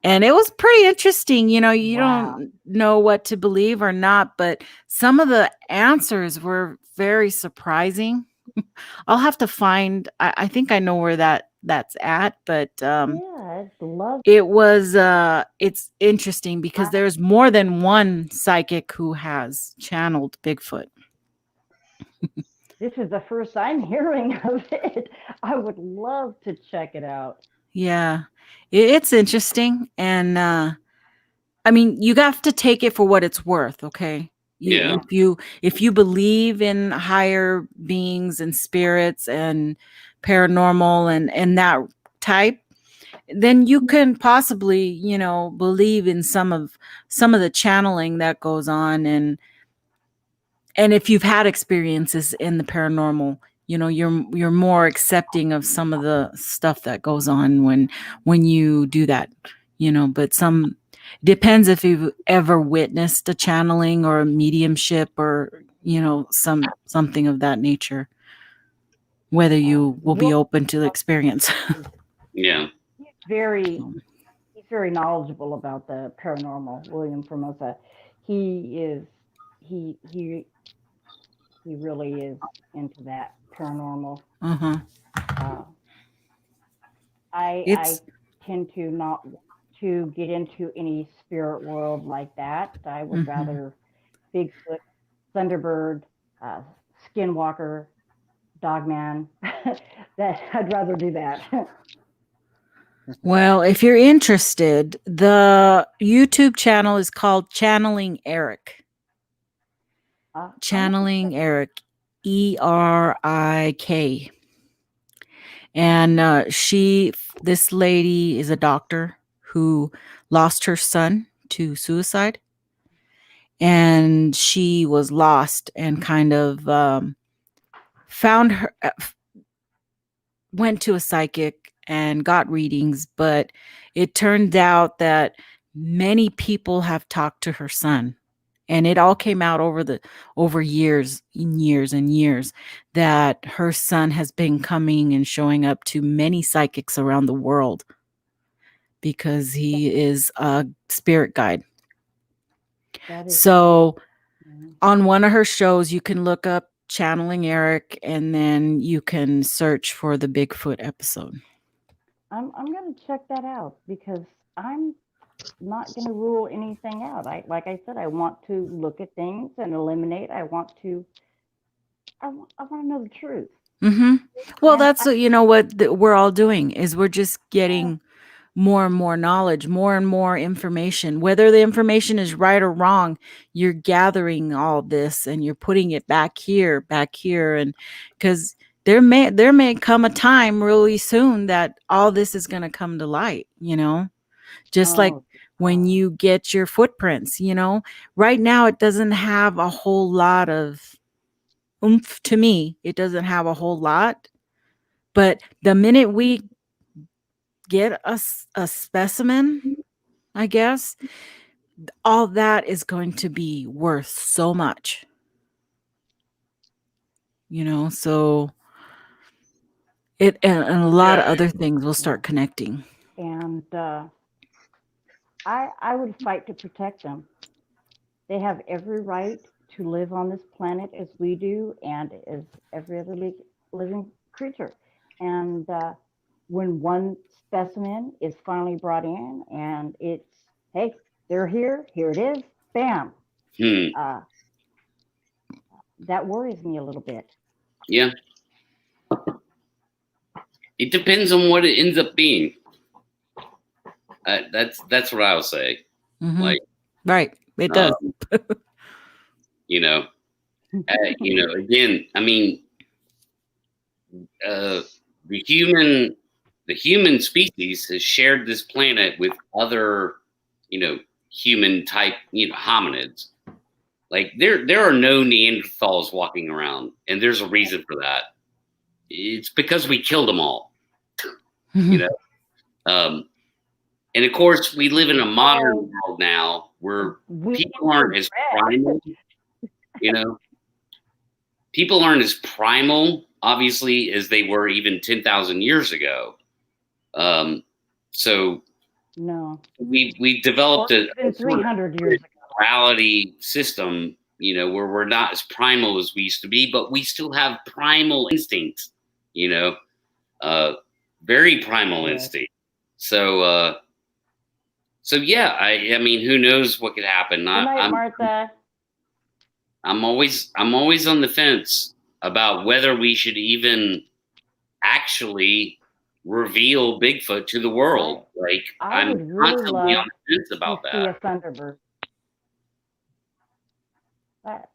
And it was pretty interesting. You know, you Wow. don't know what to believe or not, but some of the answers were very surprising. I'll have to find, I think I know where that's at, but Yeah, I'd love. it's interesting because there's more than one psychic who has channeled Bigfoot. This is the first I'm hearing of it. I would love to check it out. Yeah, it's interesting. And I mean, you have to take it for what it's worth, okay? Yeah. If you believe in higher beings and spirits and paranormal and that type, then you can possibly, you know, believe in some of the channeling that goes on. And if you've had experiences in the paranormal, you know, you're more accepting of some of the stuff that goes on when you do that, you know. But some depends if you've ever witnessed a channeling or a mediumship or, you know, something of that nature, whether you will be open to the experience. Yeah. He's very knowledgeable about the paranormal. William Formosa, he really is into that paranormal. Uh-huh. I tend to not to get into any spirit world like that. I would rather Bigfoot, Thunderbird, Skinwalker, Dogman. That I'd rather do that. Well, if you're interested, the YouTube channel is called Channeling Eric. Channeling Eric, ERIK. And this lady is a doctor who lost her son to suicide. And she was lost and kind of found her, went to a psychic and got readings, but it turned out that many people have talked to her son. And it all came out over years and years and years that her son has been coming and showing up to many psychics around the world because he is a spirit guide. So on one of her shows, you can look up Channeling Eric and then you can search for the Bigfoot episode. I'm going to check that out because I'm not going to rule anything out. Like I said, I want to look at things and eliminate. I want to know the truth. Mm-hmm. Well, that's what, you know, what we're all doing is we're just getting more and more knowledge, more and more information. Whether the information is right or wrong, you're gathering all this and you're putting it back here, and because there may come a time really soon that all this is going to come to light, you know. Just like when you get your footprints, you know, right now it doesn't have a whole lot of oomph to me. It doesn't have a whole lot. But the minute we get a specimen, I guess, all that is going to be worth so much. You know, so it and a lot of other things will start connecting. And I would fight to protect them. They have every right to live on this planet as we do and as every other living creature. And when one specimen is finally brought in and it's, hey, they're here it is, bam. That worries me a little bit. Yeah. It depends on what it ends up being. That's what I would say. Mm-hmm. Like, right, it does. You know, again, I mean, the human species has shared this planet with other, human type, hominids. Like there are no Neanderthals walking around, and there's a reason for that. It's because we killed them all. And of course, we live in a modern world now where people aren't as primal. People aren't as primal, obviously, as they were even 10,000 years ago. So, No. we developed Or a even 300 years ago. morality system, you know, where we're not as primal as we used to be, but we still have primal instincts, you know, very primal Yes. instinct. So, so yeah, I mean, who knows what could happen? Good night, Martha. I'm always on the fence about whether we should even actually reveal Bigfoot to the world. Like, I I'm would really constantly love on the fence to about see that. a Thunderbird. That,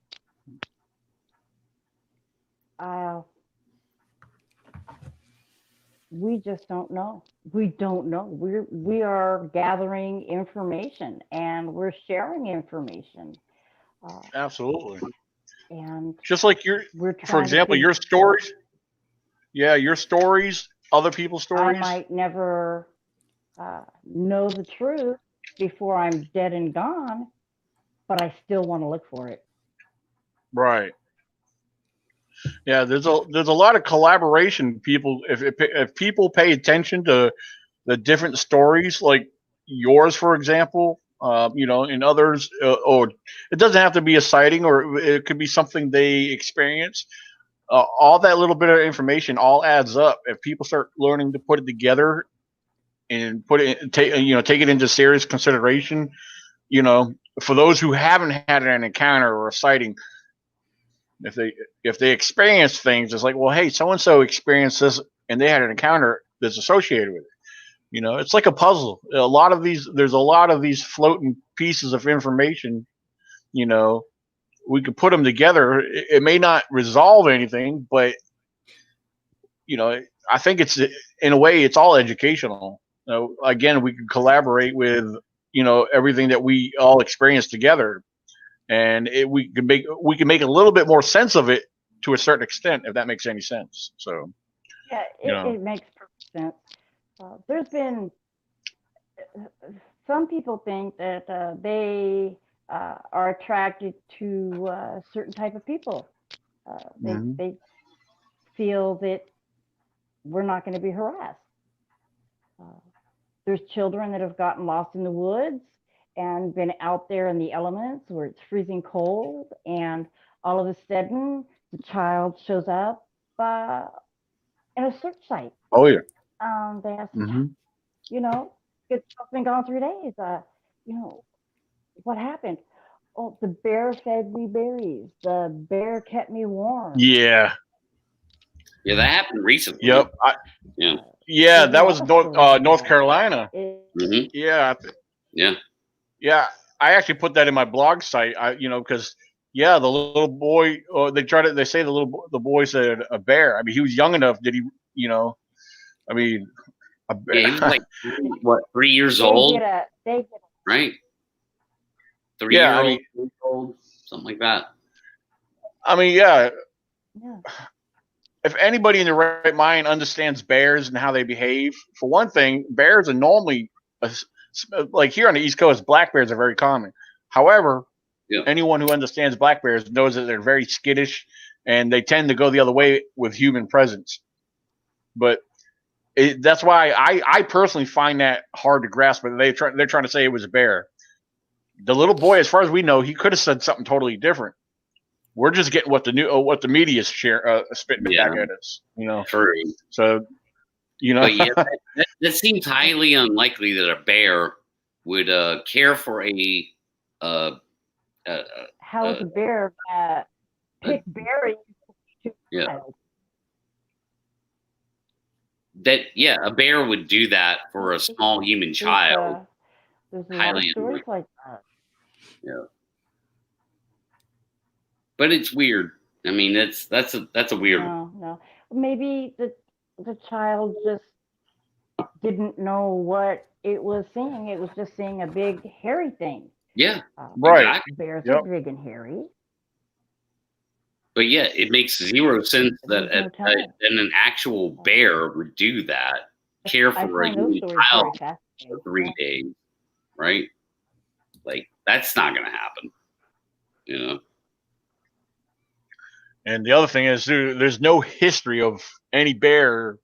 we just don't know. We don't know. We are gathering information and we're sharing information. Absolutely. And Just like for example, your stories. Yeah, your stories, other people's stories. I might never know the truth before I'm dead and gone, but I still want to look for it. Right. Yeah, there's a lot of collaboration. People, if people pay attention to the different stories, like yours, for example, you know, and others, or it doesn't have to be a sighting, or it could be something they experience. All that little bit of information all adds up. If people start learning to put it together and take it into serious consideration, you know, for those who haven't had an encounter or a sighting, if they experience things, it's like, well, hey, so and so experienced this and they had an encounter that's associated with it. You know, it's like a puzzle. There's a lot of these floating pieces of information. You know, we could put them together. It may not resolve anything, but you know, I think it's, in a way, it's all educational. You know, again, we can collaborate with, you know, everything that we all experience together, and we can make a little bit more sense of it to a certain extent, if that makes any sense. So yeah, it makes perfect sense. There's been some people think that they are attracted to a certain type of people. They feel that we're not going to be harassed. There's children that have gotten lost in the woods and been out there in the elements where it's freezing cold, and all of a sudden the child shows up in a search site. Oh yeah. They ask, you know, it's been gone 3 days. You know, what happened? Oh, the bear fed me berries. The bear kept me warm. Yeah. Yeah, that happened recently. Yep. Yeah, that was North Carolina. Yeah. Yeah. I actually put that in my blog site. Because the little boy. They say the boy said a bear. I mean, he was young enough. Did he? You know, I mean, a bear. Yeah, he was like 3 years old. Right. 3 year old, something like that. I mean, yeah. If anybody in their right mind understands bears and how they behave, for one thing, bears are normally, like here on the East Coast, black bears are very common. However, anyone who understands black bears knows that they're very skittish and they tend to go the other way with human presence. But that's why I personally find that hard to grasp. But they're trying to say it was a bear. The little boy, as far as we know, he could have said something totally different. We're just getting what the media is spitting back at us, you know. True. So, you know, but yeah, that seems highly unlikely that a bear would care for a. How is a bear pick berries? A bear would do that for a small human child. There's a lot of stories like that. Yeah. But it's weird. I mean, that's a weird. No. Maybe the child just didn't know what it was seeing. It was just seeing a big hairy thing. Yeah. Right. Exactly. Bears are big and hairy. But yeah, it makes zero sense that an actual bear would do that. Care for a human child for 3 days, right? Like, that's not going to happen. You know. And the other thing is, there's no history of any bear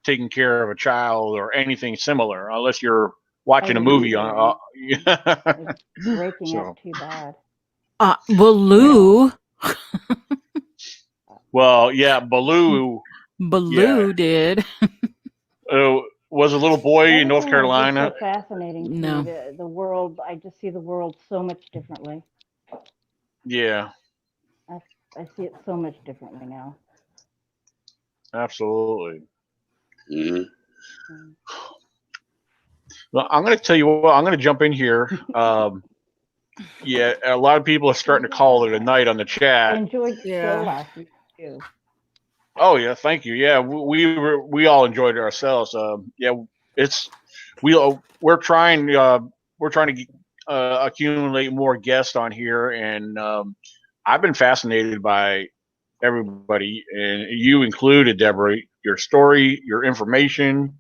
taking care of a child or anything similar, unless you're watching a movie on. It's breaking So. up too bad. Baloo. Well, yeah, Baloo did. was a little boy in North Everything is just Carolina. so fascinating to No. me. The world, I just see the world so much differently. Yeah, I see it so much differently now. absolutely. Mhm. Well, I'm going to tell you what. I'm going to jump in here. Yeah, a lot of people are starting to call it a night on the I chat. enjoyed the Yeah. show last week too. Oh yeah, thank you. Yeah, we all enjoyed it ourselves. Yeah, we're trying to accumulate more guests on here, and I've been fascinated by everybody, and you included, Deborah. Your story, your information.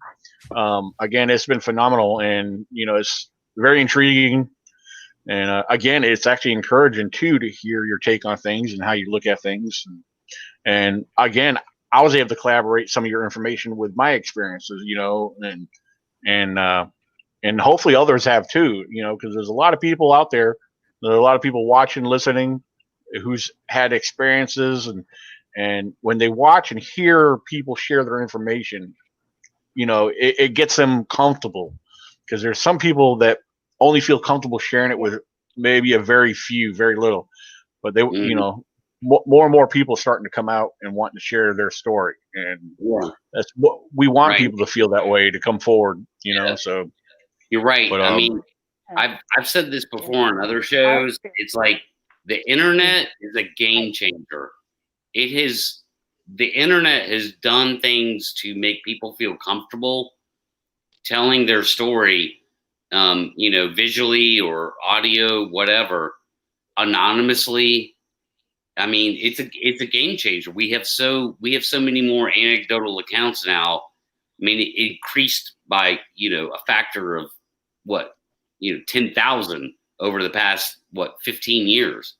Again, it's been phenomenal, and it's very intriguing. And again, it's actually encouraging too to hear your take on things and how you look at things. And again, I was able to collaborate some of your information with my experiences, and hopefully others have too, because there's a lot of people out there. There are a lot of people watching, listening, who's had experiences, and when they watch and hear people share their information, it gets them comfortable, because there's some people that only feel comfortable sharing it with maybe a very little, but they, Mhm. more and more people starting to come out and wanting to share their story, and Yeah. that's what we want Right. people to feel, that way, to come forward, Yeah. So You're right. but I mean, I've said this before on other shows. It's like the internet is a game changer. The internet has done things to make people feel comfortable telling their story, visually or audio, whatever, anonymously. I mean, it's a game changer. We have so many more anecdotal accounts now. I mean, it increased by a factor of what 10,000 over the past 15 years.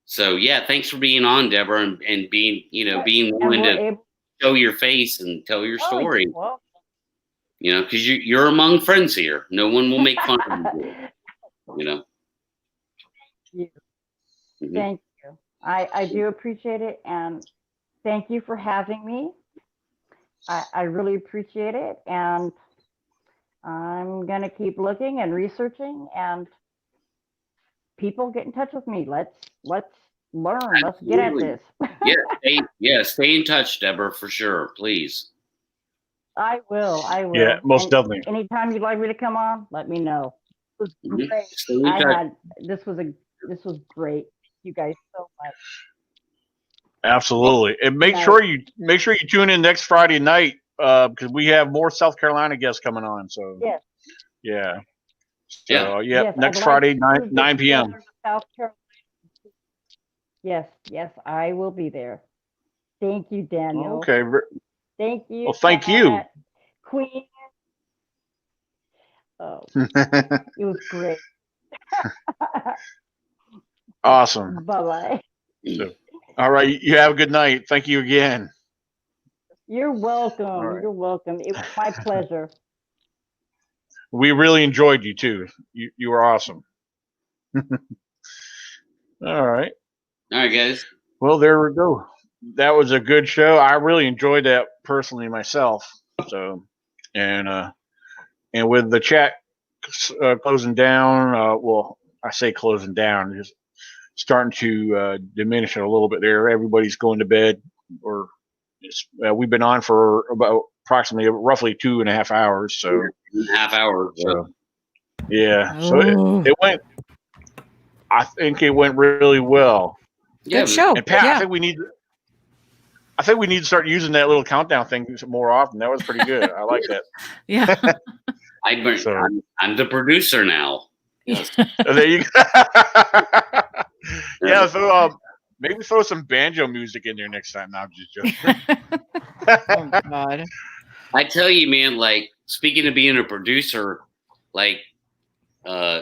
So yeah, thanks for being on, Deborah, and being being willing to show your face and tell your story. Well, Because you're among friends here. No one will make fun of you. Mhm. Thank you. I do appreciate it, and thank you for having me. I really appreciate it, and I'm gonna keep looking and researching, and people get in touch with me. Let's learn. Let's get at Absolutely. this. Stay in touch, Deborah, for sure, please. I will. yeah, most And definitely. anytime you'd like me to come on, let me know. It was Mhm. great. Stay in touch. This was great. You guys so much. Absolutely, and make Night. sure you tune in next Friday night, because we have more South Carolina guests coming on. So Yes. yeah, Yeah. so Yes, next I'd like Friday, to get 9 p.m. closer to South Carolina. Yes, I will be there. Thank you, Daniel. Okay. Thank you. Well, thank you. Pat, Queen. Oh, it was great. Awesome. Bye-bye. So, all right, you have a good night. Thank you again. You're welcome. right. You're welcome. It was my pleasure. We really enjoyed you too. You were awesome. All right. All right, guys. Well, there we go. That was a good show. I really enjoyed that personally myself. So, and with the chat closing down, well, I say closing down, just starting to diminish it a little bit there. Everybody's going to bed, or we've been on for about approximately roughly 2.5 hours. So 2.5 hours. So yeah, so Oh. it went. I think it went really well. Yeah, Good show. And Pat, Yeah. I think we need to start using that little countdown thing more often. That was pretty good. I like that. Yeah. I'm the producer now. Yes. There you go. Yeah, so maybe throw some banjo music in there next time. Now, I'm just joking. Oh God. I tell you, man, like, speaking of being a producer, like,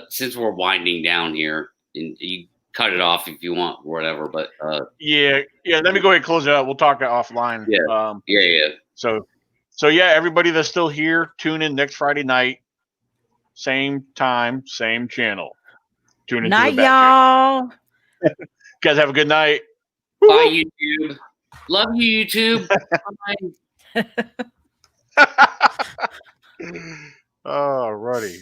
since we're winding down here, and you cut it off if you want or whatever, but yeah. Let me go ahead and close it out. We'll talk offline. Yeah. So yeah, everybody that's still here, tune in next Friday night. same time, same channel. Tune into Night, the Bat Channel. y'all. Guys, have a good night. Bye, YouTube. Love you, YouTube. Bye. Alrighty.